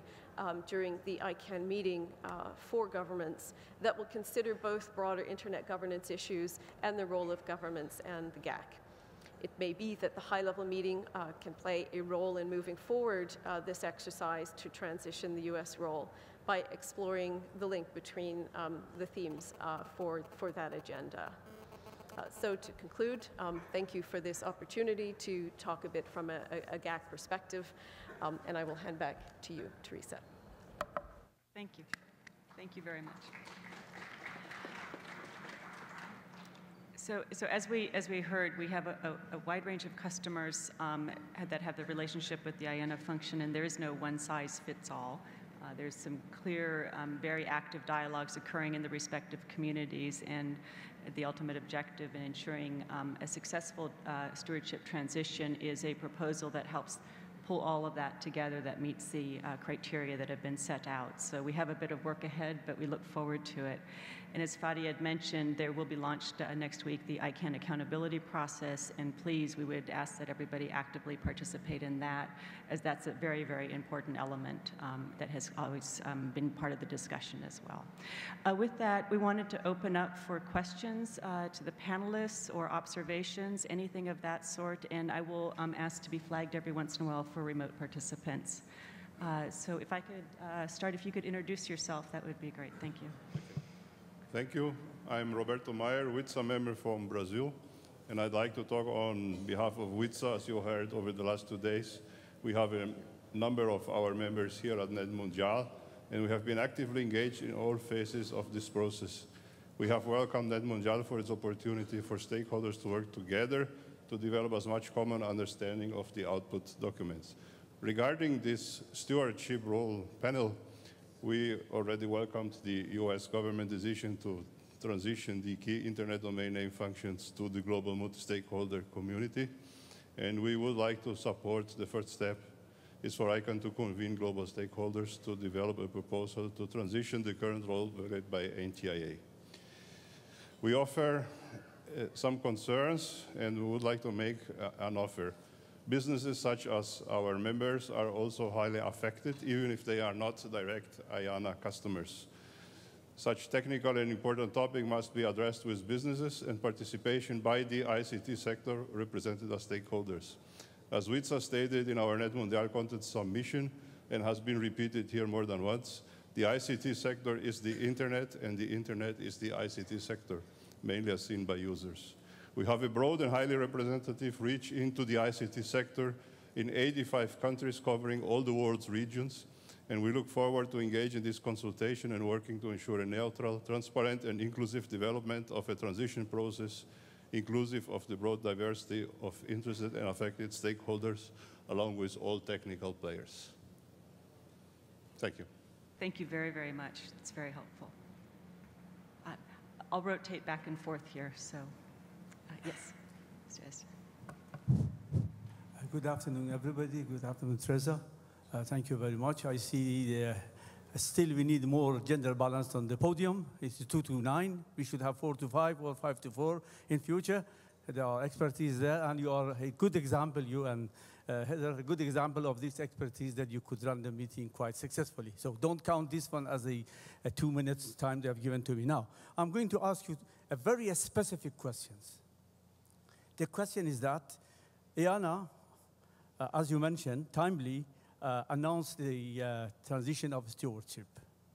during the ICANN meeting for governments that will consider both broader internet governance issues and the role of governments and the GAC. It may be that the high-level meeting can play a role in moving forward this exercise to transition the U.S. role by exploring the link between the themes for that agenda. So to conclude, thank you for this opportunity to talk a bit from a GAC perspective, and I will hand back to you, Teresa.
Thank you. Thank you very much. So as we heard, we have a wide range of customers that have the relationship with the IANA function, and there is no one-size-fits-all. There's some clear, very active dialogues occurring in the respective communities, and the ultimate objective in ensuring a successful stewardship transition is a proposal that helps pull all of that together that meets the criteria that have been set out. So we have a bit of work ahead, but we look forward to it. And as Fadi had mentioned, there will be launched next week the ICANN accountability process, and please, we would ask that everybody actively participate in that, as that's a very, very important element that has always been part of the discussion as well. With that, we wanted to open up for questions to the panelists or observations, anything of that sort, and I will ask to be flagged every once in a while for remote participants. So if I could start, if you could introduce yourself, that would be great. Thank you.
Thank you. I'm Roberto Maier, WITSA member from Brazil, and I'd like to talk on behalf of WITSA. As you heard over the last 2 days, we have a number of our members here at NetMundial, and we have been actively engaged in all phases of this process. We have welcomed NetMundial for its opportunity for stakeholders to work together to develop as much common understanding of the output documents. Regarding this stewardship role panel, we already welcomed the US government decision to transition the key internet domain name functions to the global multi-stakeholder community. And we would like to support the first step is for ICANN to convene global stakeholders to develop a proposal to transition the current role led by NTIA. We offer some concerns, and we would like to make an offer. Businesses such as our members are also highly affected, even if they are not direct IANA customers. Such technical and important topic must be addressed with businesses and participation by the ICT sector represented as stakeholders. As WITSA stated in our NetMundial content submission, and has been repeated here more than once, the ICT sector is the internet, and the internet is the ICT sector, mainly as seen by users. We have a broad and highly representative reach into the ICT sector in 85 countries covering all the world's regions, and we look forward to engage in this consultation and working to ensure a neutral, transparent, and inclusive development of a transition process inclusive of the broad diversity of interested and affected stakeholders, along with all technical players. Thank you.
Thank you very, very much. It's very helpful. I'll rotate back and forth here, so yes.
Good afternoon, everybody. Good afternoon, Teresa. Thank you very much. I see still we need more gender balance on the podium. It's 2 to 9. We should have 4 to 5 or 5 to 4 in future. There are expertise there, and you are a good example, you and Heather, a good example of this expertise that you could run the meeting quite successfully. So don't count this one as a 2 minutes time they have given to me now. I'm going to ask you a very specific questions. The question is that IANA, as you mentioned, timely announced the transition of stewardship.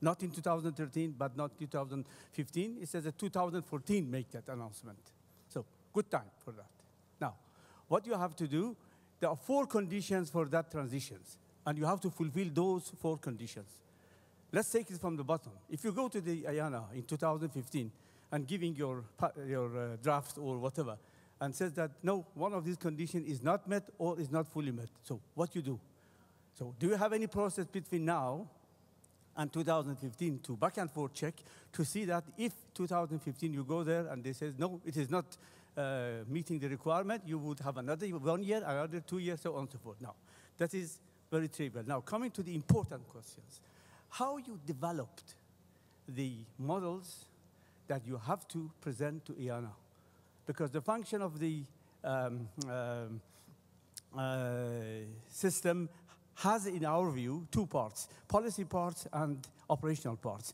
Not in 2013, but not 2015. It says that 2014 make that announcement. So good time for that. Now, what you have to do, there are 4 conditions for that transition, and you have to fulfill those 4 conditions. Let's take it from the bottom. If you go to the IANA in 2015 and giving your draft or whatever, and says that, no, one of these conditions is not met or is not fully met. So what you do? So do you have any process between now and 2015 to back and forth check to see that if 2015 you go there and they say, no, it is not meeting the requirement, you would have another 1 year, another 2 years, so on and so forth. Now, that is very trivial. Now, coming to the important questions. How you developed the models that you have to present to IANA? Because the function of the system has, in our view, 2 parts, policy parts and operational parts.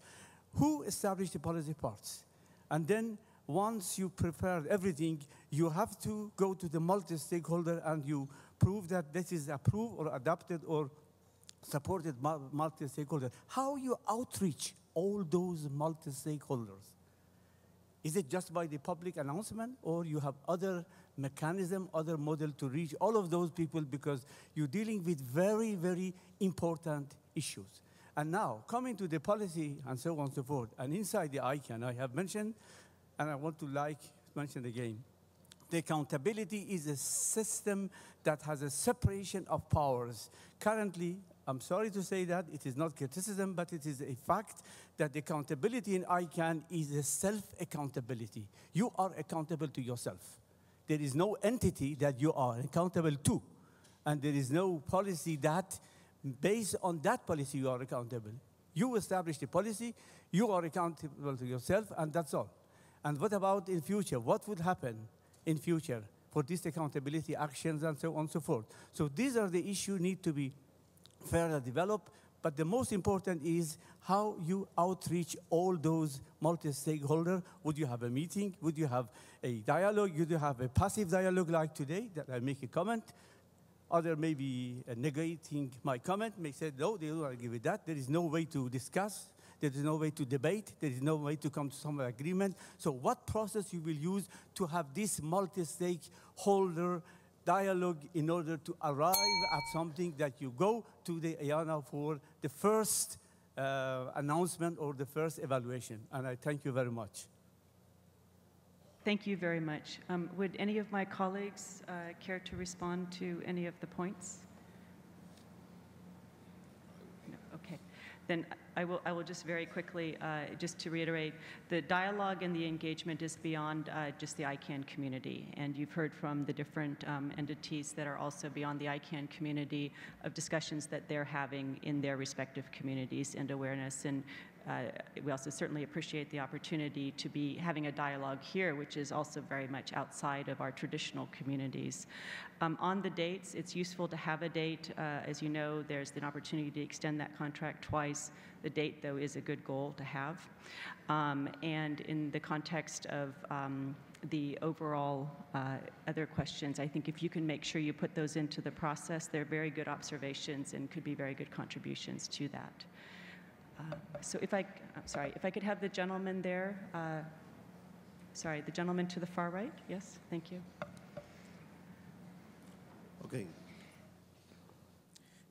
Who established the policy parts? And then once you prepare everything, you have to go to the multi-stakeholder and you prove that this is approved or adopted or supported multi-stakeholder. How you outreach all those multi-stakeholders? Is it just by the public announcement, or you have other mechanism, other model to reach all of those people, because you're dealing with very, very important issues. And now, coming to the policy and so on and so forth, and inside the ICANN, I have mentioned, and I want to mention again, the accountability is a system that has a separation of powers. Currently, I'm sorry to say that, it is not criticism, but it is a fact that the accountability in ICANN is a self-accountability. You are accountable to yourself. There is no entity that you are accountable to, and there is no policy that, based on that policy, you are accountable. You establish the policy, you are accountable to yourself, and that's all. And what about in future? What would happen in future for these accountability actions and so on and so forth? So these are the issues need to be further developed, but the most important is how you outreach all those multi-stakeholders. Would you have a meeting? Would you have a dialogue? Would you have a passive dialogue like today that I make a comment? Other may be negating my comment, may say, no, they don't agree with that. There is no way to discuss. There is no way to debate. There is no way to come to some agreement. So what process you will use to have this multi-stakeholder dialogue in order to arrive at something that you go to the IANA for the first announcement or the first evaluation. And I thank you very much.
Thank you very much. Would any of my colleagues care to respond to any of the points? No, okay. Then I will just very quickly, just to reiterate, the dialogue and the engagement is beyond just the ICANN community. And you've heard from the different entities that are also beyond the ICANN community of discussions that they're having in their respective communities and awareness. And we also certainly appreciate the opportunity to be having a dialogue here, which is also very much outside of our traditional communities. On the dates, it's useful to have a date. As you know, there's an opportunity to extend that contract twice. The date, though, is a good goal to have. And in the context of the overall other questions, I think if you can make sure you put those into the process, they're very good observations and could be very good contributions to that. So I'm sorry, if I could have the gentleman there. Sorry, the gentleman to the far right. Yes, thank you.
Okay. En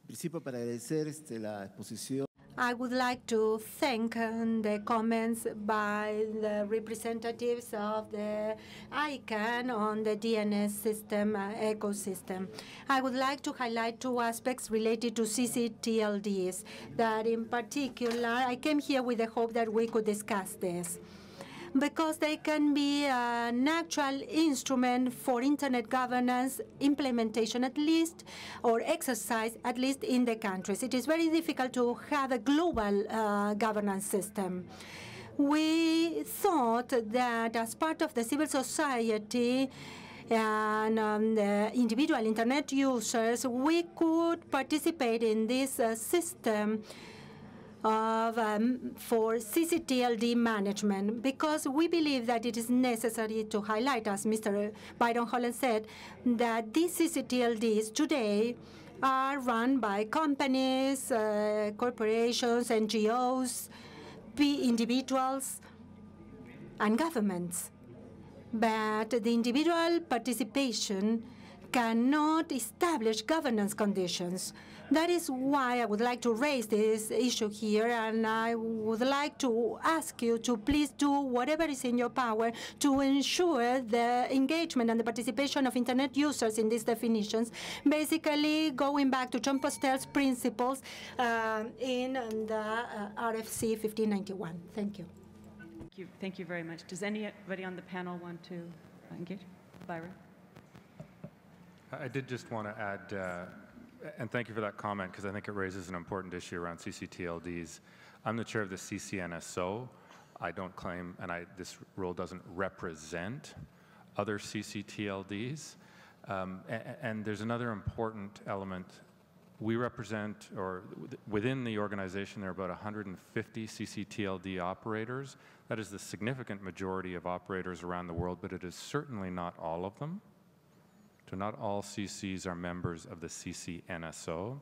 principio, para agradecer la exposición.
I would like to thank the comments by the representatives of the ICANN on the DNS system ecosystem. I would like to highlight two aspects related to CCTLDs that in particular, I came here with the hope that we could discuss this, because they can be an actual instrument for internet governance implementation, at least, or exercise, at least in the countries. It is very difficult to have a global governance system. We thought that as part of the civil society and the individual internet users, we could participate in this system for CCTLD management, because we believe that it is necessary to highlight, as Mr. Byron Holland said, that these CCTLDs today are run by companies, corporations, NGOs, individuals, and governments. But the individual participation cannot establish governance conditions. That is why I would like to raise this issue here, and I would like to ask you to please do whatever is in your power to ensure the engagement and the participation of Internet users in these definitions, basically going back to John Postel's principles in the RFC 1591. Thank you.
Thank you very much. Does anybody on the panel want to engage? Byron?
I did just want to add, and thank you for that comment, because I think it raises an important issue around CCTLDs. I'm the chair of the CCNSO. I don't claim, and this role doesn't represent other CCTLDs. And there's another important element We represent, or within the organization, there are about 150 CCTLD operators. That is the significant majority of operators around the world, but it is certainly not all of them. So not all CCs are members of the CCNSO.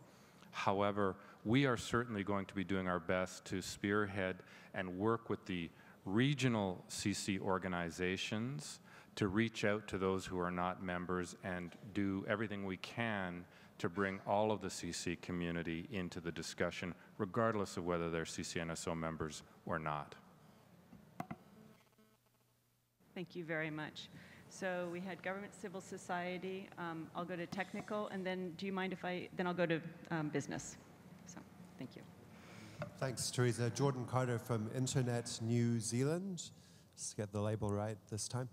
However, we are certainly going to be doing our best to spearhead and work with the regional CC organizations to reach out to those who are not members and do everything we can to bring all of the CC community into the discussion, regardless of whether they're CCNSO members or not.
Thank you very much. So we had government, civil society. I'll go to technical, and then do you mind if then I'll go to business. So thank you.
Thanks, Teresa. Jordan Carter from Internet New Zealand. Just get the label right this time.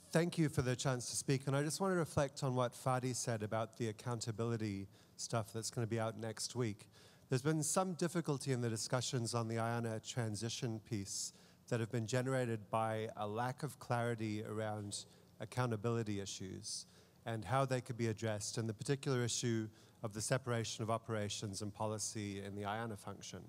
Thank you for the chance to speak, and I just want to reflect on what Fadi said about the accountability stuff that's going to be out next week. There's been some difficulty in the discussions on the IANA transition piece that have been generated by a lack of clarity around accountability issues and how they could be addressed, and the particular issue of the separation of operations and policy in the IANA function.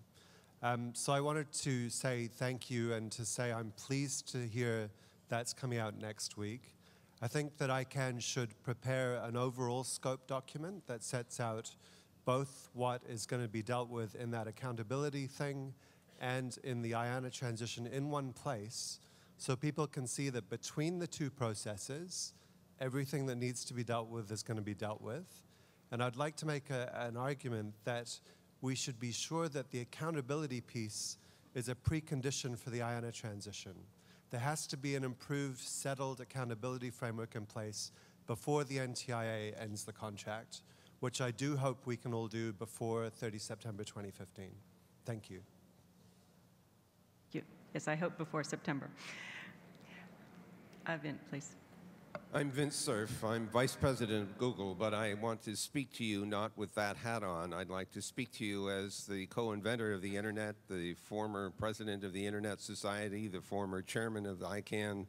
So I wanted to say thank you and to say I'm pleased to hear that's coming out next week. I think that ICANN should prepare an overall scope document that sets out both what is going to be dealt with in that accountability thing and in the IANA transition in one place, so people can see that between the two processes, everything that needs to be dealt with is going to be dealt with. And I'd like to make an argument that we should be sure that the accountability piece is a precondition for the IANA transition. There has to be an improved, settled accountability framework in place before the NTIA ends the contract, which I do hope we can all do before 30 September 2015. Thank you.
Yes, I hope before September. Vint, please.
I'm Vint Cerf. I'm Vice President of Google, but I want to speak to you not with that hat on. I'd like to speak to you as the co-inventor of the Internet, the former president of the Internet Society, the former chairman of the ICANN,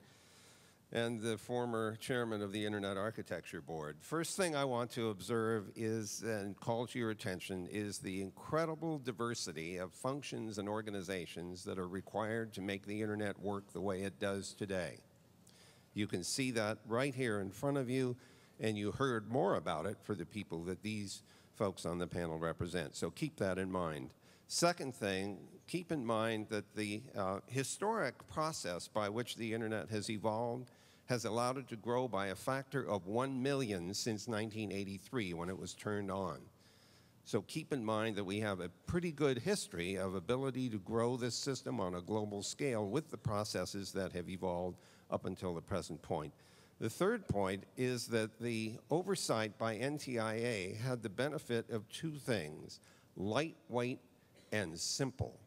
and the former chairman of the Internet Architecture Board. First thing I want to observe is, and call to your attention, is the incredible diversity of functions and organizations that are required to make the Internet work the way it does today. You can see that right here in front of you, and you heard more about it for the people that these folks on the panel represent. So keep that in mind. Second thing, keep in mind that the historic process by which the Internet has evolved has allowed it to grow by a factor of 1 million since 1983 when it was turned on. So keep in mind that we have a pretty good history of ability to grow this system on a global scale with the processes that have evolved up until the present point. The third point is that the oversight by NTIA had the benefit of two things: lightweight and simple.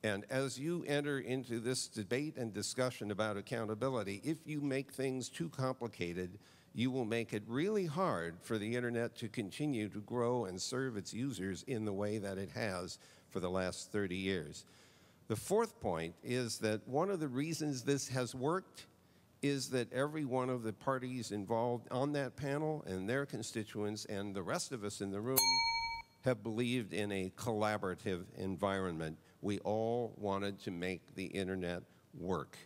And as you enter into this debate and discussion about accountability, if you make things too complicated, you will make it really hard for the Internet to continue to grow and serve its users in the way that it has for the last 30 years. The fourth point is that one of the reasons this has worked is that every one of the parties involved on that panel and their constituents and the rest of us in the room have believed in a collaborative environment. We all wanted to make the Internet work.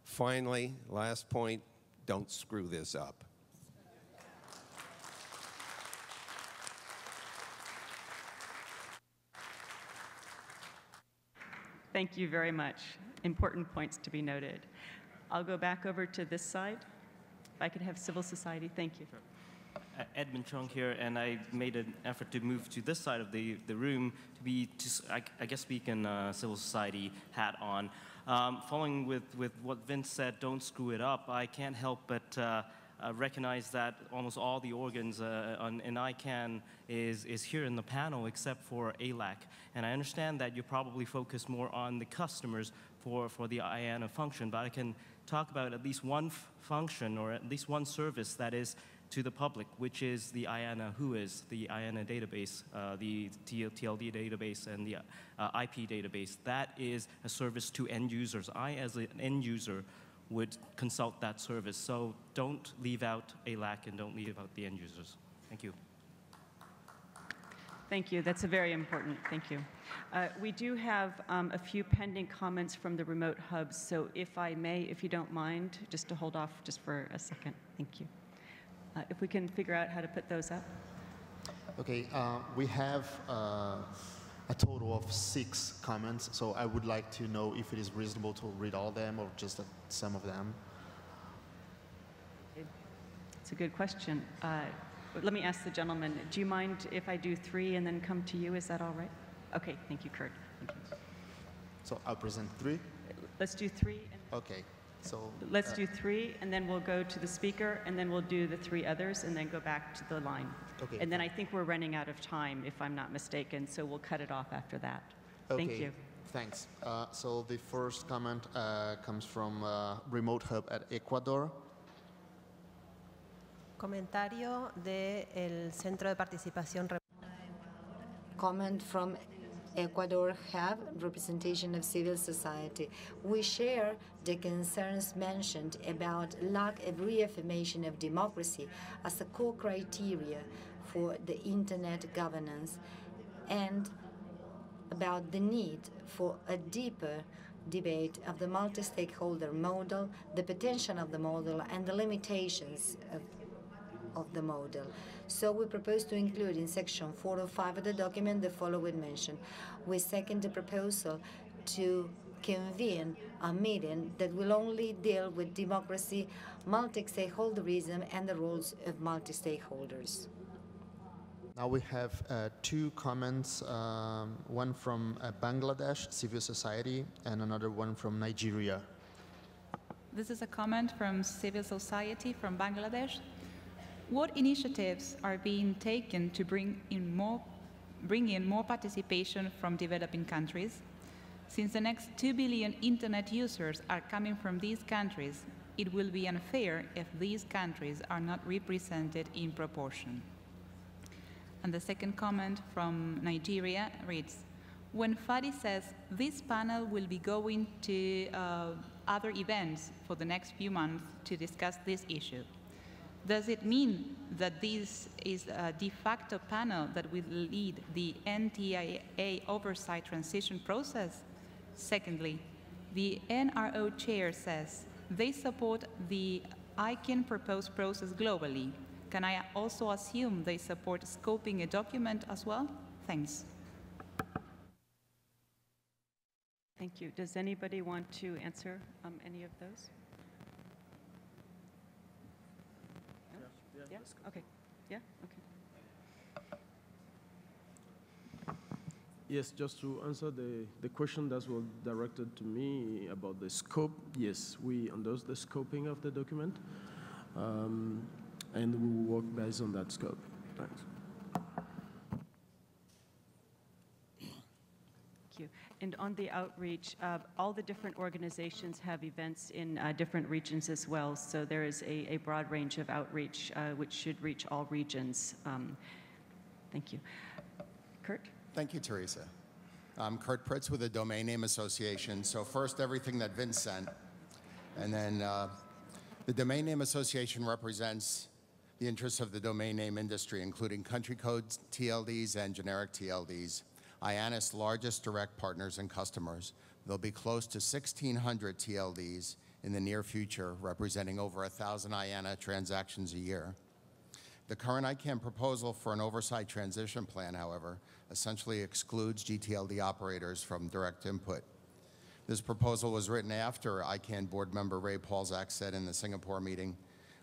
Finally, last point, don't screw this up.
Thank you very much. Important points to be noted. I'll go back over to this side. If I could have civil society, thank you.
Edmund Chung here, and I made an effort to move to this side of the room to be, I guess, speak in civil society hat on. Following with what Vince said, don't screw it up, I can't help but recognize that almost all the organs in ICANN is here in the panel except for ALAC. And I understand that you probably focus more on the customers for the IANA function, but I can talk about at least one function or at least one service that is to the public, which is the IANA WHOIS, the IANA database, the TLD database, and the IP database. That is a service to end users. I, as an end user, would consult that service. So don't leave out ALAC and don't leave out the end users. Thank you.
Thank you. That's a very important. Thank you. We do have a few pending comments from the remote hubs. So if I may, if you don't mind, just to hold off just for a second. Thank you. If we can figure out how to put those up.
Okay, we have a total of 6 comments, so I would like to know if it is reasonable to read all of them or just some of them.
It's a good question. Let me ask the gentleman, do you mind if I do 3 and then come to you? Is that all right? Okay, thank you, Kurt. Thank you.
So I'll present 3?
Let's do 3.
Okay, so...
Let's do 3, and then we'll go to the speaker, and then we'll do the 3 others, and then go back to the line.
Okay.
And then I think we're running out of time, if I'm not mistaken, so we'll cut it off after that.
Okay,
Thank you.
Thanks. So the first comment comes from Remote Hub at Ecuador.
Comentario del Centro de Participación.
Comment from Ecuador Hub, representation of civil society. We share the concerns mentioned about lack of reaffirmation of democracy as a core criteria for the internet governance, and about the need for a deeper debate of the multi-stakeholder model, the potential of the model, and the limitations of the model. So we propose to include in section 405 of the document the following mention. We second the proposal to convene a meeting that will only deal with democracy, multi-stakeholderism, and the roles of multi-stakeholders.
Now we have 2 comments, one from Bangladesh, civil society, and another one from Nigeria.
This is a comment from civil society from Bangladesh. What initiatives are being taken to bring in more participation from developing countries? Since the next 2 billion internet users are coming from these countries, it will be unfair if these countries are not represented in proportion. And the second comment from Nigeria reads, when Fadi says this panel will be going to other events for the next few months to discuss this issue, does it mean that this is a de facto panel that will lead the NTIA oversight transition process? Secondly, the NRO chair says they support the ICANN proposed process globally. Can I also assume they support scoping a document as well? Thanks.
Thank you. Does anybody want to answer any of those? Yeah? Okay. Yeah? Okay.
Yes, just to answer the question that was directed to me about the scope, yes, we endorse the scoping of the document, and we will work based on that scope. Thanks.
Thank you. And on the outreach, all the different organizations have events in different regions as well, so there is a broad range of outreach which should reach all regions. Thank you. Kurt?
Thank you, Teresa. I'm Kurt Pritz with the Domain Name Association. So first, everything that Vince sent, and then the Domain Name Association represents the interests of the domain name industry, including country codes, TLDs, and generic TLDs. IANA's largest direct partners and customers. There'll be close to 1,600 TLDs in the near future, representing over 1,000 IANA transactions a year. The current ICANN proposal for an oversight transition plan, however, essentially excludes GTLD operators from direct input. This proposal was written after ICANN board member Ray Paulzak said in the Singapore meeting,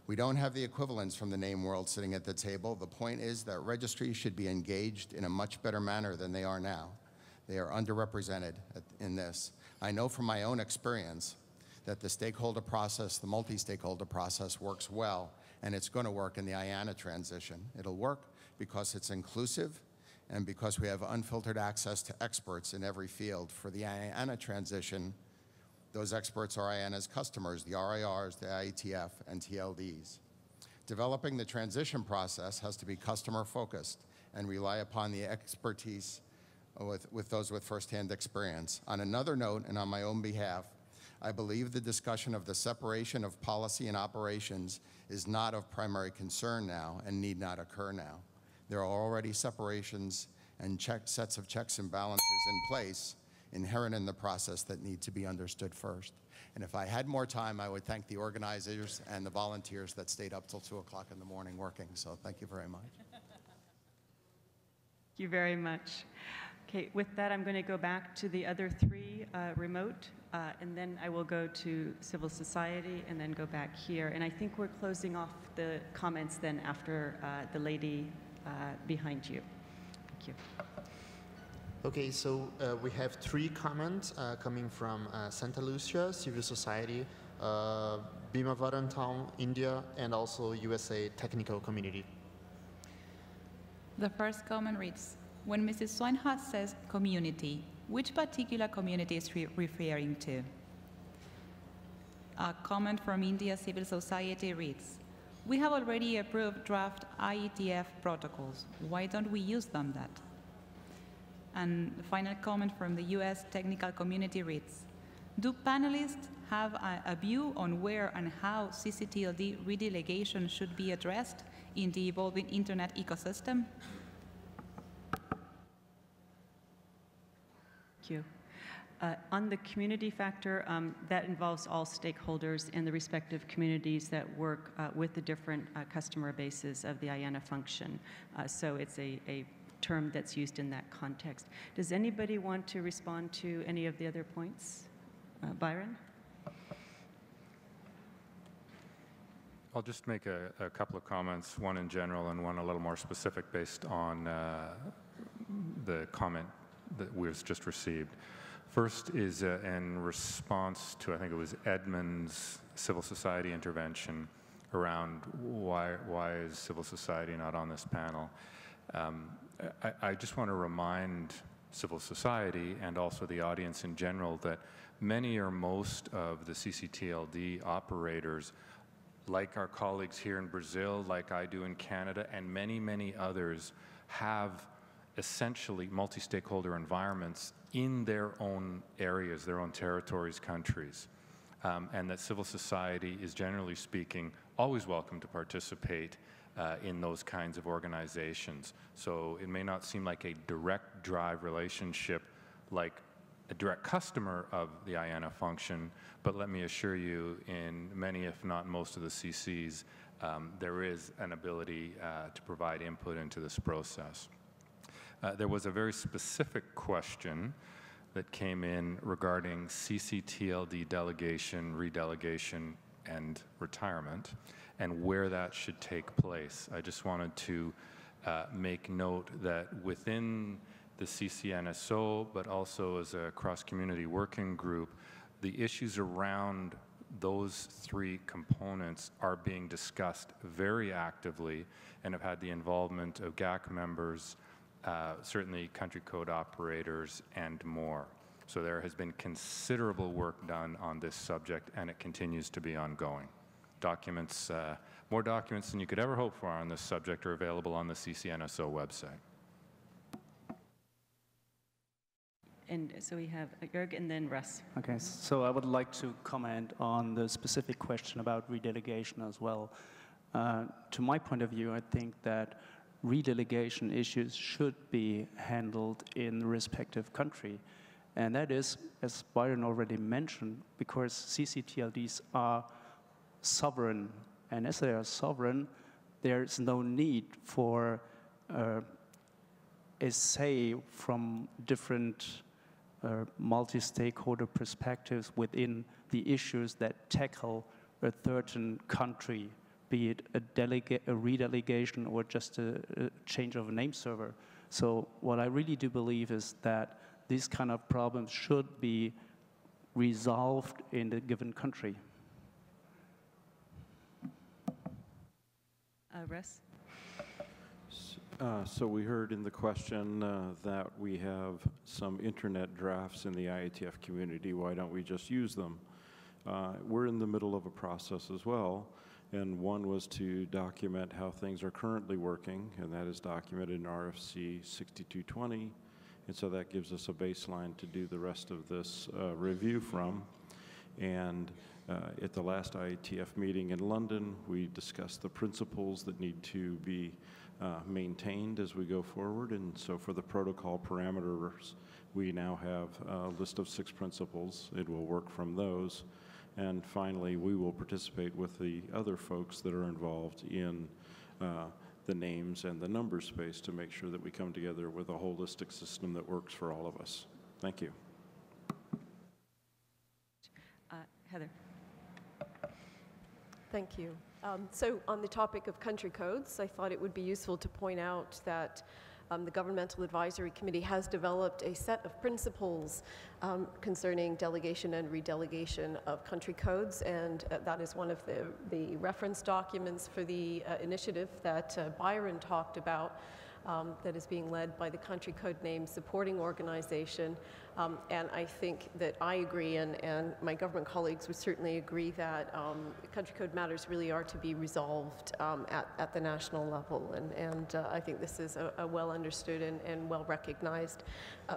"We don't have the equivalents from the name world sitting at the table. The point is that registries should be engaged in a much better manner than they are now. They are underrepresented in this. I know from my own experience that the stakeholder process, the multi-stakeholder process works well, and it's going to work in the IANA transition. It'll work because it's inclusive and because we have unfiltered access to experts in every field. For the IANA transition, those experts are IANA's customers, the RIRs, the IETF, and TLDs. Developing the transition process has to be customer-focused and rely upon the expertise with those with firsthand experience. On another note, and on my own behalf, I believe the discussion of the separation of policy and operations is not of primary concern now and need not occur now. There are already separations and sets of checks and balances in place inherent in the process that need to be understood first. And if I had more time, I would thank the organizers and the volunteers that stayed up till 2 o'clock in the morning working. So thank you very much.
Thank you very much. Okay, with that, I'm going to go back to the other three remote, and then I will go to civil society and then go back here. And I think we're closing off the comments then after the lady behind you. Thank you.
Okay, so we have 3 comments coming from Santa Lucia, civil society, Bhima Varantown, India, and also USA technical community.
The first comment reads, when Mrs. Swinehart says community, which particular community is she referring to? A comment from India Civil Society reads, we have already approved draft IETF protocols. Why don't we use them that? And the final comment from the US technical community reads, do panelists have a view on where and how CCTLD redelegation should be addressed in the evolving internet ecosystem?
Thank you. On the community factor, that involves all stakeholders in the respective communities that work with the different customer bases of the IANA function. So it's a term that's used in that context. Does anybody want to respond to any of the other points? Byron?
I'll just make a couple of comments, one in general and one a little more specific based on the comment that we've just received. First is in response to, I think it was Edmund's civil society intervention around why is civil society not on this panel. I just want to remind civil society and also the audience in general that many or most of the CCTLD operators, like our colleagues here in Brazil, like I do in Canada, and many, many others, have essentially multi-stakeholder environments in their own areas, their own territories, countries, and that civil society is, generally speaking, always welcome to participate in those kinds of organizations. So it may not seem like a direct drive relationship like a direct customer of the IANA function, but let me assure you, in many, if not most of the CCs, there is an ability to provide input into this process. There was a very specific question that came in regarding CCTLD delegation, redelegation, and retirement, and where that should take place. I just wanted to make note that within the CCNSO, but also as a cross-community working group, the issues around those 3 components are being discussed very actively and have had the involvement of GAC members, certainly country code operators, and more. So there has been considerable work done on this subject, and it continues to be ongoing. Documents, more documents than you could ever hope for on this subject are available on the CCNSO website.
And so we have Jörg and then Russ.
Okay, so I would like to comment on the specific question about redelegation as well. To my point of view, I think that redelegation issues should be handled in the respective country. And that is, as Byron already mentioned, because CCTLDs are sovereign. And as they are sovereign, there's no need for a say from different multi-stakeholder perspectives within the issues that tackle a certain country, be it a redelegation or just a change of a name server. So what I really do believe is that these kind of problems should be resolved in the given country.
Russ?
So we heard in the question that we have some internet drafts in the IETF community. Why don't we just use them? We're in the middle of a process as well, and one was to document how things are currently working, and that is documented in RFC 6220, and so that gives us a baseline to do the rest of this review from. And at the last IETF meeting in London, we discussed the principles that need to be maintained as we go forward. And so for the protocol parameters, we now have a list of 6 principles. It will work from those. And finally, we will participate with the other folks that are involved in the names and the number space to make sure that we come together with a holistic system that works for all of us. Thank you.
Heather.
Thank you. So on the topic of country codes, I thought it would be useful to point out that the Governmental Advisory Committee has developed a set of principles concerning delegation and redelegation of country codes, and that is one of the reference documents for the initiative that Byron talked about. That is being led by the Country Code Name Supporting Organization. And I think that I agree, and my government colleagues would certainly agree, that country code matters really are to be resolved at the national level. And I think this is a well understood and well recognized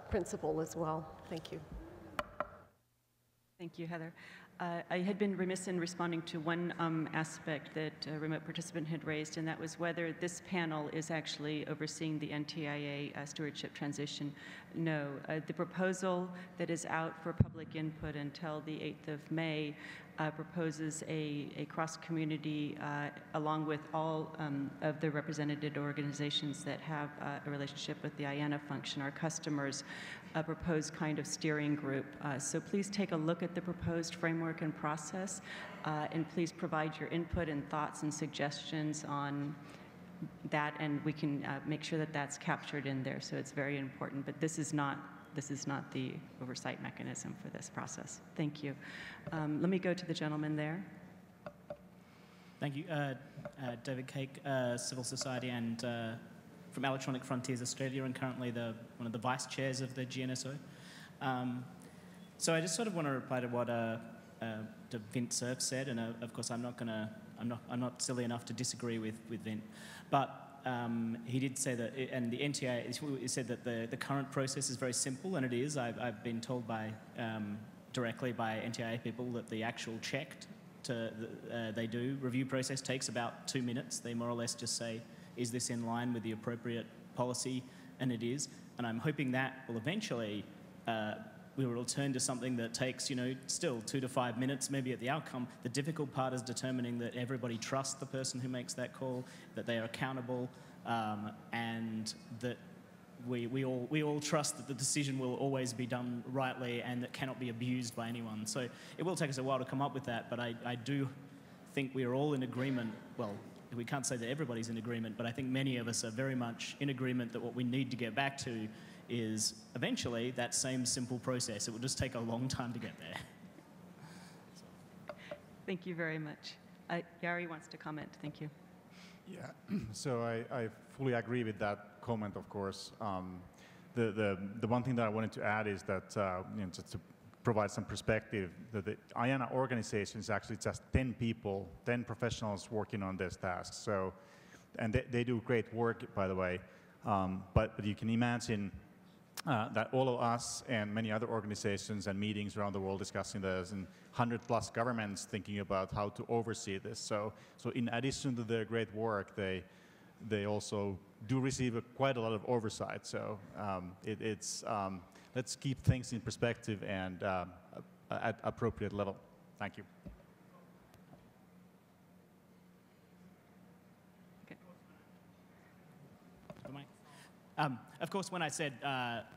principle as well. Thank you.
Thank you, Heather. I had been remiss in responding to one aspect that a remote participant had raised, and that was whether this panel is actually overseeing the NTIA stewardship transition. No. The proposal that is out for public input until the 8th of May proposes a cross-community, along with all of the represented organizations that have a relationship with the IANA function, our customers, a proposed kind of steering group. So please take a look at the proposed framework and process, and please provide your input and thoughts and suggestions on that, and we can make sure that that's captured in there. So it's very important, but this is not the oversight mechanism for this process. Thank you. Let me go to the gentleman there.
Thank you. David Cake, Civil Society, and from Electronic Frontiers Australia, and currently one of the vice chairs of the GNSO. So I just sort of want to reply to what Vint Cerf said, and of course I'm not silly enough to disagree with Vint, but he did say that, and the NTIA said that the current process is very simple, and it is. I've been told directly by NTIA people that the actual check they do review process takes about 2 minutes. They more or less just say, is this in line with the appropriate policy? And it is. And I'm hoping that will eventually we will return to something that takes, still 2 to 5 minutes, maybe at the outcome. The difficult part is determining that everybody trusts the person who makes that call, that they are accountable, and that we all trust that the decision will always be done rightly and that cannot be abused by anyone. So it will take us a while to come up with that, but I do think we are all in agreement. Well, we can't say that everybody's in agreement, but I think many of us are very much in agreement that what we need to get back to is eventually that same simple process. It will just take a long time to get there.
Thank you very much. Jari wants to comment. Thank you.
Yeah, so I fully agree with that comment, of course. The one thing that I wanted to add is that, just to provide some perspective, that the IANA organization is actually just 10 people, 10 professionals working on this task. So, and they do great work, by the way, but you can imagine that all of us and many other organizations and meetings around the world discussing this, and 100+ governments thinking about how to oversee this. So in addition to their great work, they also do receive quite a lot of oversight. So let's keep things in perspective and at appropriate level. Thank you.
Of course, when I said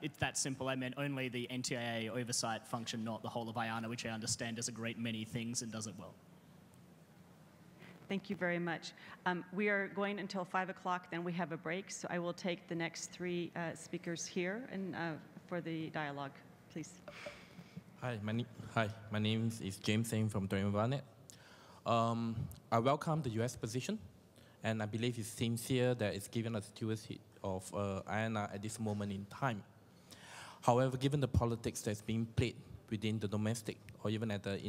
it's that simple, I meant only the NTIA oversight function, not the whole of IANA, which I understand does a great many things and does it well.
Thank you very much. We are going until 5 o'clock, then we have a break, so I will take the next 3 speakers here and for the dialogue, please.
Hi, my name is James Singh from Dreamvanet. I welcome the US position, and I believe it's sincere that it's given us stewardship of IANA at this moment in time. However, given the politics that's being played within the domestic or even at the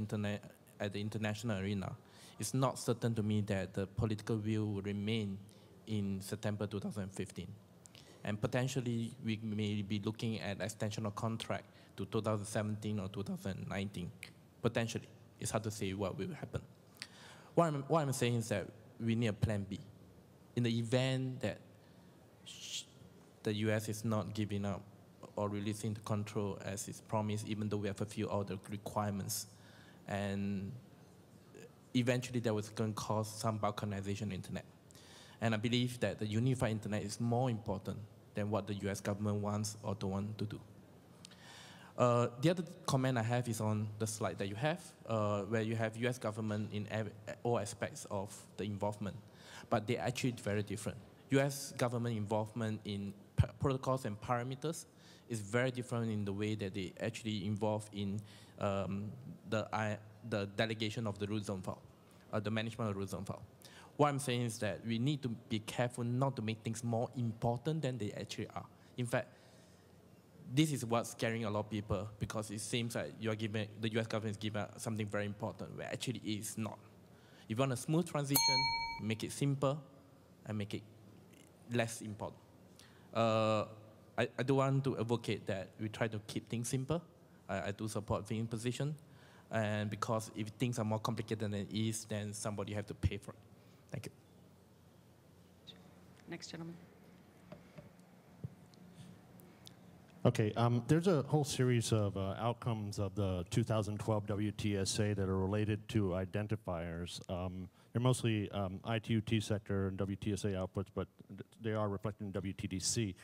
international arena, it's not certain to me that the political will will remain in September 2015. And potentially, we may be looking at extension of contract to 2017 or 2019. Potentially. It's hard to say what will happen. What I'm saying is that we need a plan B. In the event that the U.S. is not giving up or releasing the control as it's promised, even though we have a few other requirements. And eventually that was going to cause some balkanization of the internet. And I believe that the unified internet is more important than what the US government wants or don't want to do. The other comment I have is on the slide that you have, where you have US government in all aspects of the involvement, but they're actually very different. US government involvement in protocols and parameters is very different in the way that they actually involve in the delegation of the root zone file, the management of the root zone file. What I'm saying is that we need to be careful not to make things more important than they actually are. In fact, this is what's scaring a lot of people, because it seems like you're giving, the US government is giving something very important, where actually it is not. If you want a smooth transition, make it simple and make it less important. I do want to advocate that we try to keep things simple. I do support Vin's position. And because if things are more complicated than it is, then somebody have to pay for it. Thank you.
Next gentleman.
Okay, there's a whole series of outcomes of the 2012 WTSA that are related to identifiers. They're mostly ITU-T sector and WTSA outputs, but they are reflected in WTDC.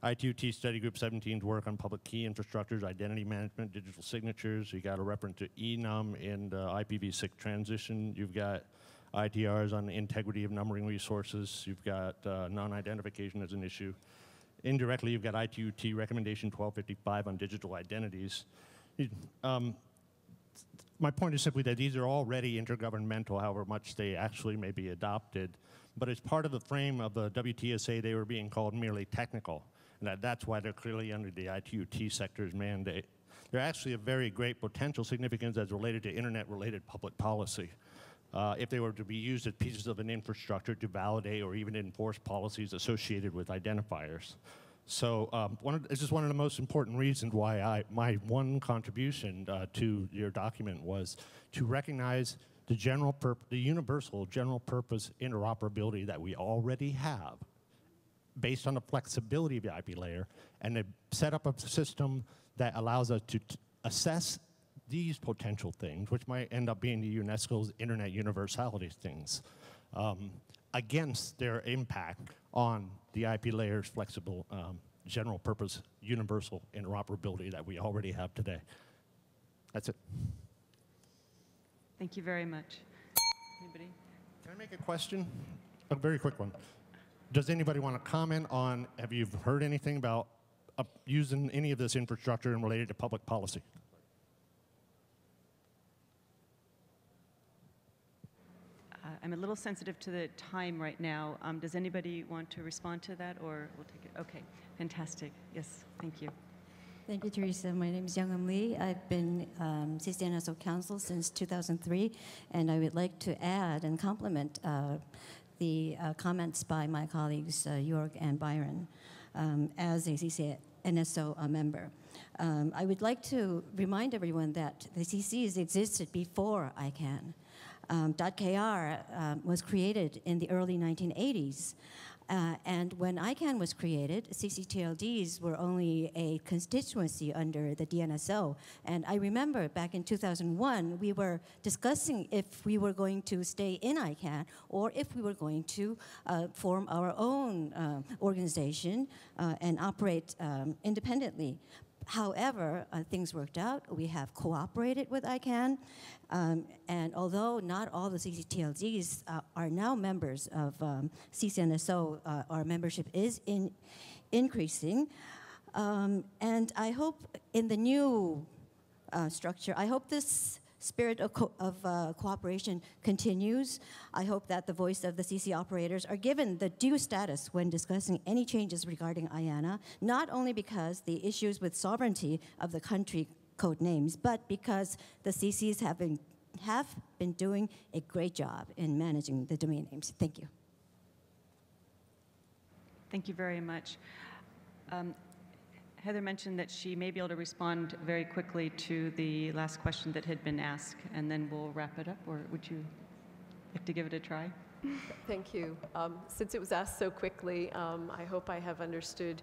ITU-T Study Group 17's work on public key infrastructures, identity management, digital signatures. You got a reference to ENUM in the IPv6 transition. You've got ITRs on the integrity of numbering resources. You've got non-identification as an issue. Indirectly, you've got ITU-T recommendation 1255 on digital identities. My point is simply that these are already intergovernmental, however much they actually may be adopted. But as part of the frame of the WTSA, they were being called merely technical. And that's why they're clearly under the ITU-T sector's mandate. They're actually of very great potential significance as related to internet-related public policy. If they were to be used as pieces of an infrastructure to validate or even enforce policies associated with identifiers. So this is one of the most important reasons why my one contribution to your document was to recognize the universal general purpose interoperability that we already have based on the flexibility of the IP layer, and to set up a system that allows us to assess these potential things, which might end up being the UNESCO's Internet Universality things, against their impact on the IP layer's flexible general purpose universal interoperability that we already have today. That's it.
Thank you very much. Anybody?
Can I make a question? A very quick one. Does anybody want to comment on, have you heard anything about using any of this infrastructure and related to public policy?
I'm a little sensitive to the time right now. Does anybody want to respond to that, or we'll take it? Okay, fantastic. Yes, thank you.
Thank you, Teresa. My name is Young-Am Lee. I've been CCNSO counsel since 2003, and I would like to add and complement the comments by my colleagues Jörg and Byron as a CCNSO member. I would like to remind everyone that the CCs existed before ICANN. .kr was created in the early 1980s. And when ICANN was created, CCTLDs were only a constituency under the DNSO. And I remember back in 2001, we were discussing if we were going to stay in ICANN or if we were going to form our own organization and operate independently. However, things worked out. We have cooperated with ICANN, and although not all the CCTLDs are now members of CCNSO, our membership is increasing. And I hope in the new structure, I hope this spirit of cooperation continues. I hope that the voice of the CC operators are given the due status when discussing any changes regarding IANA, not only because the issues with sovereignty of the country code names, but because the CCs have been doing a great job in managing the domain names. Thank you.
Thank you very much. Heather mentioned that she may be able to respond very quickly to the last question that had been asked, and then we'll wrap it up, or would you like to give it a try?
Thank you. Since it was asked so quickly, I hope I have understood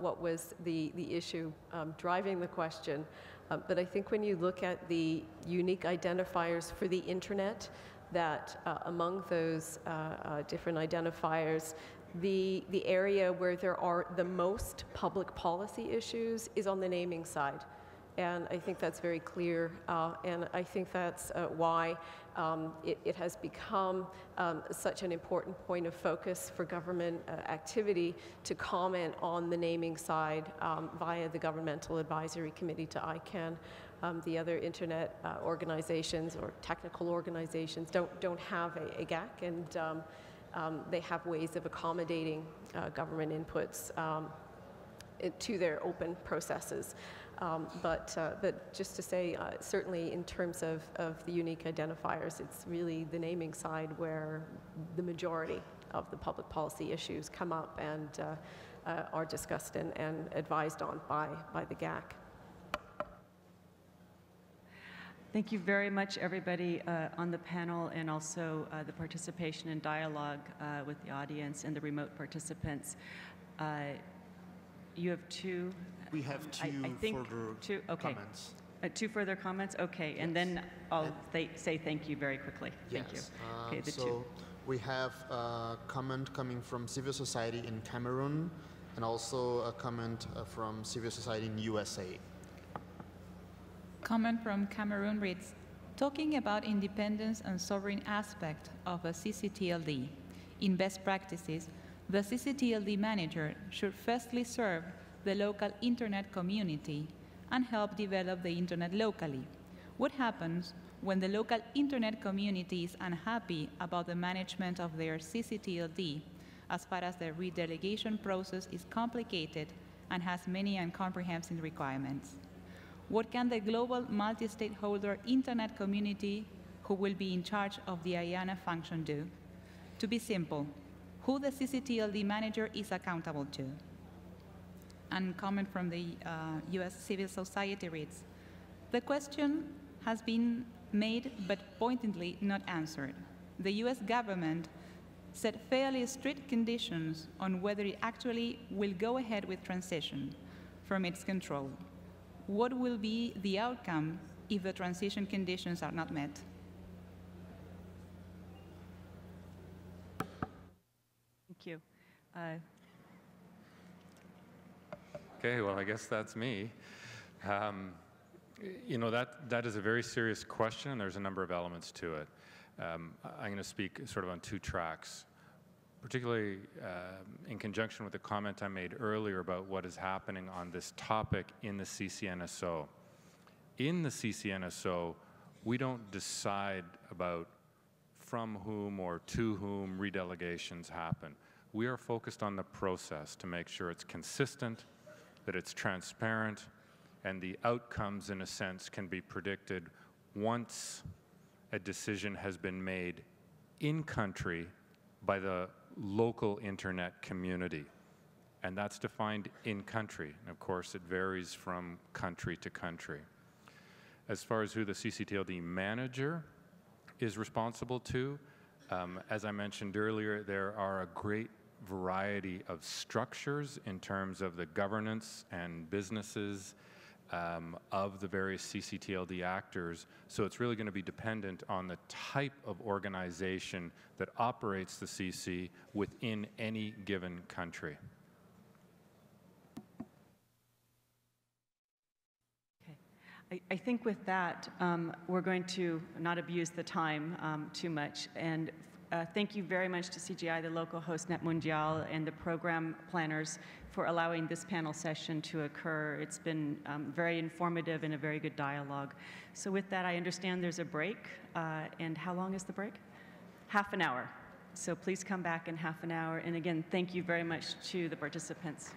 what was the issue driving the question. But I think when you look at the unique identifiers for the internet, that among those different identifiers, the area where there are the most public policy issues is on the naming side. And I think that's very clear, and I think that's why it has become such an important point of focus for government activity to comment on the naming side via the Governmental Advisory Committee to ICANN. The other internet organizations or technical organizations don't have a GAC, and they have ways of accommodating government inputs to their open processes. But just to say, certainly in terms of the unique identifiers, it's really the naming side where the majority of the public policy issues come up and are discussed and advised on by the GAC.
Thank you very much, everybody on the panel, and also the participation and dialogue with the audience and the remote participants. You have two.
We have two comments.
Two further comments? Okay, yes. And then I'll say thank you very quickly. Thank you. Okay, the two.
We have a comment coming from civil society in Cameroon, and also a comment from civil society in USA.
Comment from Cameroon reads, talking about independence and sovereign aspect of a CCTLD, in best practices, the CCTLD manager should firstly serve the local internet community and help develop the internet locally. What happens when the local internet community is unhappy about the management of their CCTLD, as far as the redelegation process is complicated and has many incomprehensive requirements? What can the global multi-stakeholder internet community, who will be in charge of the IANA function, do? To be simple, who the CCTLD manager is accountable to? And comment from the US civil society reads, the question has been made but pointedly not answered. The US government set fairly strict conditions on whether it actually will go ahead with transition from its control. What will be the outcome if the transition conditions are not met?
Thank you.
Okay, well, I guess that's me. You know, that is a very serious question, and there's a number of elements to it. I'm going to speak sort of on two tracks, particularly in conjunction with the comment I made earlier about what is happening on this topic in the CCNSO. In the CCNSO, we don't decide about from whom or to whom redelegations happen. We are focused on the process to make sure it's consistent, that it's transparent, and the outcomes, in a sense, can be predicted once a decision has been made in country by the local internet community. And that's defined in country. And of course, it varies from country to country. As far as who the CCTLD manager is responsible to, as I mentioned earlier, there are a great variety of structures in terms of the governance and businesses of the various CCTLD actors. So it's really going to be dependent on the type of organization that operates the CC within any given country.
Okay. I think with that, we're going to not abuse the time too much. And thank you very much to CGI, the local host NetMundial, and the program planners for allowing this panel session to occur. It's been very informative and a very good dialogue. So with that, I understand there's a break. And how long is the break? Half an hour. So please come back in half an hour. And again, thank you very much to the participants.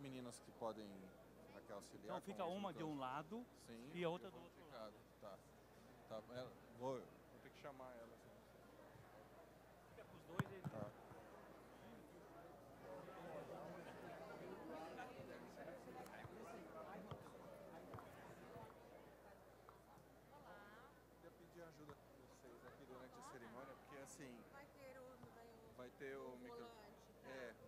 meninas que podem aqui auxiliar.
Então fica uma de um lado e a outra do outro lado.
Tá. Vou ter que chamar ela.
Fica com os dois e...
Tá. Eu pedi ajuda com vocês aqui durante a cerimônia, porque assim... Vai ter o micro...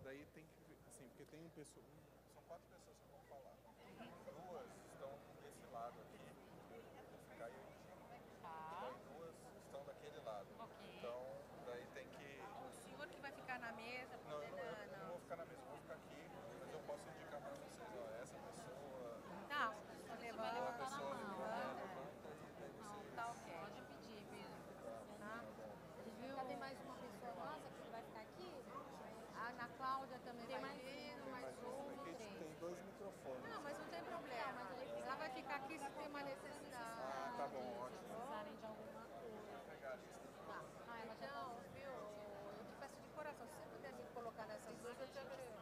daí tem que... Assim, porque tem são 4 pessoas que vão falar. 2 estão desse lado aqui. Ficar aí. Daí 2 estão daquele lado. Então, daí tem que...
O senhor que vai ficar na mesa?
Não, eu não vou ficar na mesa, eu vou ficar aqui, mas eu posso indicar para vocês, ó, essa pessoa...
Tá, levanta
uma pessoa
levanta
e daí você...
Tá ok. Pode pedir, Pedro. Tá? Cadê mais uma pessoa nossa que vai ficar aqui? A Ana Cláudia também vai vir, mais uma,
Aqui
3.
tem 2 microfones.
Não, mas não tem problema. Ela vai ficar aqui se tem uma necessidade.
Ah, tá bom, ótimo.
Precisarem de alguma coisa.
Vou pegar a lista.
Tá. Então, viu, eu te peço de coração, se você pudesse colocar nessas duas, eu te agradeço.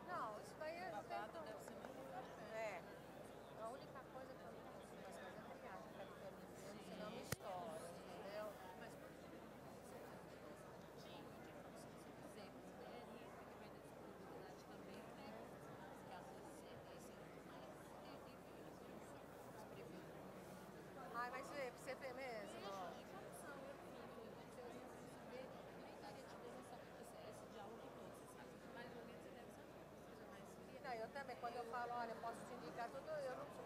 Não, isso daí é... É. A única coisa que eu não consigo fazer é triagem, que é diferente, senão me estoura, entendeu? Mas por que Ai, vai ser CP mesmo? Não, eu também, quando eu falo, olha, eu posso te indicar tudo, eu não sou,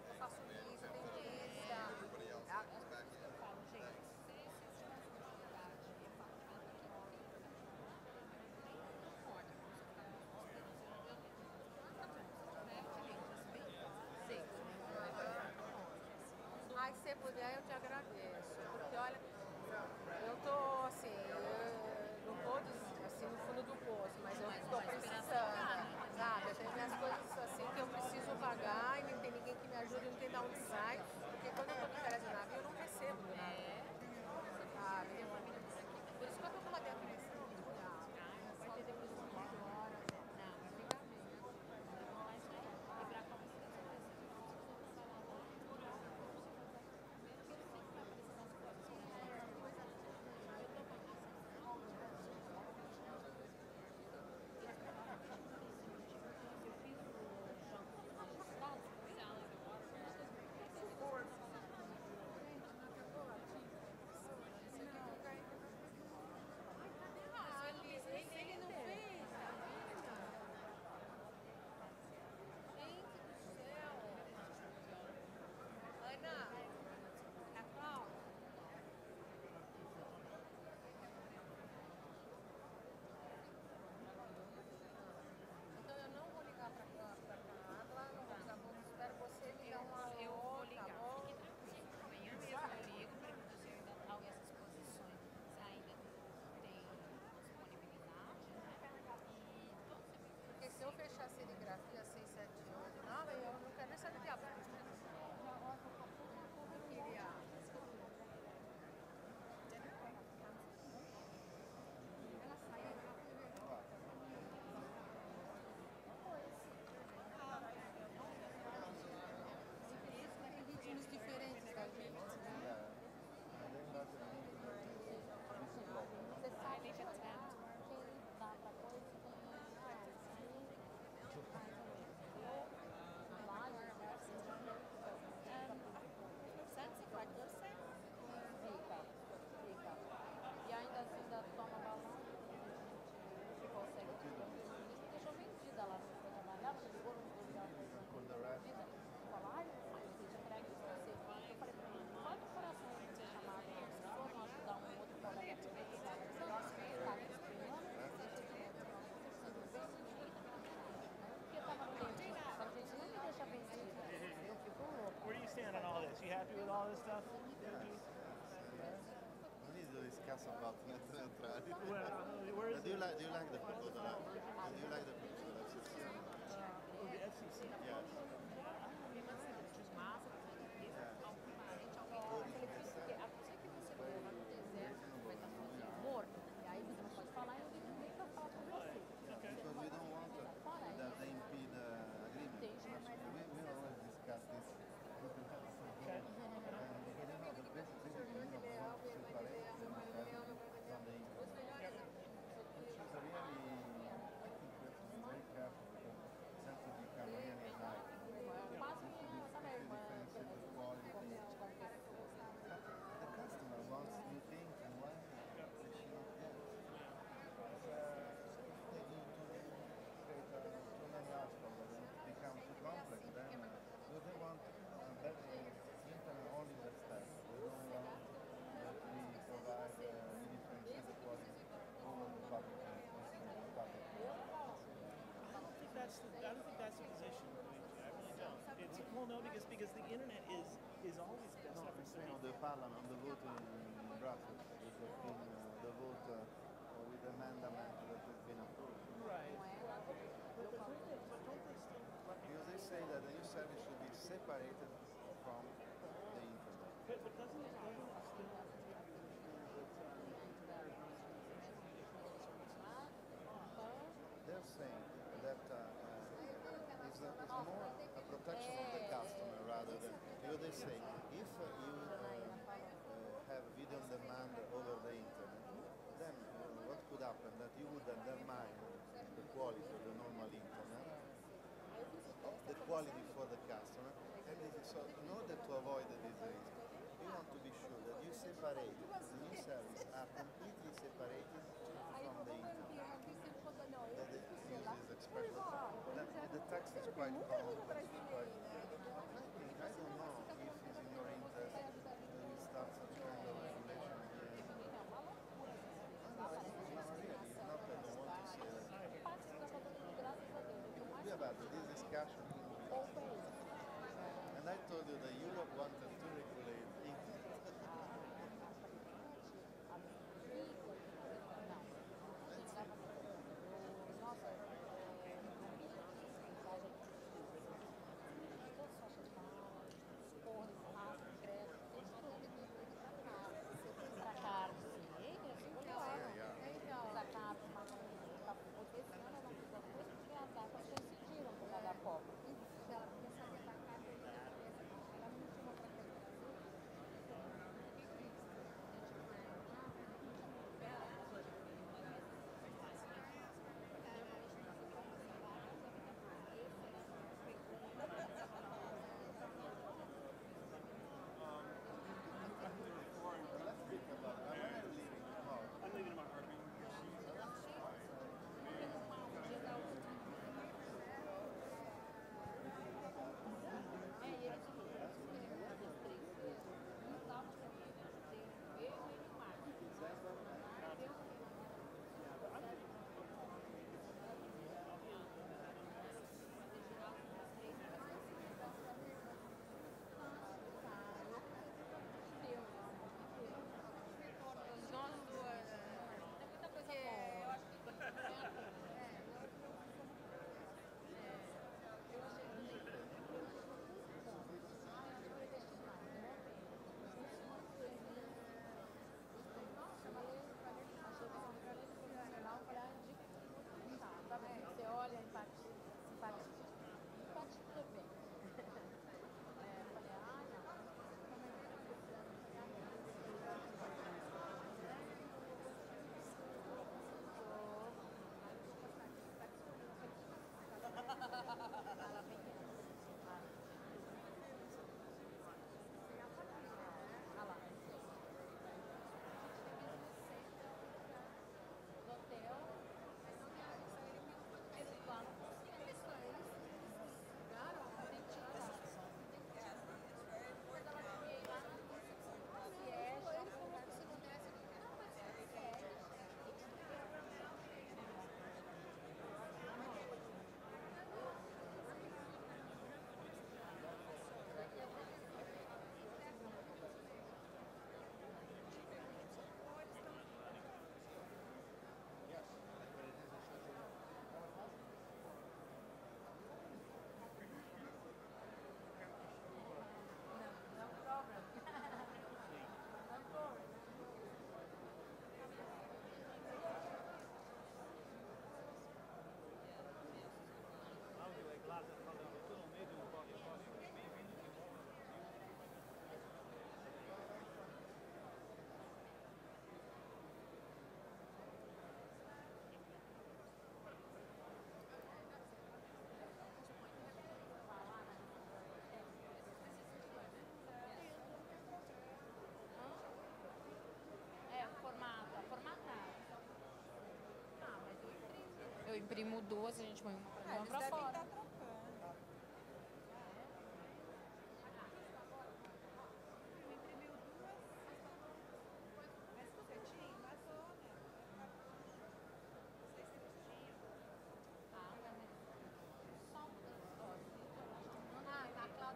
eu faço isso, eu tenho isso. Eu falo, gente, Ai, se você puder, eu te agradeço. Porque, olha, eu tô, assim, não tô, assim, no fundo do poço, mas eu estou precisando, sabe? Eu tenho minhas coisas, assim, que eu preciso pagar e não tem ninguém que me ajude, não tem de onde sai. Porque quando eu tô de férias de navio, eu não recebo do navio, sabe? Por isso que eu tô com uma depressão. Vai ter depressão de horas. Não, vai ficar bem. E pra ele não fez. Gente do céu. Ana, a Cláudia. Então eu não vou ligar para cá, não vou ligar, espero você me dar uma alô, Eu vou ligar. tá bom? Fique tranquilo. Amanhã mesmo eu ligo para que você ainda alguém essas posições, se ainda tem disponibilidade, né? Porque se eu fechar serigrafia 6, 7, 8, 9, eu não quero nem saber de abrir. Eu queria. Ela saiu. Tem ritmos diferentes da gente, né? Você sabe que dá pra coisa e ainda assim ainda toma balão, você consegue deixou vendida lá onde eu trabalhava, você ligou no lugar vendida, falou, ai, eu te entrego isso pra você. Eu falei pra mim, pode o coração de você chamar uma pessoa, não ajudar um outro colega que está esperando, porque tava no dentista, a gente não me deixa vencida, eu fico louca.
Where do you stand on all this? You happy with all this stuff?
This castle about neutrality.
Where is
do you like the proposal? Do you like the proposal?
the FCC?
Yes.
Well, no, because the internet is always best after saying.
On the parliament, on the vote in Brussels, which has been the vote with the amendment that has been approved.
Right.
Because they say that the new service should be separated from the internet.
But doesn't it still
They're saying that it's more a protection of the customer rather than, because they say if you have video on demand over the internet, then what could happen? That you would undermine the quality of the normal internet, the quality for the customer, and this is so in order to avoid this risk, you want to be sure that you separate the new service are completely separated from the internet. That it uses expression. The text is quite common. I don't know if it's in your interest that we start such kind of regulation again. No, really, it's not that I want to see it. Yeah, but this discussion and I told you that Europe wanted to regulate internet.
Eu imprimo duas, a gente põe uma pra
Eles
pra
devem
fora.
estar trocando. Imprimiu duas. Mas você tinha? Vazou, né? Não sei se eles tinham.
Ah, né? Só um. Ah, tá claro.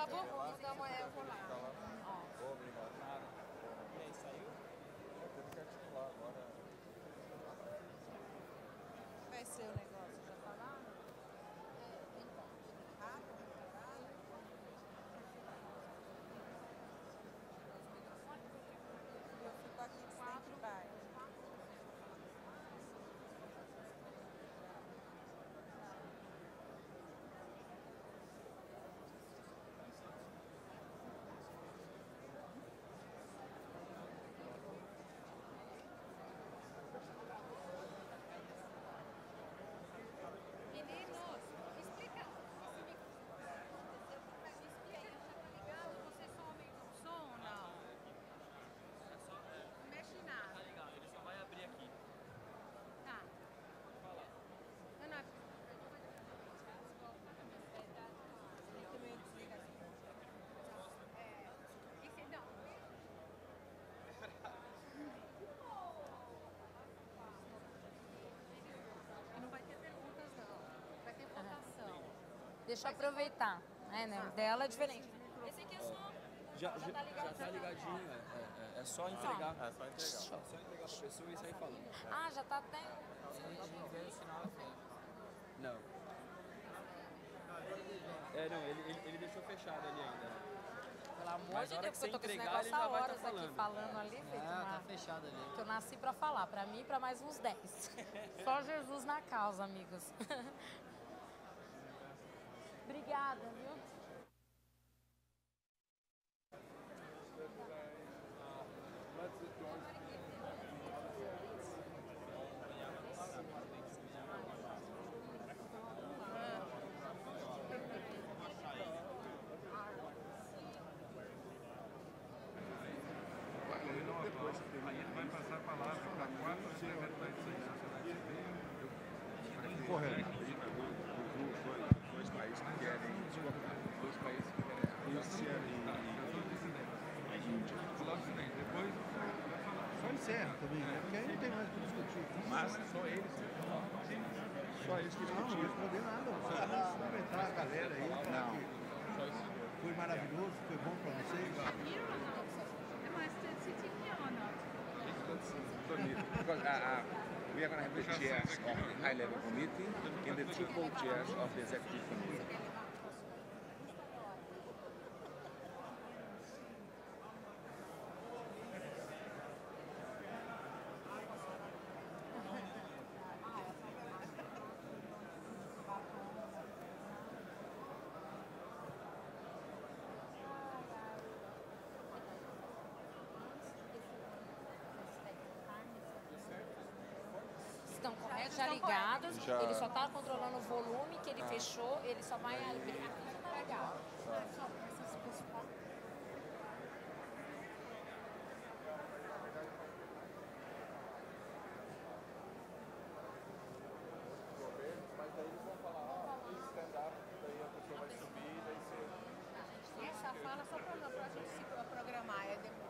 Tá bom, vamos dar uma eu vou lá.
Obrigado. Nada. E aí, saiu? Teve que articular agora.
Vai ser o negócio, já falaram? Então, rápido, caralho. Eu fico aqui de stand-by. Meninos, explica. Vocês são amigos do som ou não? Não mexe em nada.
Tá legal, ele só vai abrir aqui.
Tá. Ana, não vai ter perguntas, não. Vai ter votação. Deixa eu aproveitar. Né? Dela é diferente. Esse aqui é só.
Já tá ligadinho, é só entregar. É só entregar. Só entregar pra pessoa e sair falando.
Ah, já tá até.
Não. Não, ele deixou fechado ali ainda.
Pelo amor
Mas
de
a hora
Deus,
que
porque eu tô
você
com esse
entregar,
negócio
ele já
há
vai
horas
tá
aqui
falando.
falando ali, feito
Tá fechado ali.
que eu nasci pra falar, pra mim e pra mais uns 10. Só Jesus na causa, amigos. Obrigada, viu?
Vai passar a palavra para quatro secretários de segurança nacional.
Correto. Dois países que querem exportar. Dois países que querem. Rússia e Índia.
Depois
só encerra também, né? Porque aí não tem mais o que discutir. Mas só eles. Só eles que discutiram. Não responder nada. Só vamos cumprimentar a galera aí. Não. Foi maravilhoso, foi bom para vocês. Because we are going to have the chairs of the high-level committee and the two co-chairs of the executive committee.
Estão corretos, já ligados.
Já.
Ele só tá controlando o volume que ele fechou, ele só vai abrir. Aqui já tá legal.
Mas daí eles vão falar, stand-up, daí a pessoa vai subir, daí você...
Essa fala só pra gente se programar. É depois.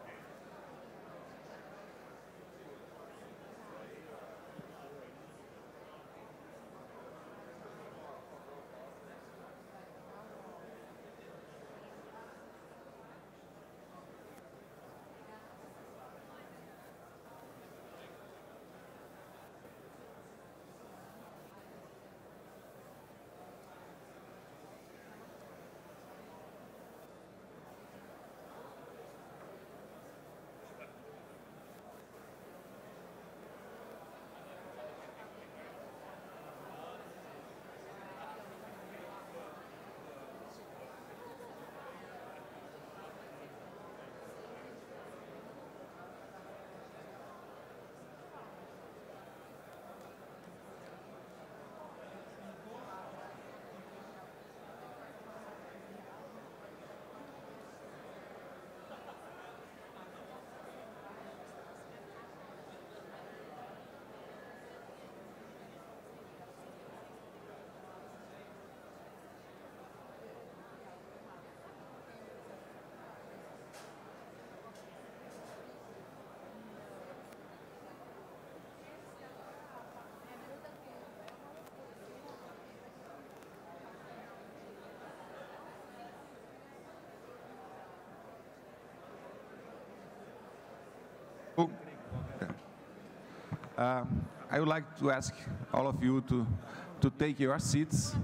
I would like to ask all of you to take your seats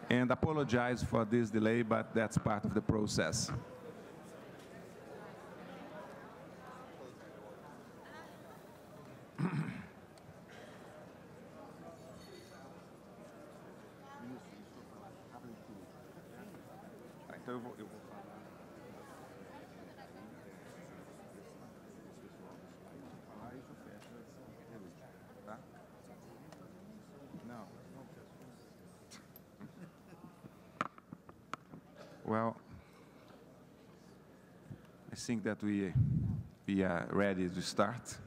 and apologize for this delay, but that's part of the process. Então eu vou falar. Falar e eu fecho essa, tá? Não. Well, I think that we are ready to start.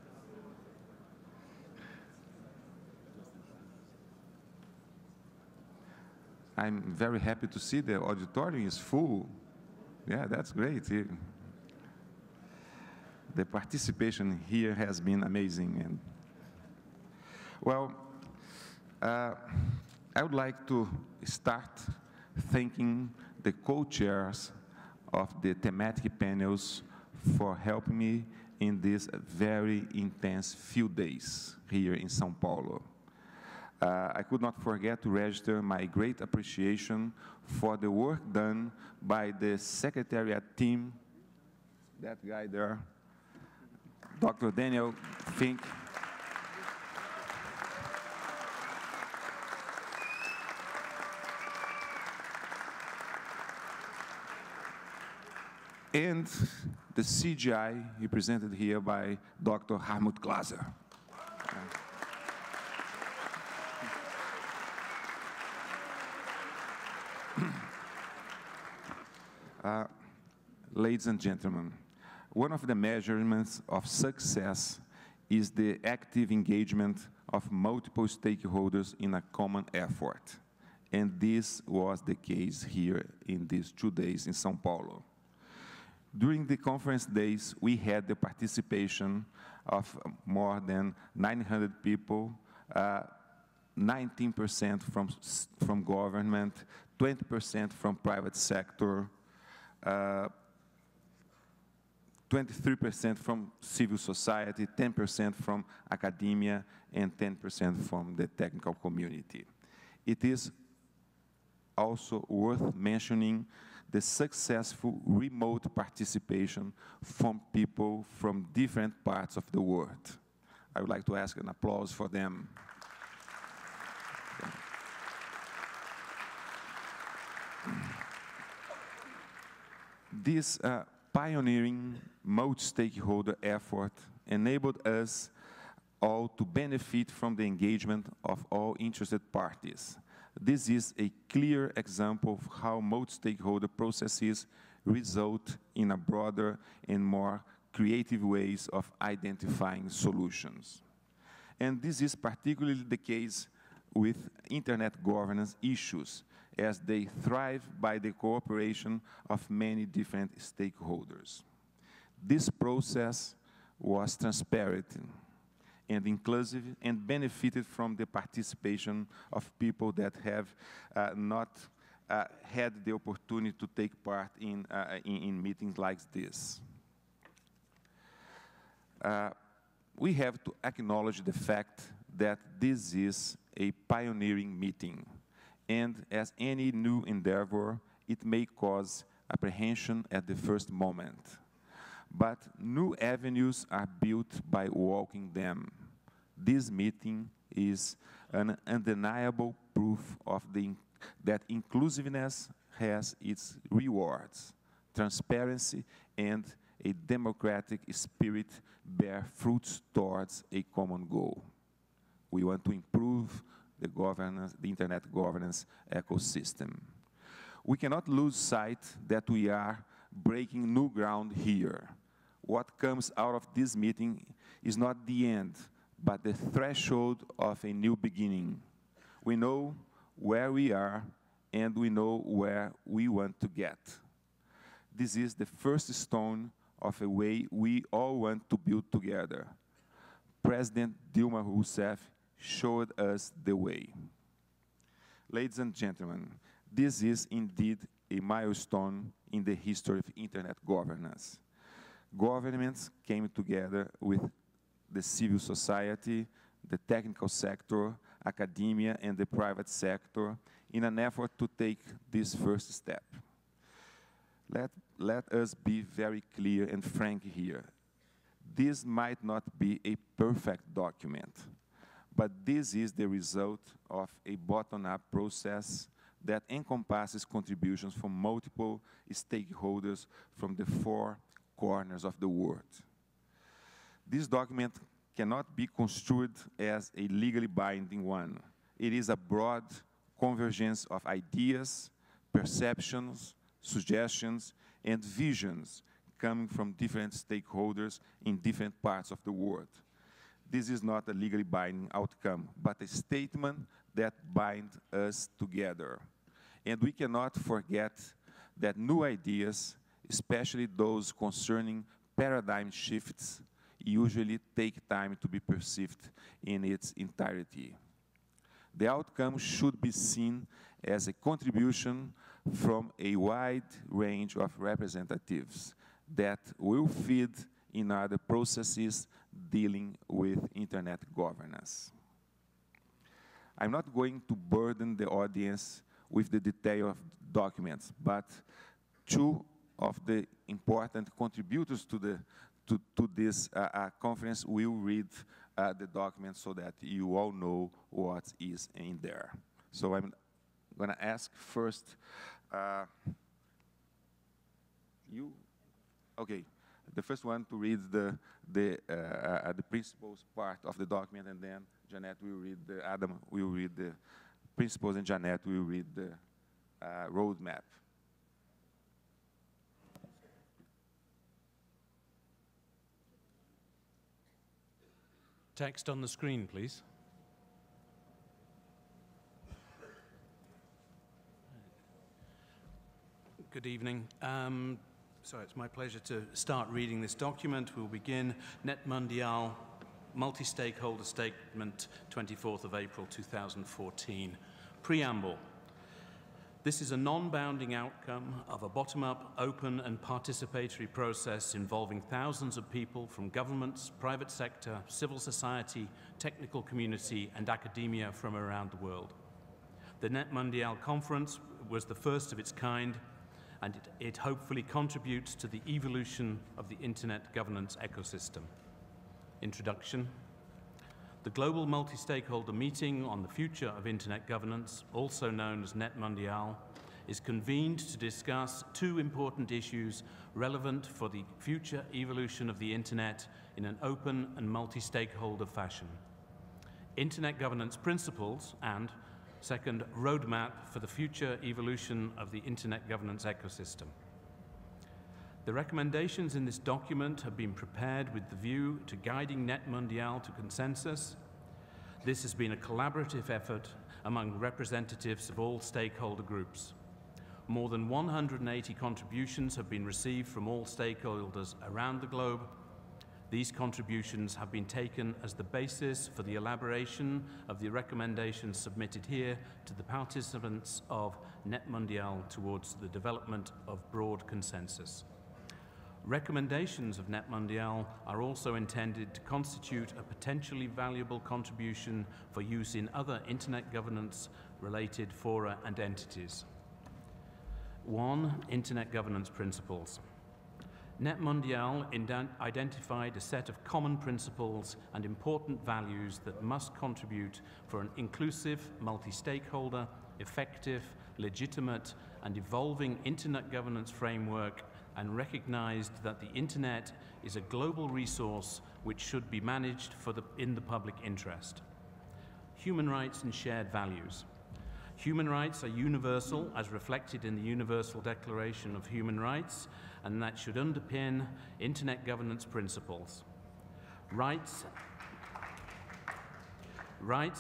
I'm very happy to see the auditorium is full. Yeah, that's great. The participation here has been amazing. And well, I would like to start thanking the co-chairs of the thematic panels for helping me in these very intense few days here in São Paulo. I could not forget to register my great appreciation for the work done by the Secretariat team, that guy there, Dr. Daniel Fink. And the CGI represented here by Dr. Hartmut Glaser. Ladies and gentlemen, one of the measurements of success is the active engagement of multiple stakeholders in a common effort. And this was the case here in these 2 days in São Paulo. During the conference days, we had the participation of more than 900 people, 19% from government, 20% from private sector, 23% from civil society, 10% from academia, and 10% from the technical community. It is also worth mentioning the successful remote participation from people from different parts of the world. I would like to ask an applause for them. This pioneering multi-stakeholder effort enabled us all to benefit from the engagement of all interested parties. This is a clear example of how multi-stakeholder processes result in a broader and more creative ways of identifying solutions. And this is particularly the case with internet governance issues, as they thrive by the cooperation of many different stakeholders. This process was transparent and inclusive and benefited from the participation of people that have not had the opportunity to take part in meetings like this. We have to acknowledge the fact that this is a pioneering meeting. And as any new endeavor, it may cause apprehension at the first moment. But new avenues are built by walking them. This meeting is an undeniable proof of that inclusiveness has its rewards. Transparency and a democratic spirit bear fruits towards a common goal. We want to improve the internet governance ecosystem. We cannot lose sight that we are breaking new ground here. What comes out of this meeting is not the end, but the threshold of a new beginning. We know where we are, and we know where we want to get. This is the first stone of a way we all want to build together. President Dilma Rousseff showed us the way. Ladies and gentlemen, this is indeed a milestone in the history of internet governance. Governments came together with the civil society, the technical sector, academia, and the private sector in an effort to take this first step. Let us be very clear and frank here. This might not be a perfect document, but this is the result of a bottom-up process that encompasses contributions from multiple stakeholders from the 4 corners of the world. This document cannot be construed as a legally binding one. It is a broad convergence of ideas, perceptions, suggestions, and visions coming from different stakeholders in different parts of the world. This is not a legally binding outcome, but a statement that binds us together. And we cannot forget that new ideas, especially those concerning paradigm shifts, usually take time to be perceived in its entirety. The outcome should be seen as a contribution from a wide range of representatives that will feed in other processes dealing with internet governance. I'm not going to burden the audience with the detail of documents, but 2 of the important contributors to this conference will read the document so that you all know what is in there. So I'm going to ask first you. Okay, the first one to read the principles part of the document, and then Jeanette will read Adam will read the principles, and Jeanette will read the roadmap.
Text on the screen, please. Good evening. So it's my pleasure to start reading this document. We'll begin NetMundial Multi-Stakeholder Statement, 24th of April 2014. Preamble. This is a non-bounding outcome of a bottom-up, open and participatory process involving thousands of people from governments, private sector, civil society, technical community and academia from around the world. The NetMundial conference was the first of its kind, and it hopefully contributes to the evolution of the internet governance ecosystem. Introduction. The Global Multi-Stakeholder Meeting on the Future of Internet Governance, also known as NetMundial, is convened to discuss 2 important issues relevant for the future evolution of the Internet in an open and multi-stakeholder fashion. Internet governance principles and, second, roadmap for the future evolution of the Internet governance ecosystem. The recommendations in this document have been prepared with the view to guiding NetMundial to consensus. This has been a collaborative effort among representatives of all stakeholder groups. More than 180 contributions have been received from all stakeholders around the globe. These contributions have been taken as the basis for the elaboration of the recommendations submitted here to the participants of NetMundial towards the development of broad consensus. Recommendations of NetMundial are also intended to constitute a potentially valuable contribution for use in other internet governance-related fora and entities. 1. Internet governance principles. NetMundial identified a set of common principles and important values that must contribute for an inclusive, multi-stakeholder, effective, legitimate, and evolving internet governance framework, and recognized that the internet is a global resource which should be managed in the public interest. Human rights and shared values. Human rights are universal, as reflected in the Universal Declaration of Human Rights, and that should underpin internet governance principles. Rights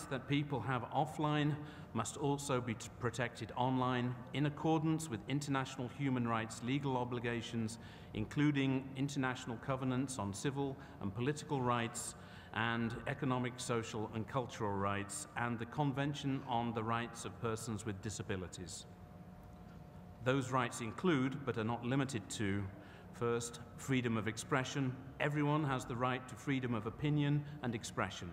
that people have offline must also be protected online in accordance with international human rights legal obligations, including international covenants on civil and political rights and economic, social and cultural rights, and the Convention on the Rights of Persons with Disabilities. Those rights include, but are not limited to, first, freedom of expression. Everyone has the right to freedom of opinion and expression.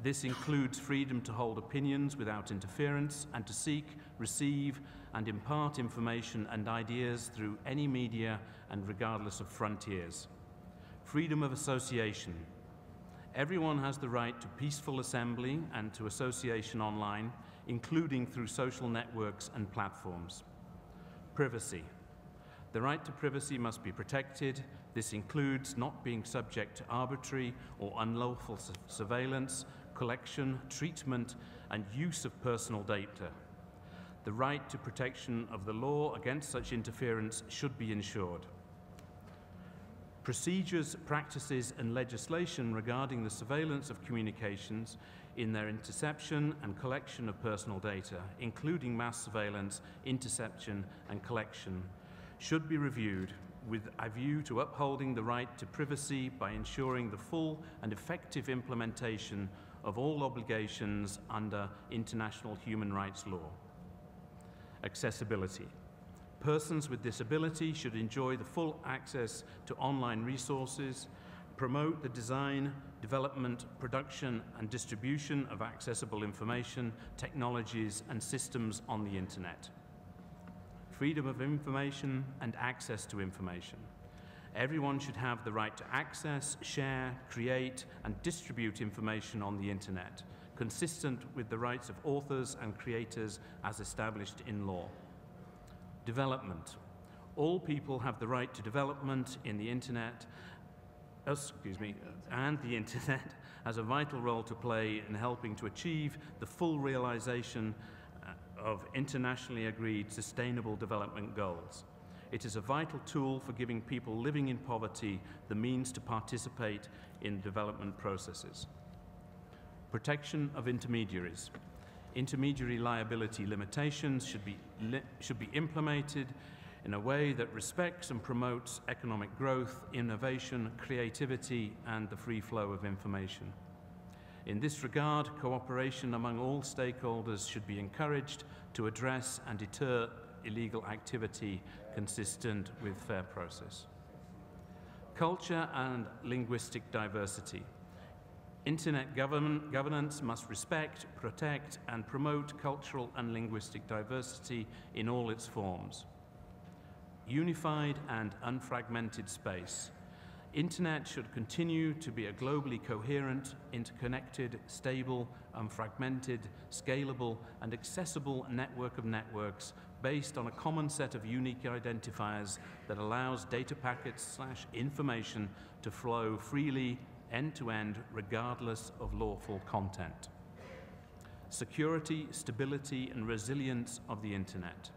This includes freedom to hold opinions without interference and to seek, receive, and impart information and ideas through any media and regardless of frontiers. Freedom of association. Everyone has the right to peaceful assembly and to association online, including through social networks and platforms. Privacy. The right to privacy must be protected. This includes not being subject to arbitrary or unlawful surveillance, collection, treatment, and use of personal data. The right to protection of the law against such interference should be ensured. Procedures, practices, and legislation regarding the surveillance of communications in their interception and collection of personal data, including mass surveillance, interception, and collection, should be reviewed with a view to upholding the right to privacy by ensuring the full and effective implementation of all obligations under international human rights law. Accessibility. Persons with disability should enjoy the full access to online resources, promote the design, development, production, and distribution of accessible information, technologies, and systems on the Internet. Freedom of information and access to information. Everyone should have the right to access, share, create, and distribute information on the Internet, consistent with the rights of authors and creators as established in law. Development. All people have the right to development in the Internet, and the Internet has a vital role to play in helping to achieve the full realization of internationally agreed sustainable development goals. It is a vital tool for giving people living in poverty the means to participate in development processes. Protection of intermediaries. Intermediary liability limitations should be implemented in a way that respects and promotes economic growth, innovation, creativity, and the free flow of information. In this regard, cooperation among all stakeholders should be encouraged to address and deter illegal activity consistent with fair process. Culture and linguistic diversity. Internet governance must respect, protect, and promote cultural and linguistic diversity in all its forms. Unified and unfragmented space. Internet should continue to be a globally coherent, interconnected, stable, unfragmented, scalable, and accessible network of networks based on a common set of unique identifiers that allows data packets/information to flow freely, end-to-end, regardless of lawful content. Security, stability, and resilience of the Internet.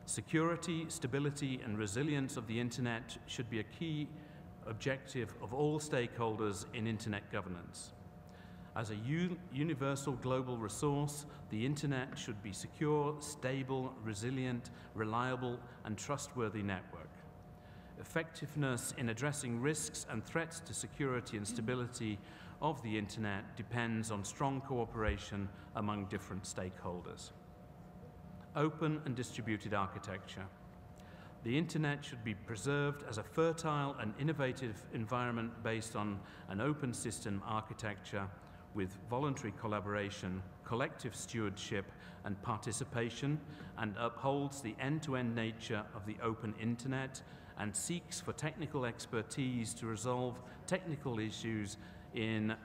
Security, stability, and resilience of the Internet should be a key objective of all stakeholders in Internet governance. As a universal global resource, the Internet should be secure, stable, resilient, reliable, and trustworthy network. Effectiveness in addressing risks and threats to security and stability of the Internet depends on strong cooperation among different stakeholders. Open and distributed architecture. The Internet should be preserved as a fertile and innovative environment based on an open system architecture with voluntary collaboration, collective stewardship, and participation, and upholds the end-to-end nature of the open Internet and seeks for technical expertise to resolve technical issues in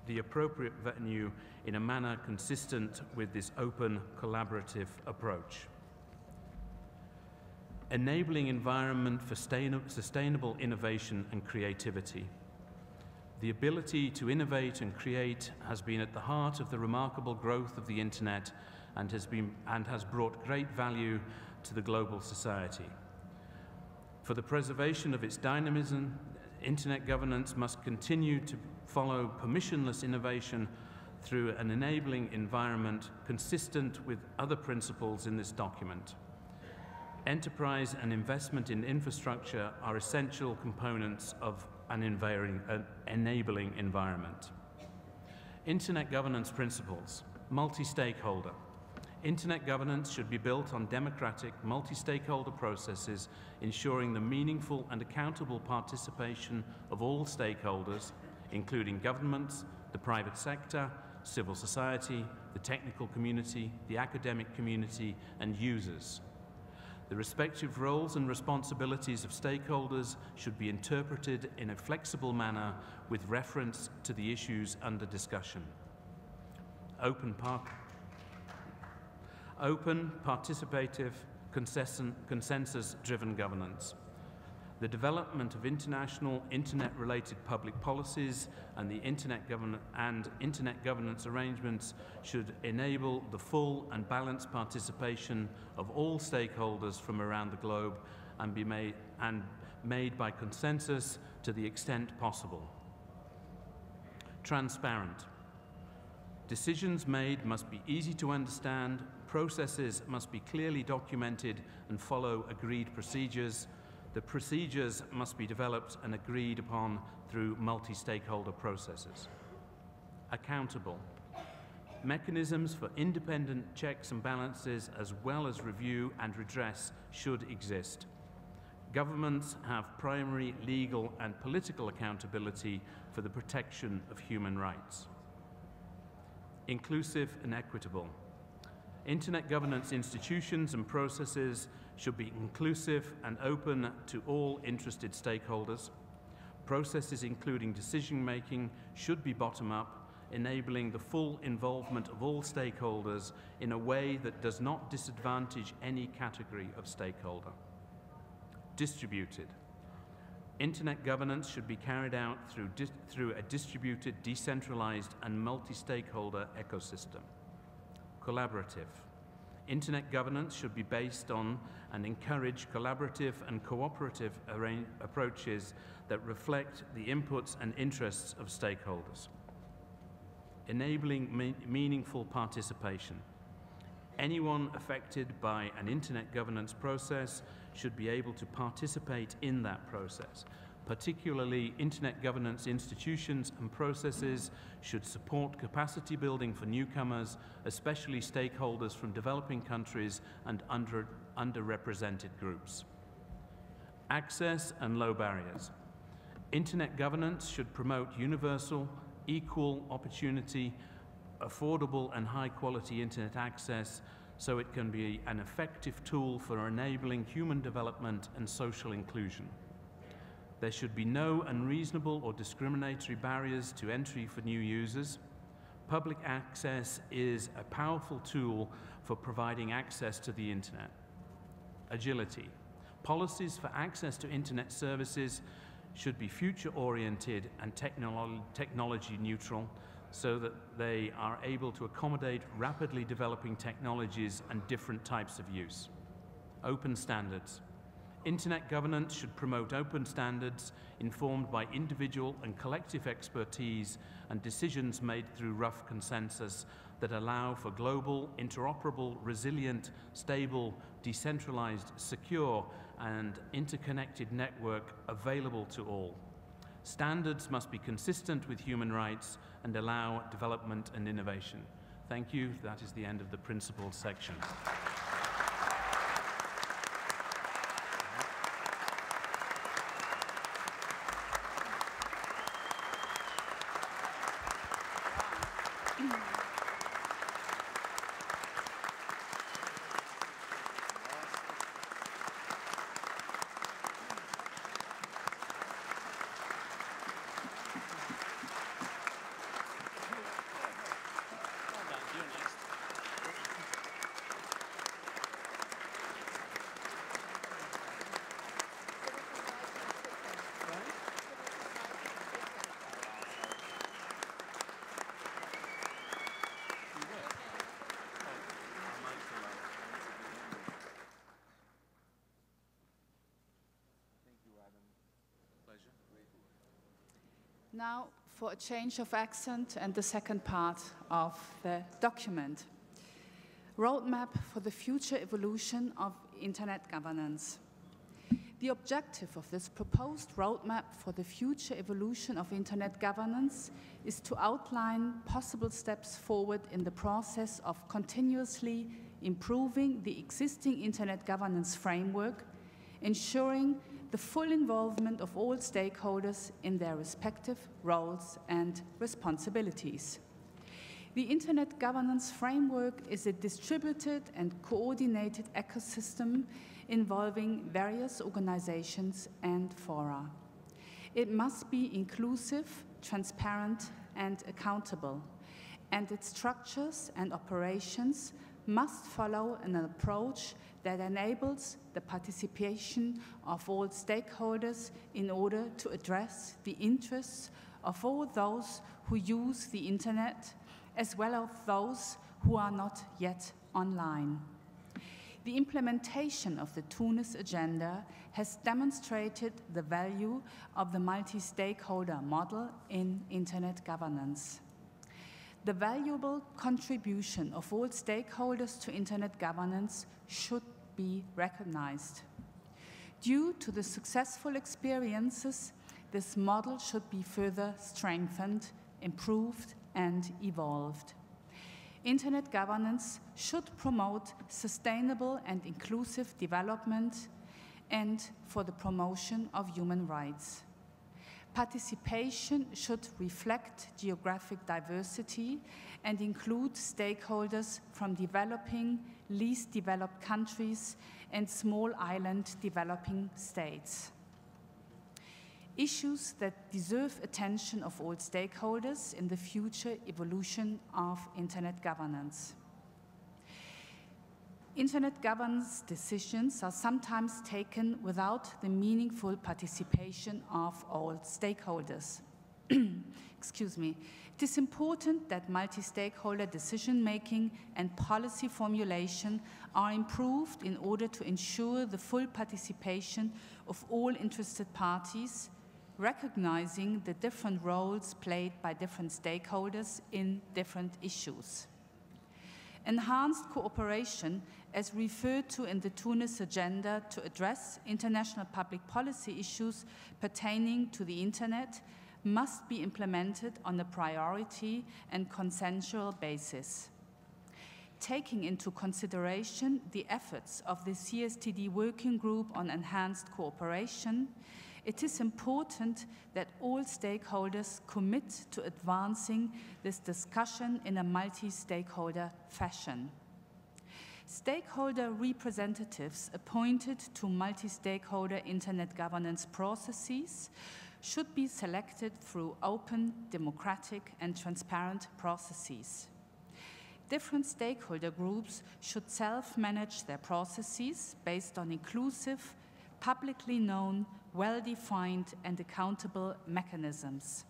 the appropriate venue in a manner consistent with this open, collaborative approach. Enabling environment for sustainable innovation and creativity. The ability to innovate and create has been at the heart of the remarkable growth of the Internet and has brought great value to the global society. For the preservation of its dynamism, Internet governance must continue to follow permissionless innovation through an enabling environment consistent with other principles in this document. Enterprise and investment in infrastructure are essential components of an enabling environment. Internet governance principles. Multi-stakeholder. Internet governance should be built on democratic, multi-stakeholder processes, ensuring the meaningful and accountable participation of all stakeholders, including governments, the private sector, civil society, the technical community, the academic community, and users. The respective roles and responsibilities of stakeholders should be interpreted in a flexible manner with reference to the issues under discussion. Open, participative, consensus-driven governance. The development of international internet-related public policies and the internet governance arrangements should enable the full and balanced participation of all stakeholders from around the globe and be made by consensus to the extent possible. Transparent. Decisions made must be easy to understand, processes must be clearly documented and follow agreed procedures. The procedures must be developed and agreed upon through multi-stakeholder processes. Accountable. Mechanisms for independent checks and balances as well as review and redress should exist. Governments have primary legal and political accountability for the protection of human rights. Inclusive and equitable. Internet governance institutions and processes should be inclusive and open to all interested stakeholders. Processes including decision-making should be bottom-up, enabling the full involvement of all stakeholders in a way that does not disadvantage any category of stakeholder. Distributed. Internet governance should be carried out through a distributed, decentralized, and multi-stakeholder ecosystem. Collaborative. Internet governance should be based on and encourage collaborative and cooperative approaches that reflect the inputs and interests of stakeholders. Enabling meaningful participation. Anyone affected by an internet governance process should be able to participate in that process. Particularly, internet governance institutions and processes should support capacity building for newcomers, especially stakeholders from developing countries and underrepresented groups. Access and low barriers. Internet governance should promote universal, equal opportunity, affordable and high-quality internet access so it can be an effective tool for enabling human development and social inclusion. There should be no unreasonable or discriminatory barriers to entry for new users. Public access is a powerful tool for providing access to the internet. Agility. Policies for access to internet services should be future-oriented and technology neutral so that they are able to accommodate rapidly developing technologies and different types of use. Open standards. Internet governance should promote open standards informed by individual and collective expertise and decisions made through rough consensus that allow for global, interoperable, resilient, stable, decentralized, secure, and interconnected network available to all. Standards must be consistent with human rights and allow development and innovation. Thank you. That is the end of the principles section.
Now for a change of accent and the second part of the document. Roadmap for the future evolution of internet governance. The objective of this proposed roadmap for the future evolution of internet governance is to outline possible steps forward in the process of continuously improving the existing internet governance framework, ensuring the full involvement of all stakeholders in their respective roles and responsibilities. The Internet Governance Framework is a distributed and coordinated ecosystem involving various organizations and fora. It must be inclusive, transparent, and accountable, and its structures and operations must follow an approach that enables the participation of all stakeholders in order to address the interests of all those who use the Internet, as well as those who are not yet online. The implementation of the Tunis Agenda has demonstrated the value of the multi-stakeholder model in Internet governance. The valuable contribution of all stakeholders to Internet governance should be recognized. Due to the successful experiences, this model should be further strengthened, improved, and evolved. Internet governance should promote sustainable and inclusive development and for the promotion of human rights. Participation should reflect geographic diversity and include stakeholders from developing, least developed countries and small island developing states. Issues that deserve attention of all stakeholders in the future evolution of Internet governance. Internet governance decisions are sometimes taken without the meaningful participation of all stakeholders. Excuse me. It is important that multi-stakeholder decision-making and policy formulation are improved in order to ensure the full participation of all interested parties, recognizing the different roles played by different stakeholders in different issues. Enhanced cooperation, as referred to in the Tunis Agenda to address international public policy issues pertaining to the Internet, must be implemented on a priority and consensual basis. Taking into consideration the efforts of the CSTD Working Group on Enhanced Cooperation, it is important that all stakeholders commit to advancing this discussion in a multi-stakeholder fashion. Stakeholder representatives appointed to multi-stakeholder Internet governance processes should be selected through open, democratic, and transparent processes. Different stakeholder groups should self-manage their processes based on inclusive, publicly known, well-defined, and accountable mechanisms.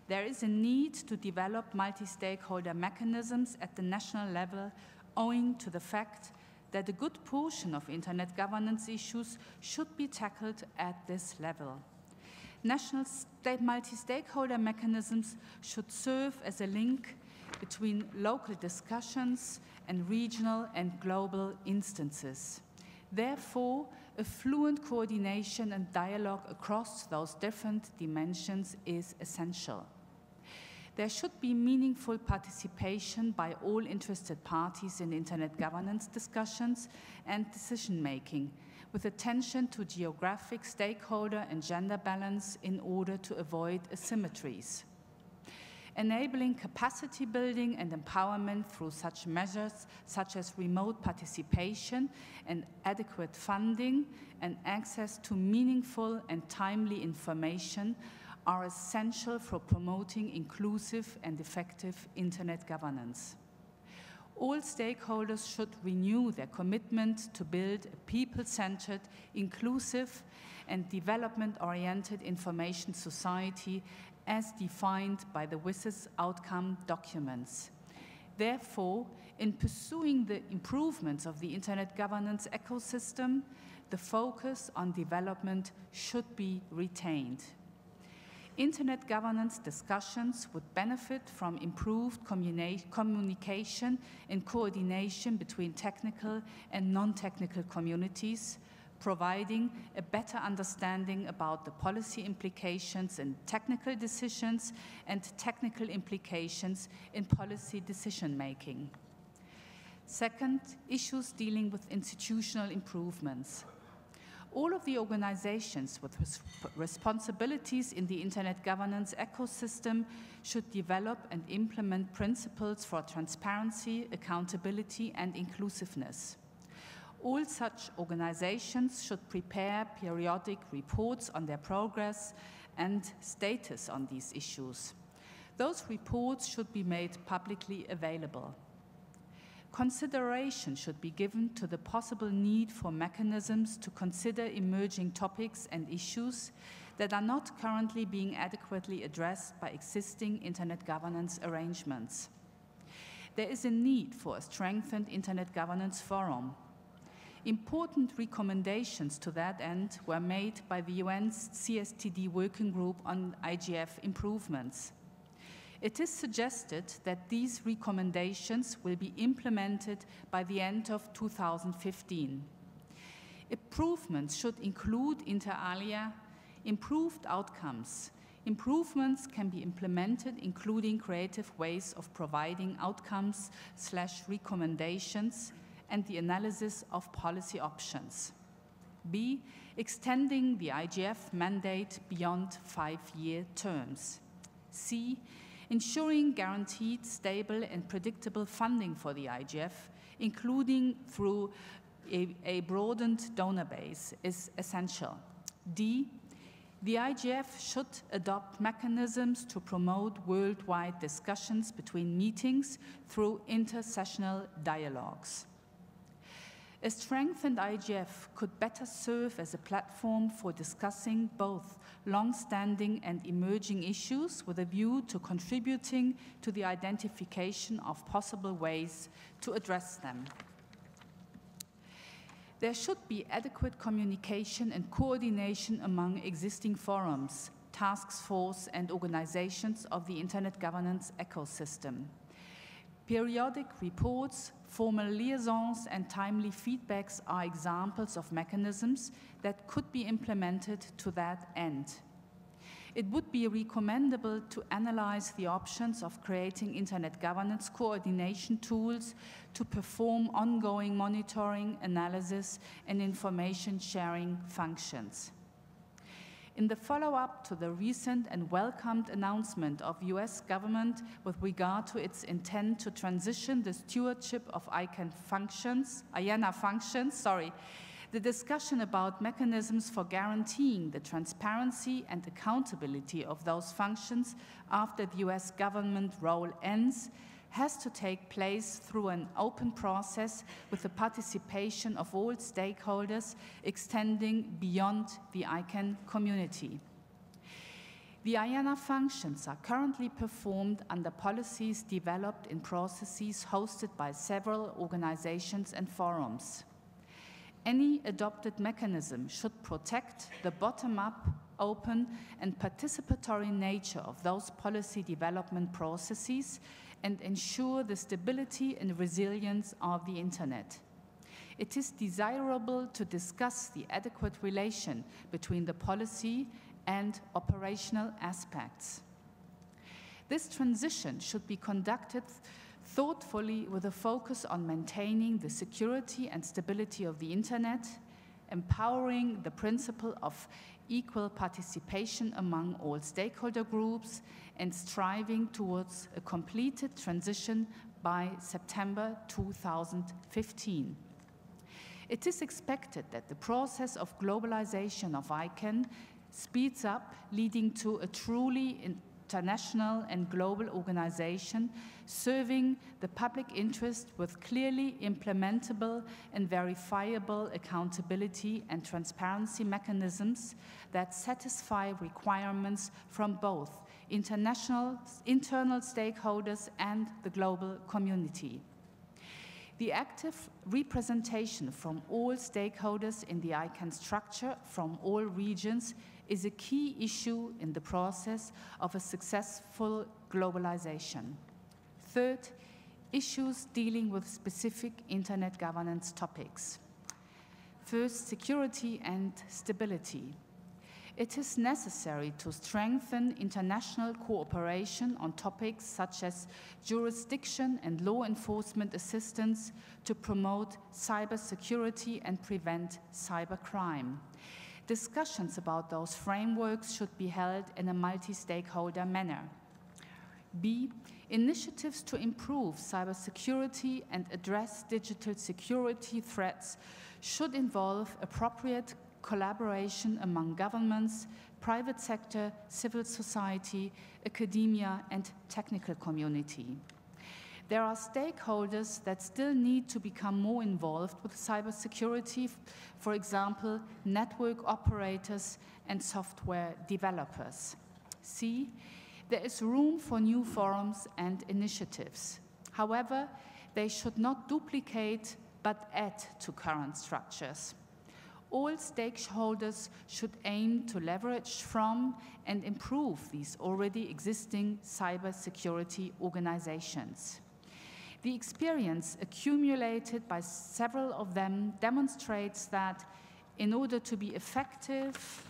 There is a need to develop multi-stakeholder mechanisms at the national level owing to the fact that a good portion of Internet governance issues should be tackled at this level. National multi-stakeholder mechanisms should serve as a link between local discussions and regional and global instances. Therefore, a fluent coordination and dialogue across those different dimensions is essential. There should be meaningful participation by all interested parties in Internet governance discussions and decision-making, with attention to geographic, stakeholder, and gender balance in order to avoid asymmetries. Enabling capacity building and empowerment through such measures such as remote participation and adequate funding and access to meaningful and timely information are essential for promoting inclusive and effective Internet governance. All stakeholders should renew their commitment to build a people-centered, inclusive, and development-oriented information society as defined by the WSIS outcome documents. Therefore, in pursuing the improvements of the Internet governance ecosystem, the focus on development should be retained. Internet governance discussions would benefit from improved communication and coordination between technical and non-technical communities, providing a better understanding about the policy implications in technical decisions and technical implications in policy decision-making. Second, issues dealing with institutional improvements. All of the organizations with responsibilities in the Internet governance ecosystem should develop and implement principles for transparency, accountability, and inclusiveness. All such organizations should prepare periodic reports on their progress and status on these issues. Those reports should be made publicly available. Consideration should be given to the possible need for mechanisms to consider emerging topics and issues that are not currently being adequately addressed by existing Internet governance arrangements. There is a need for a strengthened Internet governance forum. Important recommendations to that end were made by the UN's CSTD Working Group on IGF improvements. It is suggested that these recommendations will be implemented by the end of 2015. Improvements should include, inter alia, improved outcomes. Improvements can be implemented, including creative ways of providing outcomes/recommendations and the analysis of policy options. B, extending the IGF mandate beyond 5-year terms. C, ensuring guaranteed, stable, and predictable funding for the IGF, including through a broadened donor base, is essential. D, the IGF should adopt mechanisms to promote worldwide discussions between meetings through intersessional dialogues. A strengthened IGF could better serve as a platform for discussing both long-standing and emerging issues with a view to contributing to the identification of possible ways to address them. There should be adequate communication and coordination among existing forums, task forces, and organizations of the Internet governance ecosystem. Periodic reports, formal liaisons, and timely feedbacks are examples of mechanisms that could be implemented to that end. It would be recommendable to analyze the options of creating Internet governance coordination tools to perform ongoing monitoring, analysis, and information sharing functions. In the follow-up to the recent and welcomed announcement of US government with regard to its intent to transition the stewardship of IANA functions, the discussion about mechanisms for guaranteeing the transparency and accountability of those functions after the US government role ends has to take place through an open process with the participation of all stakeholders extending beyond the ICANN community. The IANA functions are currently performed under policies developed in processes hosted by several organizations and forums. Any adopted mechanism should protect the bottom-up, open, and participatory nature of those policy development processes and ensure the stability and resilience of the Internet. It is desirable to discuss the adequate relation between the policy and operational aspects. This transition should be conducted thoughtfully with a focus on maintaining the security and stability of the Internet, empowering the principle of equal participation among all stakeholder groups, and striving towards a completed transition by September 2015. It is expected that the process of globalization of ICANN speeds up, leading to a truly international and global organization serving the public interest with clearly implementable and verifiable accountability and transparency mechanisms that satisfy requirements from both internal stakeholders and the global community. The active representation from all stakeholders in the ICANN structure from all regions is a key issue in the process of a successful globalization. Third, issues dealing with specific Internet governance topics. First, security and stability. it is necessary to strengthen international cooperation on topics such as jurisdiction and law enforcement assistance to promote cybersecurity and prevent cybercrime. Discussions about those frameworks should be held in a multi-stakeholder manner. B, initiatives to improve cybersecurity and address digital security threats should involve appropriate collaboration among governments, private sector, civil society, academia, and technical community. There are stakeholders that still need to become more involved with cybersecurity, for example, network operators and software developers. C, there is room for new forums and initiatives. However, they should not duplicate but add to current structures. All stakeholders should aim to leverage from and improve these already existing cybersecurity organizations. The experience accumulated by several of them demonstrates that in order to be effective,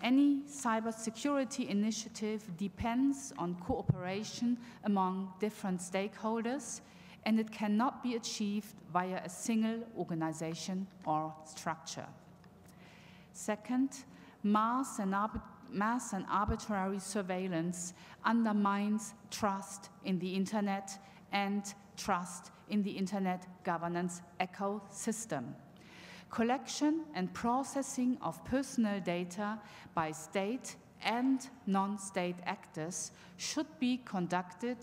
any cybersecurity initiative depends on cooperation among different stakeholders, and it cannot be achieved via a single organization or structure. Second, mass and arbitrary surveillance undermines trust in the Internet and trust in the Internet governance ecosystem. Collection and processing of personal data by state and non-state actors should be conducted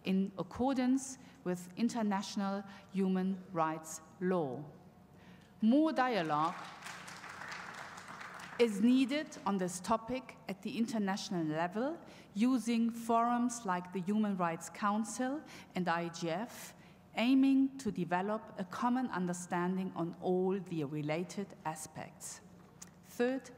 in accordance with international human rights law. More dialogue is needed on this topic at the international level, using forums like the Human Rights Council and IGF, aiming to develop a common understanding on all the related aspects. Third,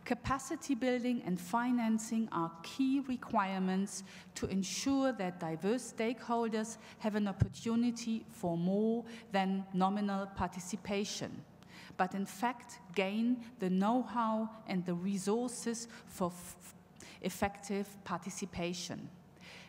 capacity building and financing are key requirements to ensure that diverse stakeholders have an opportunity for more than nominal participation, but in fact gain the know-how and the resources for effective participation.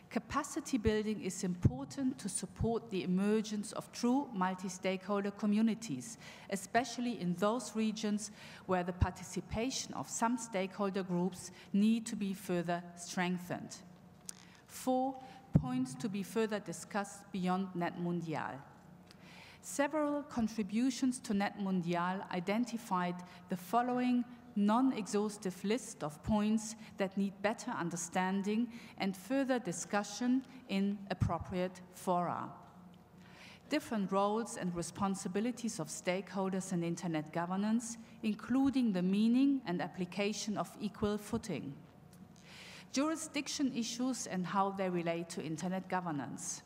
Capacity building is important to support the emergence of true multi-stakeholder communities, especially in those regions where the participation of some stakeholder groups need to be further strengthened. 4 points to be further discussed beyond NetMundial. Several contributions to NetMundial identified the following non-exhaustive list of points that need better understanding and further discussion in appropriate fora. Different roles and responsibilities of stakeholders in Internet governance, including the meaning and application of equal footing. Jurisdiction issues and how they relate to Internet governance.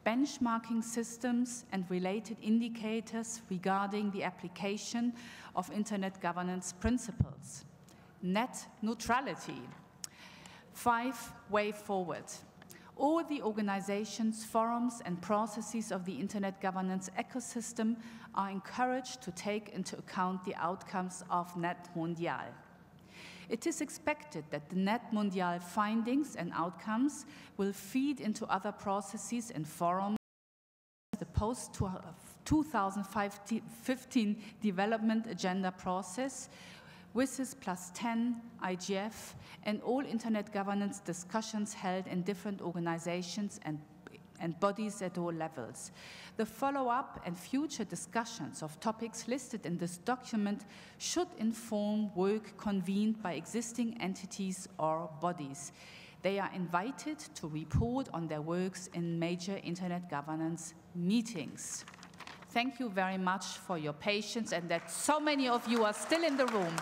Benchmarking systems and related indicators regarding the application of Internet governance principles. Net neutrality. 5, way forward. All the organizations, forums, and processes of the Internet governance ecosystem are encouraged to take into account the outcomes of NetMundial. It is expected that the NetMundial findings and outcomes will feed into other processes and forums, the post-2015 development agenda process, WSIS +10, IGF, and all Internet governance discussions held in different organizations and bodies at all levels. The follow-up and future discussions of topics listed in this document should inform work convened by existing entities or bodies. They are invited to report on their works in major Internet governance meetings. Thank you very much for your patience and that so many of you are still in the room.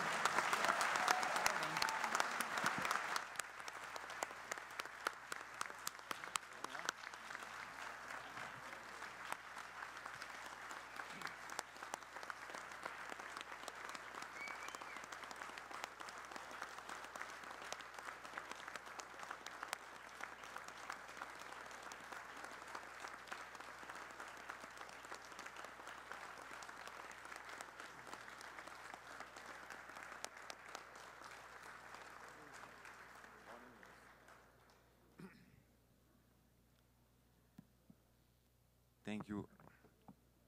Thank you.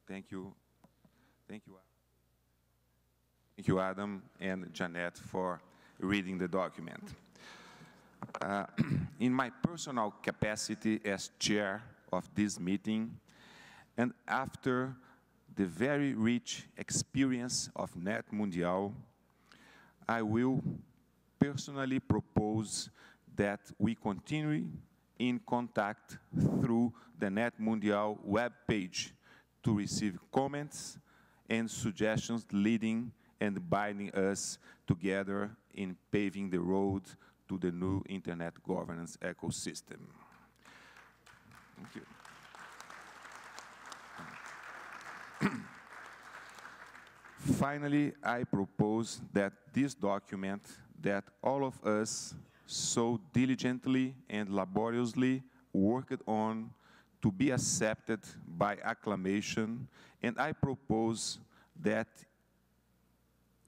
Thank you. Thank you. Thank you, Adam and Janet, for reading the document. In my personal capacity as chair of this meeting, and after the very rich experience of Net Mundial, I will personally propose that we continue in contact through the Net Mundial webpage to receive comments and suggestions leading and binding us together in paving the road to the new internet governance ecosystem. Thank you. Finally, I propose that this document that all of us so diligently and laboriously worked on to be accepted by acclamation, and I propose that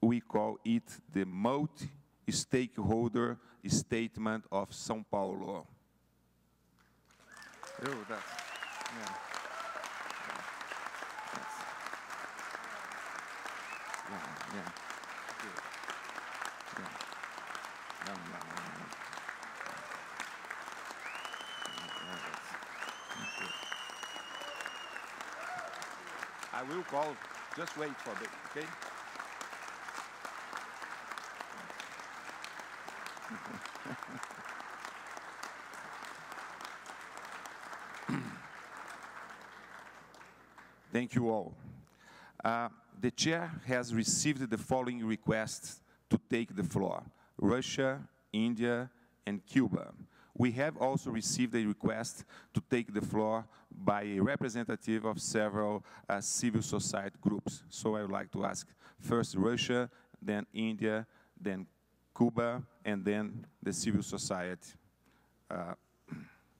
we call it the Multi-Stakeholder Statement of São Paulo. I will call, just wait for it, okay? Thank you all. The chair has received the following requests to take the floor: Russia, India, and Cuba. We have also received a request to take the floor by a representative of several civil society groups. So I would like to ask first Russia, then India, then Cuba, and then the civil society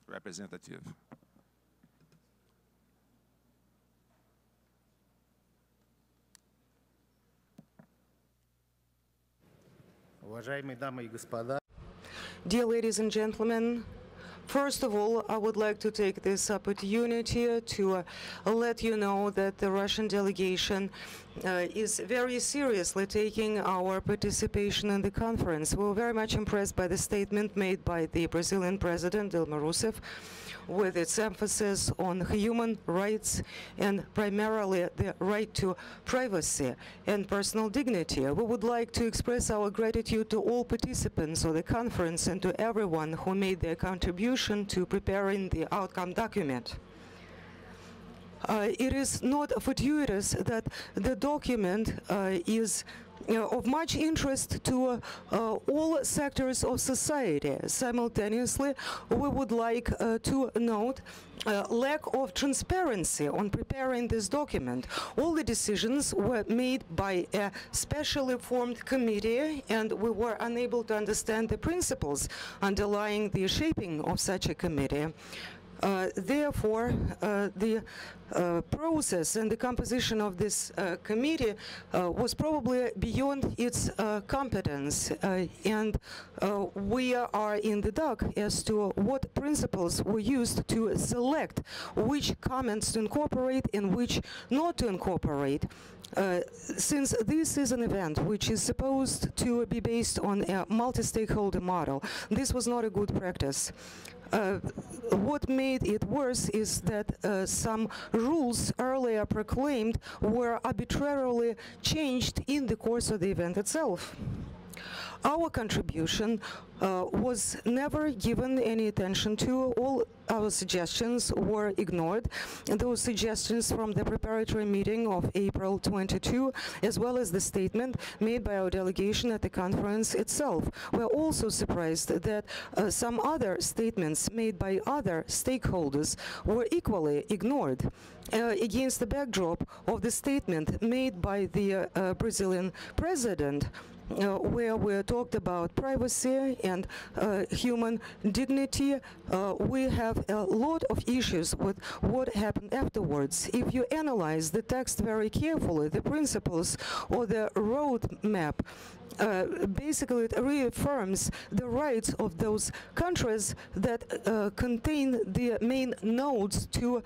representative.
Dear ladies and gentlemen, first of all, I would like to take this opportunity to let you know that the Russian delegation is very seriously taking our participation in the conference. We were very much impressed by the statement made by the Brazilian President, Dilma Rousseff, with its emphasis on human rights and primarily the right to privacy and personal dignity. We would like to express our gratitude to all participants of the conference and to everyone who made their contribution to preparing the outcome document. It is not fortuitous that the document is of much interest to all sectors of society. Simultaneously, we would like to note lack of transparency on preparing this document. All the decisions were made by a specially formed committee, and we were unable to understand the principles underlying the shaping of such a committee. Therefore, the process and the composition of this committee was probably beyond its competence, and we are in the dark as to what principles were used to select which comments to incorporate and which not to incorporate. Since this is an event which is supposed to be based on a multi-stakeholder model, this was not a good practice. What made it worse is that some rules earlier proclaimed were arbitrarily changed in the course of the event itself. Our contribution was never given any attention to. All our suggestions were ignored. And those suggestions from the preparatory meeting of April 22, as well as the statement made by our delegation at the conference itself. We're also surprised that some other statements made by other stakeholders were equally ignored. Against the backdrop of the statement made by the Brazilian president, where we talked about privacy and human dignity, we have a lot of issues with what happened afterwards. If you analyze the text very carefully, the principles or the roadmap, basically it reaffirms the rights of those countries that contain the main nodes to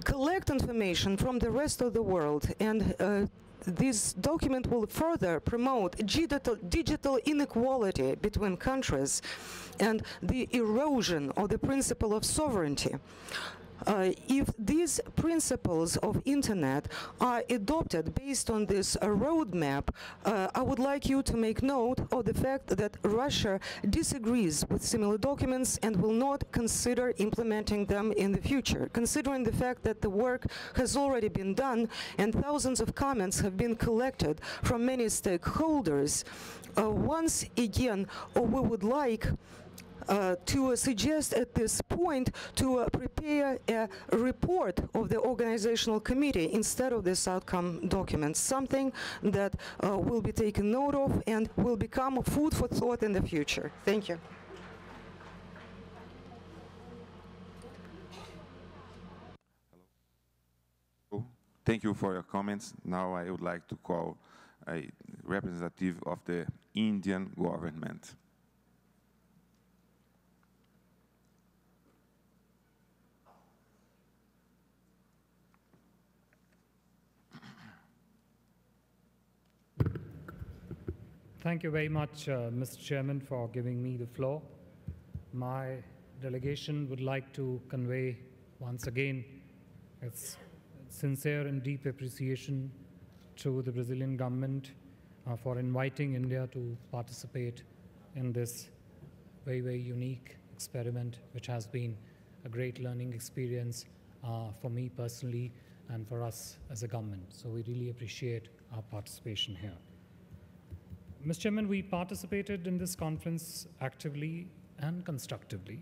collect information from the rest of the world, and this document will further promote digital inequality between countries and the erosion of the principle of sovereignty. If these principles of internet are adopted based on this roadmap, I would like you to make note of the fact that Russia disagrees with similar documents and will not consider implementing them in the future, considering the fact that the work has already been done and thousands of comments have been collected from many stakeholders. Once again, we would like to suggest at this point to prepare a report of the organizational committee instead of this outcome document, something that will be taken note of and will become food for thought in the future. Thank you.
Thank you for your comments. Now I would like to call a representative of the Indian government.
Thank you very much, Mr. Chairman, for giving me the floor. My delegation would like to convey once again its sincere and deep appreciation to the Brazilian government for inviting India to participate in this very, very unique experiment, which has been a great learning experience for me personally and for us as a government. So we really appreciate our participation here. Mr. Chairman, we participated in this conference actively and constructively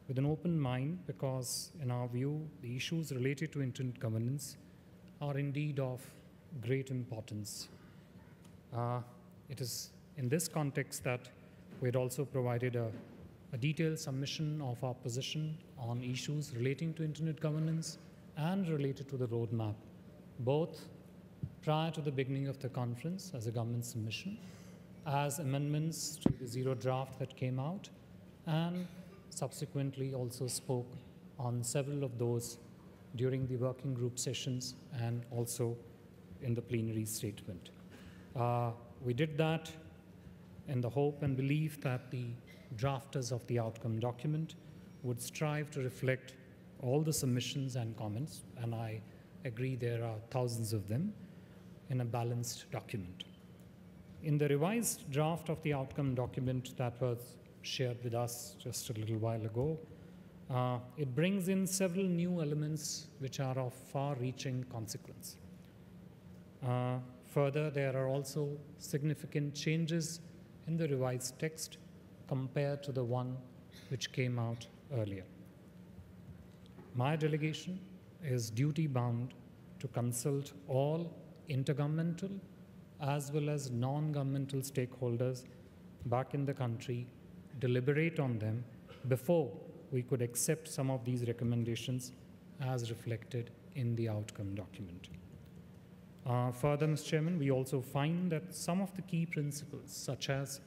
with an open mind because, in our view, the issues related to internet governance are indeed of great importance. It is in this context that we had also provided a detailed submission of our position on issues relating to internet governance and related to the roadmap, both prior to the beginning of the conference as a government submission, as amendments to the zero draft that came out, and subsequently also spoke on several of those during the working group sessions and also in the plenary statement. We did that in the hope and belief that the drafters of the outcome document would strive to reflect all the submissions and comments, and I agree there are thousands of them, in a balanced document. In the revised draft of the outcome document that was shared with us just a little while ago, it brings in several new elements which are of far-reaching consequence. Further, there are also significant changes in the revised text compared to the one which came out earlier. My delegation is duty-bound to consult all intergovernmental as well as non-governmental stakeholders back in the country, deliberate on them before we could accept some of these recommendations as reflected in the outcome document. Further, Mr. Chairman, we also find that some of the key principles, such as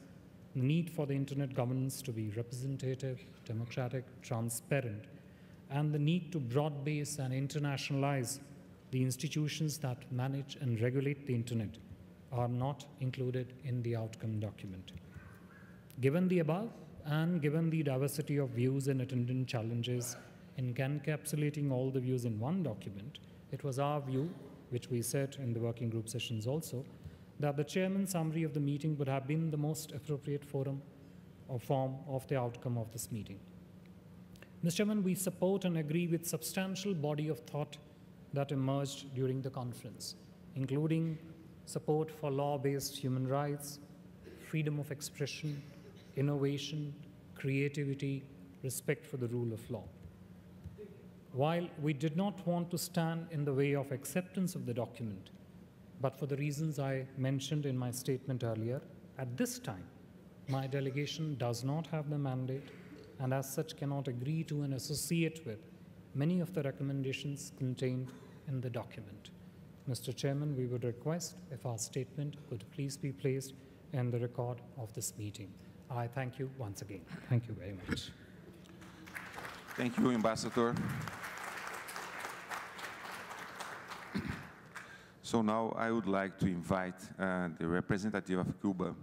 the need for the internet governance to be representative, democratic, transparent, and the need to broad base and internationalize the institutions that manage and regulate the internet, are not included in the outcome document. Given the above, and given the diversity of views and attendant challenges in encapsulating all the views in one document, it was our view, which we said in the working group sessions also, that the chairman's summary of the meeting would have been the most appropriate forum or form of the outcome of this meeting. Mr. Chairman, we support and agree with substantial body of thought that emerged during the conference, including support for law-based human rights, freedom of expression, innovation, creativity, respect for the rule of law. While we did not want to stand in the way of acceptance of the document, but for the reasons I mentioned in my statement earlier, at this time, my delegation does not have the mandate and as such cannot agree to and associate with many of the recommendations contained in the document. Mr. Chairman, we would request if our statement could please be placed in the record of this meeting. I thank you once again. Thank you very much.
Thank you, Ambassador. So now I would like to invite the representative of Cuba.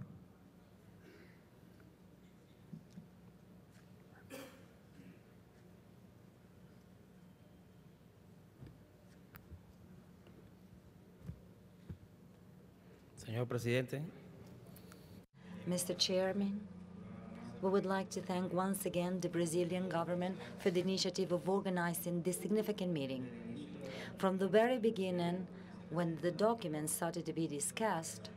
Señor Presidente.
Mr. Chairman, we would like to thank once again the Brazilian government for the initiative of organizing this significant meeting. From the very beginning, when the document started to be discussed,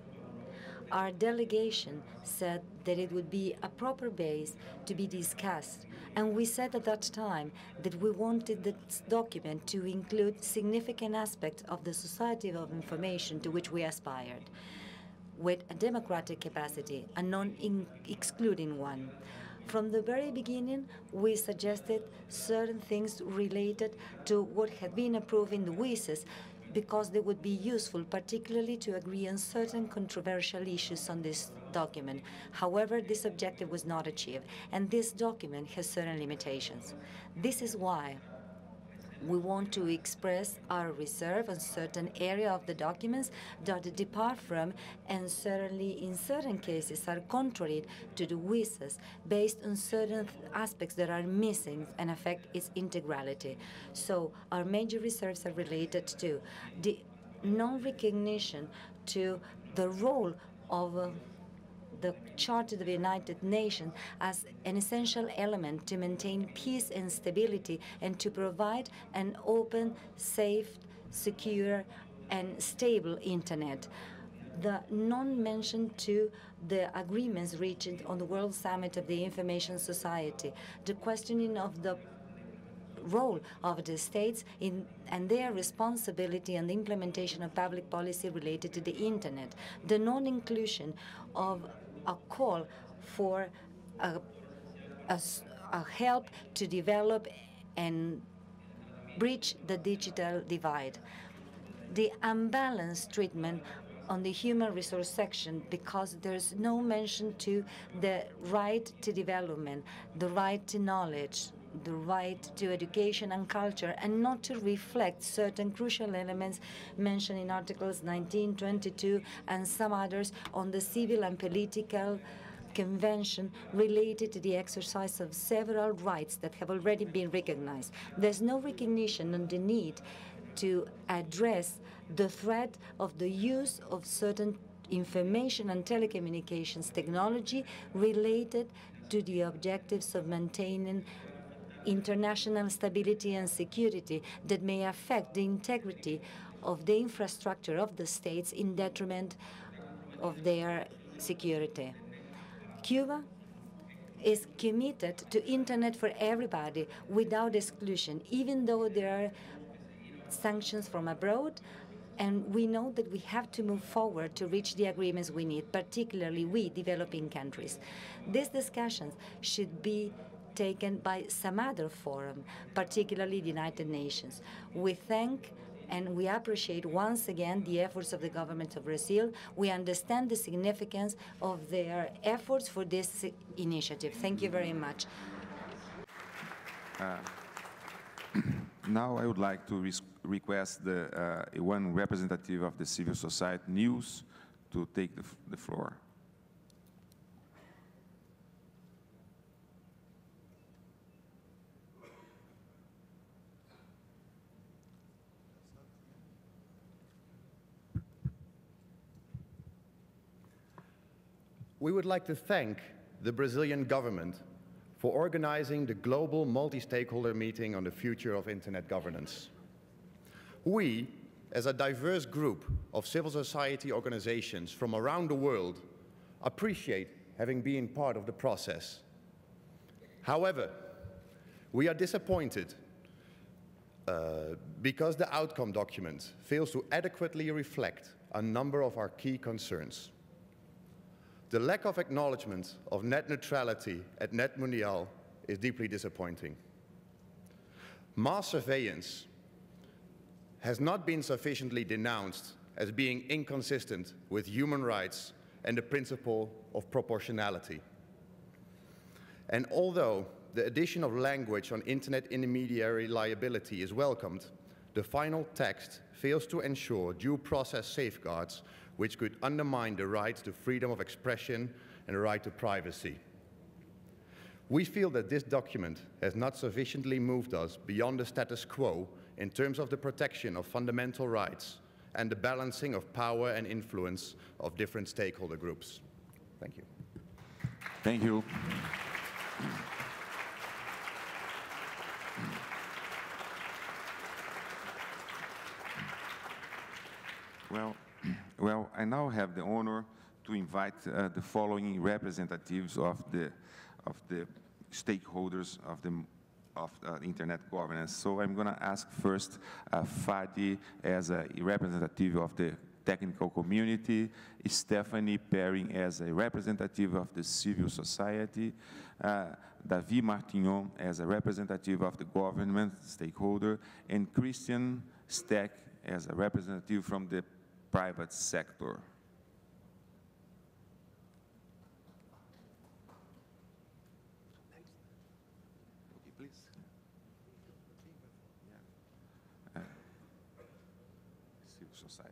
our delegation said that it would be a proper base to be discussed. And we said at that time that we wanted this document to include significant aspects of the society of information to which we aspired, with a democratic capacity, a non-excluding one. From the very beginning, we suggested certain things related to what had been approved in the WSIS, because they would be useful, particularly to agree on certain controversial issues on this document. However, this objective was not achieved, and this document has certain limitations. This is why we want to express our reserve on certain area of the documents that depart from, and certainly in certain cases are contrary to the WSIS, based on certain aspects that are missing and affect its integrality. So our major reserves are related to the non-recognition to the role of the Charter of the United Nations as an essential element to maintain peace and stability and to provide an open, safe, secure, and stable Internet. The non-mention to the agreements reached on the World Summit of the Information Society, the questioning of the role of the states and their responsibility in the implementation of public policy related to the Internet, the non-inclusion of a call for a help to develop and bridge the digital divide, the unbalanced treatment on the human resource section, because there's no mention to the right to development, the right to knowledge, the right to education and culture, and not to reflect certain crucial elements mentioned in Articles 19, 22, and some others on the civil and political convention related to the exercise of several rights that have already been recognized. There's no recognition on the need to address the threat of the use of certain information and telecommunications technology related to the objectives of maintaining international stability and security that may affect the integrity of the infrastructure of the states in detriment of their security. Cuba is committed to Internet for everybody without exclusion, even though there are sanctions from abroad, and we know that we have to move forward to reach the agreements we need, particularly we developing countries. These discussions should be taken by some other forum, particularly the United Nations. We thank and we appreciate once again the efforts of the government of Brazil. We understand the significance of their efforts for this initiative. Thank you very much.
Now I would like to request the one representative of the civil society, News, to take the floor.
We would like to thank the Brazilian government for organizing the global multi-stakeholder meeting on the future of Internet governance. We, as a diverse group of civil society organizations from around the world, appreciate having been part of the process. However, we are disappointed because the outcome document fails to adequately reflect a number of our key concerns. The lack of acknowledgement of net neutrality at Net Mundial is deeply disappointing. Mass surveillance has not been sufficiently denounced as being inconsistent with human rights and the principle of proportionality. And although the addition of language on Internet intermediary liability is welcomed, the final text fails to ensure due process safeguards which could undermine the right to freedom of expression and the right to privacy. We feel that this document has not sufficiently moved us beyond the status quo in terms of the protection of fundamental rights and the balancing of power and influence of different stakeholder groups. Thank you.
Thank you. Well, I now have the honor to invite the following representatives of the stakeholders of internet governance. So I'm going to ask first Fadi as a representative of the technical community, Stephanie Perrin as a representative of the civil society, David Martignon as a representative of the government stakeholder, and Christian Steck as a representative from the private sector. Okay, please. Civil society.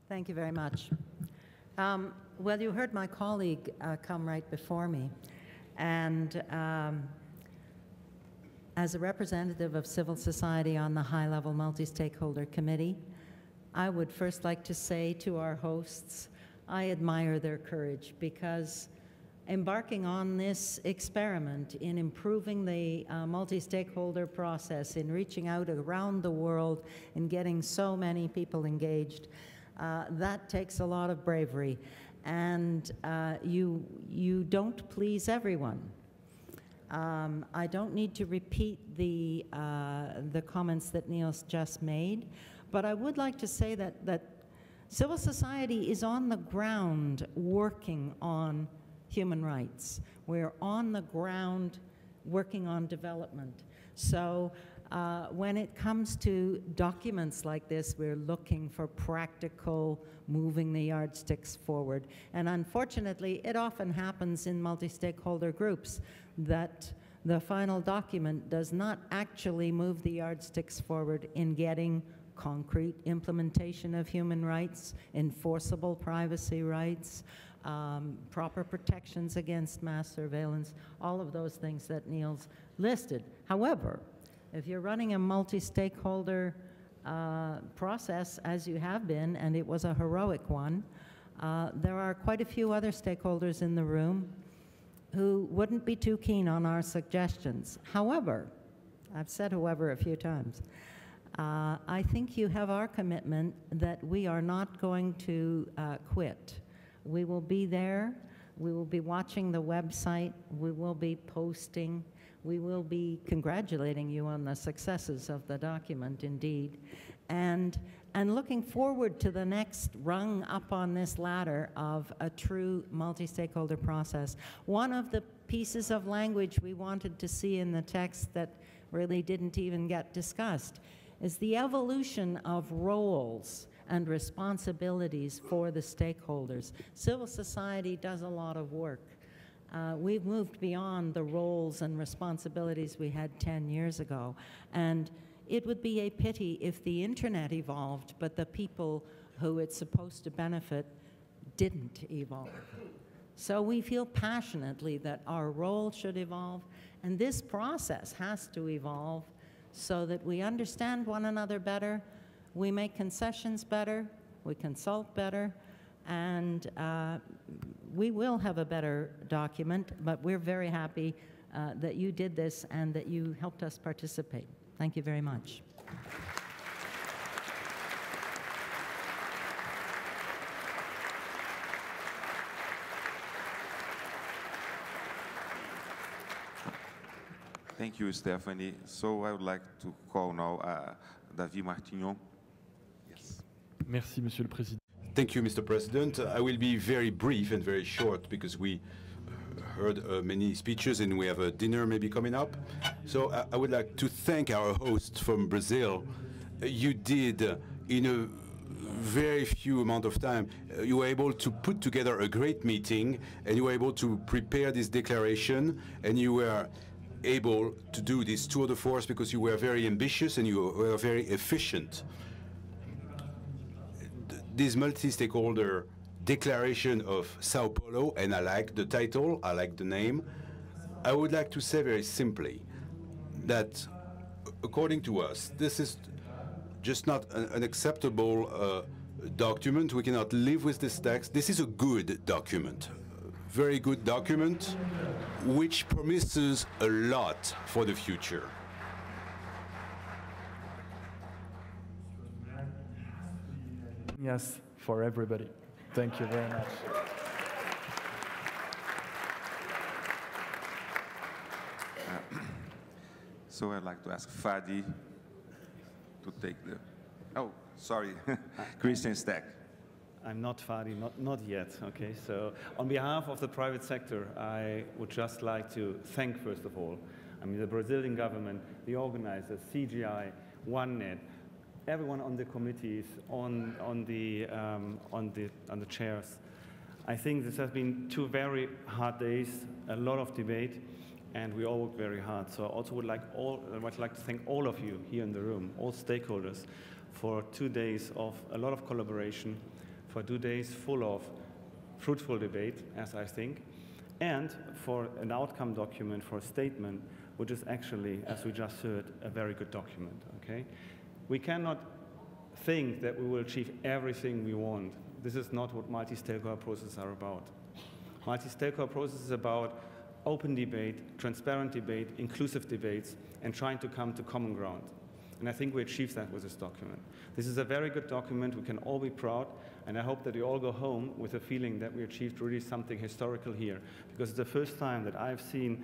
Thank you very much. Well, you heard my colleague come right before me, and as a representative of civil society on the high-level multi-stakeholder committee, I would first like to say to our hosts, I admire their courage, because embarking on this experiment in improving the multi-stakeholder process, in reaching out around the world and getting so many people engaged, that takes a lot of bravery. And you don't please everyone. I don't need to repeat the comments that Niels just made, but I would like to say that civil society is on the ground working on human rights. We're on the ground working on development. So when it comes to documents like this, we're looking for practical, moving the yardsticks forward. And unfortunately, it often happens in multi-stakeholder groups that the final document does not actually move the yardsticks forward in getting concrete implementation of human rights, enforceable privacy rights, proper protections against mass surveillance, all of those things that Niels listed. However, if you're running a multi-stakeholder process, as you have been, and it was a heroic one, there are quite a few other stakeholders in the room who wouldn't be too keen on our suggestions. However, I've said however a few times, I think you have our commitment that we are not going to quit. We will be there. We will be watching the website. We will be posting. We will be congratulating you on the successes of the document, indeed, and looking forward to the next rung up on this ladder of a true multi-stakeholder process. One of the pieces of language we wanted to see in the text that really didn't even get discussed is the evolution of roles and responsibilities for the stakeholders. Civil society does a lot of work. We've moved beyond the roles and responsibilities we had 10 years ago. And it would be a pity if the internet evolved, but the people who it's supposed to benefit didn't evolve. So we feel passionately that our role should evolve, and this process has to evolve so that we understand one another better, we make concessions better, we consult better, and we will have a better document, but we're very happy that you did this and that you helped us participate. Thank you very much.
Thank you, Stephanie. So I would like to call now David Martignon. Yes.
Merci, Monsieur le Président.
Thank you, Mr. President. I will be very brief and very short because we heard many speeches and we have a dinner maybe coming up. So I would like to thank our host from Brazil. You did, in a very few amount of time, you were able to put together a great meeting and you were able to prepare this declaration, and you were able to do this tour de force because you were very ambitious and you were very efficient. This multi-stakeholder declaration of Sao Paulo, and I like the title, I like the name, I would like to say very simply that according to us, this is just not an acceptable document. We cannot live with this text. This is a good document, very good document, which promises a lot for the future.
Yes, for everybody. Thank you very much.
So I'd like to ask Fadi to take the... Oh, sorry, Christian Stack.
I'm not Fadi, not yet, okay? So on behalf of the private sector, I would just like to thank, first of all, the Brazilian government, the organizers, CGI, OneNet, everyone on the committees, on the chairs. I think this has been 2 very hard days, a lot of debate, and we all worked very hard. So I also would like to thank all of you here in the room, all stakeholders, for 2 days of a lot of collaboration, for 2 days full of fruitful debate, as I think, and for an outcome document, for a statement, which is actually, as we just heard, a very good document, okay? We cannot think that we will achieve everything we want. This is not what multi-stakeholder processes are about. Multi-stakeholder process is about open debate, transparent debate, inclusive debates, and trying to come to common ground. And I think we achieved that with this document. This is a very good document. We can all be proud, and I hope that you all go home with a feeling that we achieved really something historical here, because it's the first time that I've seen,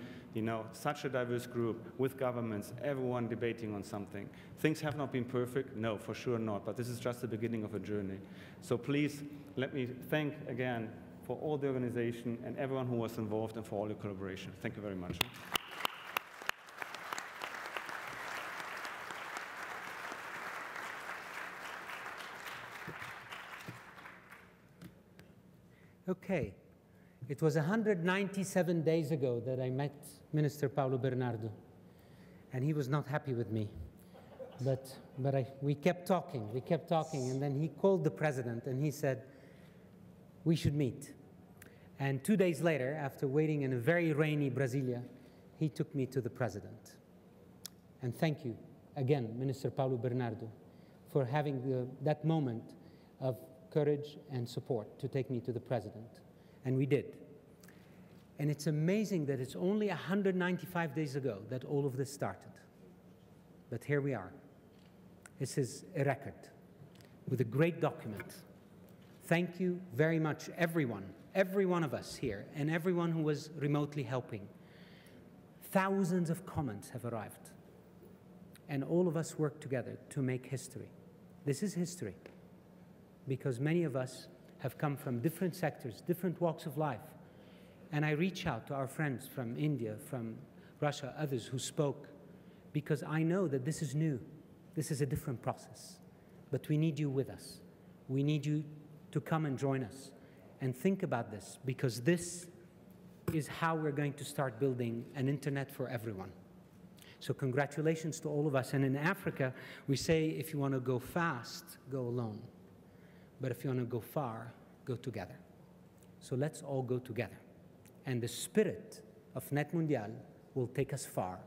such a diverse group with governments, everyone debating on something. Things have not been perfect, no, for sure not, but this is just the beginning of a journey. So please, let me thank again for all the organization and everyone who was involved and for all your collaboration. Thank you very much.
Okay. It was 197 days ago that I met Minister Paulo Bernardo, and he was not happy with me. But we kept talking, and then he called the president and he said, we should meet. And 2 days later, after waiting in a very rainy Brasilia, he took me to the president. And thank you again, Minister Paulo Bernardo, for having that moment of courage and support to take me to the president. And we did. And it's amazing that it's only 195 days ago that all of this started. But here we are. This is a record with a great document. Thank you very much, everyone, every one of us here, and everyone who was remotely helping. Thousands of comments have arrived. And all of us work together to make history. This is history, because many of us have come from different sectors, different walks of life. And I reach out to our friends from India, from Russia, others who spoke, because I know that this is new. This is a different process. But we need you with us. We need you to come and join us and think about this, because this is how we're going to start building an internet for everyone. So congratulations to all of us. And in Africa, we say, if you want to go fast, go alone. But if you want to go far, go together. So let's all go together. And the spirit of NetMundial will take us far.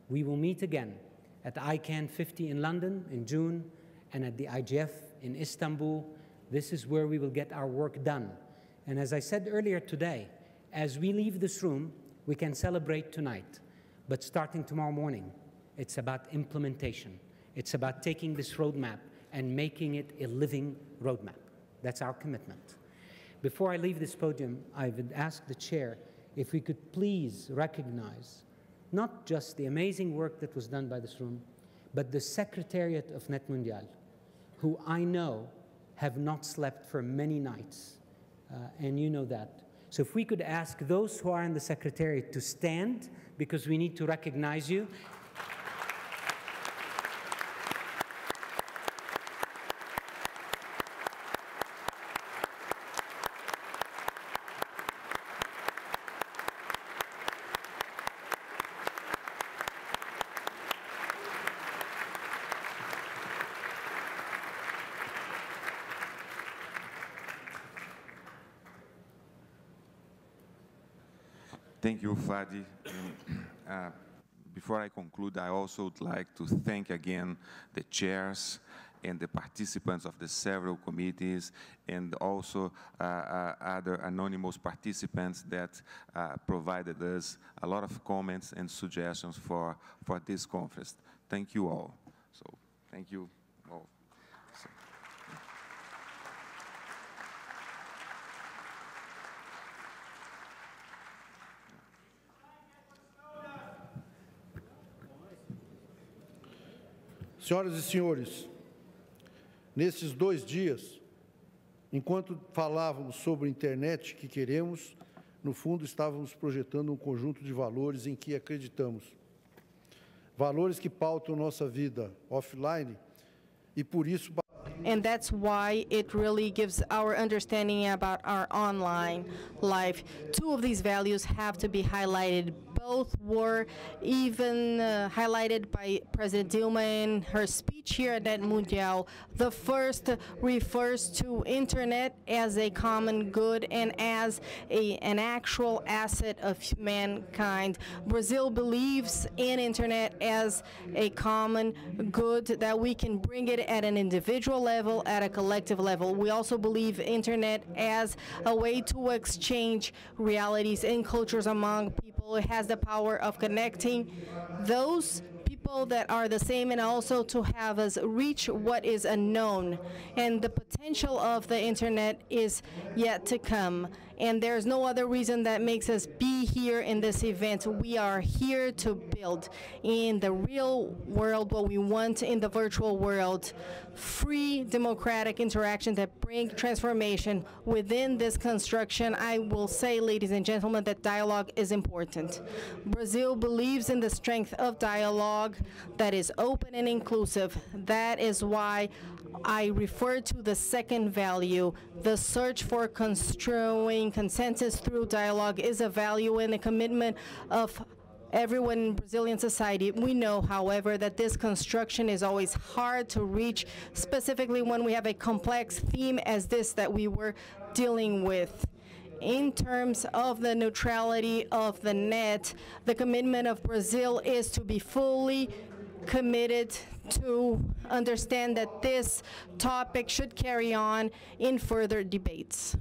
We will meet again at ICANN 50 in London in June, and at the IGF in Istanbul. This is where we will get our work done. And as I said earlier today, as we leave this room, we can celebrate tonight. But starting tomorrow morning, it's about implementation. It's about taking this roadmap and making it a living roadmap. That's our commitment. Before I leave this podium, I would ask the chair if we could please recognize not just the amazing work that was done by this room, but the Secretariat of NetMundial, who I know have not slept for many nights, and you know that. So if we could ask those who are in the Secretariat to stand, because we need to recognize you.
Thank you, Fadi. Before I conclude, I also would like to thank again the chairs and the participants of the several committees, and also other anonymous participants that provided us a lot of comments and suggestions for this conference. Thank you all. So, thank you all. So.
Senhoras e senhores, nesses 2 dias, enquanto falávamos sobre a internet que queremos, no fundo estávamos projetando um conjunto de valores em que acreditamos. Valores que pautam nossa vida offline e por isso...
And that's why it really gives our understanding about our online life. 2 of these values have to be highlighted. Both were even highlighted by President Dilma in her speech here at Net Mundial. The first refers to internet as a common good and as an actual asset of mankind. Brazil believes in internet as a common good, that we can bring it at an individual level, at a collective level. We also believe internet as a way to exchange realities and cultures among people. It has the power of connecting those people that are the same, and also to have us reach what is unknown. And the potential of the internet is yet to come. And there's no other reason that makes us be here in this event. We are here to build in the real world what we want in the virtual world. Free, democratic interaction that bring transformation. Within this construction, I will say, ladies and gentlemen, that dialogue is important. Brazil believes in the strength of dialogue that is open and inclusive. That is why I refer to the second value. The search for construing consensus through dialogue is a value and a commitment of everyone in Brazilian society. We know, however, that this construction is always hard to reach, specifically when we have a complex theme as this that we were dealing with. In terms of the neutrality of the net, the commitment of Brazil is to be fully committed to understand that this topic should carry on in further debates.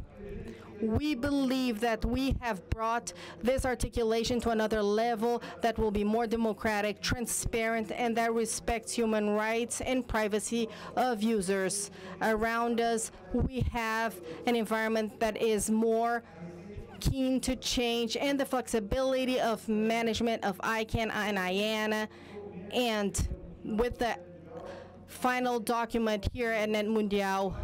We believe that we have brought this articulation to another level that will be more democratic, transparent, and that respects human rights and privacy of users. Around us, we have an environment that is more keen to change, and the flexibility of management of ICANN and IANA, and with the final document here at Net Mundial,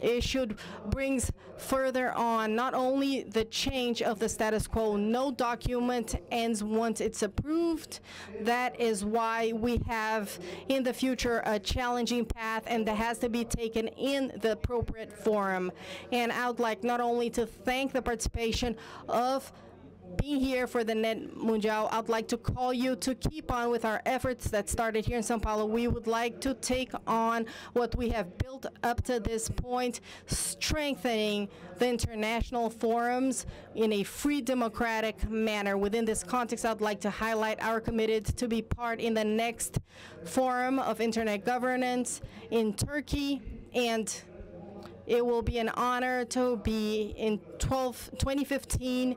issued brings further on not only the change of the status quo. No document ends once it's approved. That is why we have in the future a challenging path, and that has to be taken in the appropriate forum. And I would like not only to thank the participation of being here for the Net Mundial, I'd like to call you to keep on with our efforts that started here in São Paulo. We would like to take on what we have built up to this point, strengthening the international forums in a free, democratic manner. Within this context, I'd like to highlight our committed to be part in the next Forum of Internet Governance in Turkey, and it will be an honor to be in 2015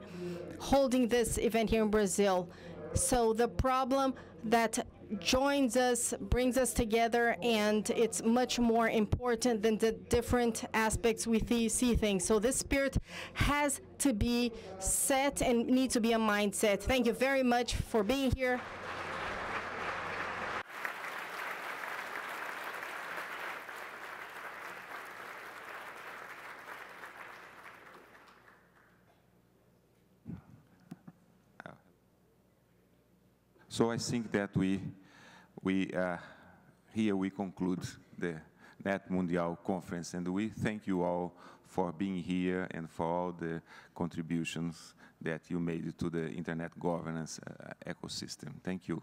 holding this event here in Brazil. So the problem that joins us, brings us together, and it's much more important than the different aspects we see things. So this spirit has to be set and needs to be a mindset. Thank you very much for being here.
So I think that here we conclude the Net Mundial conference, and we thank you all for being here and for all the contributions that you made to the internet governance ecosystem. Thank you.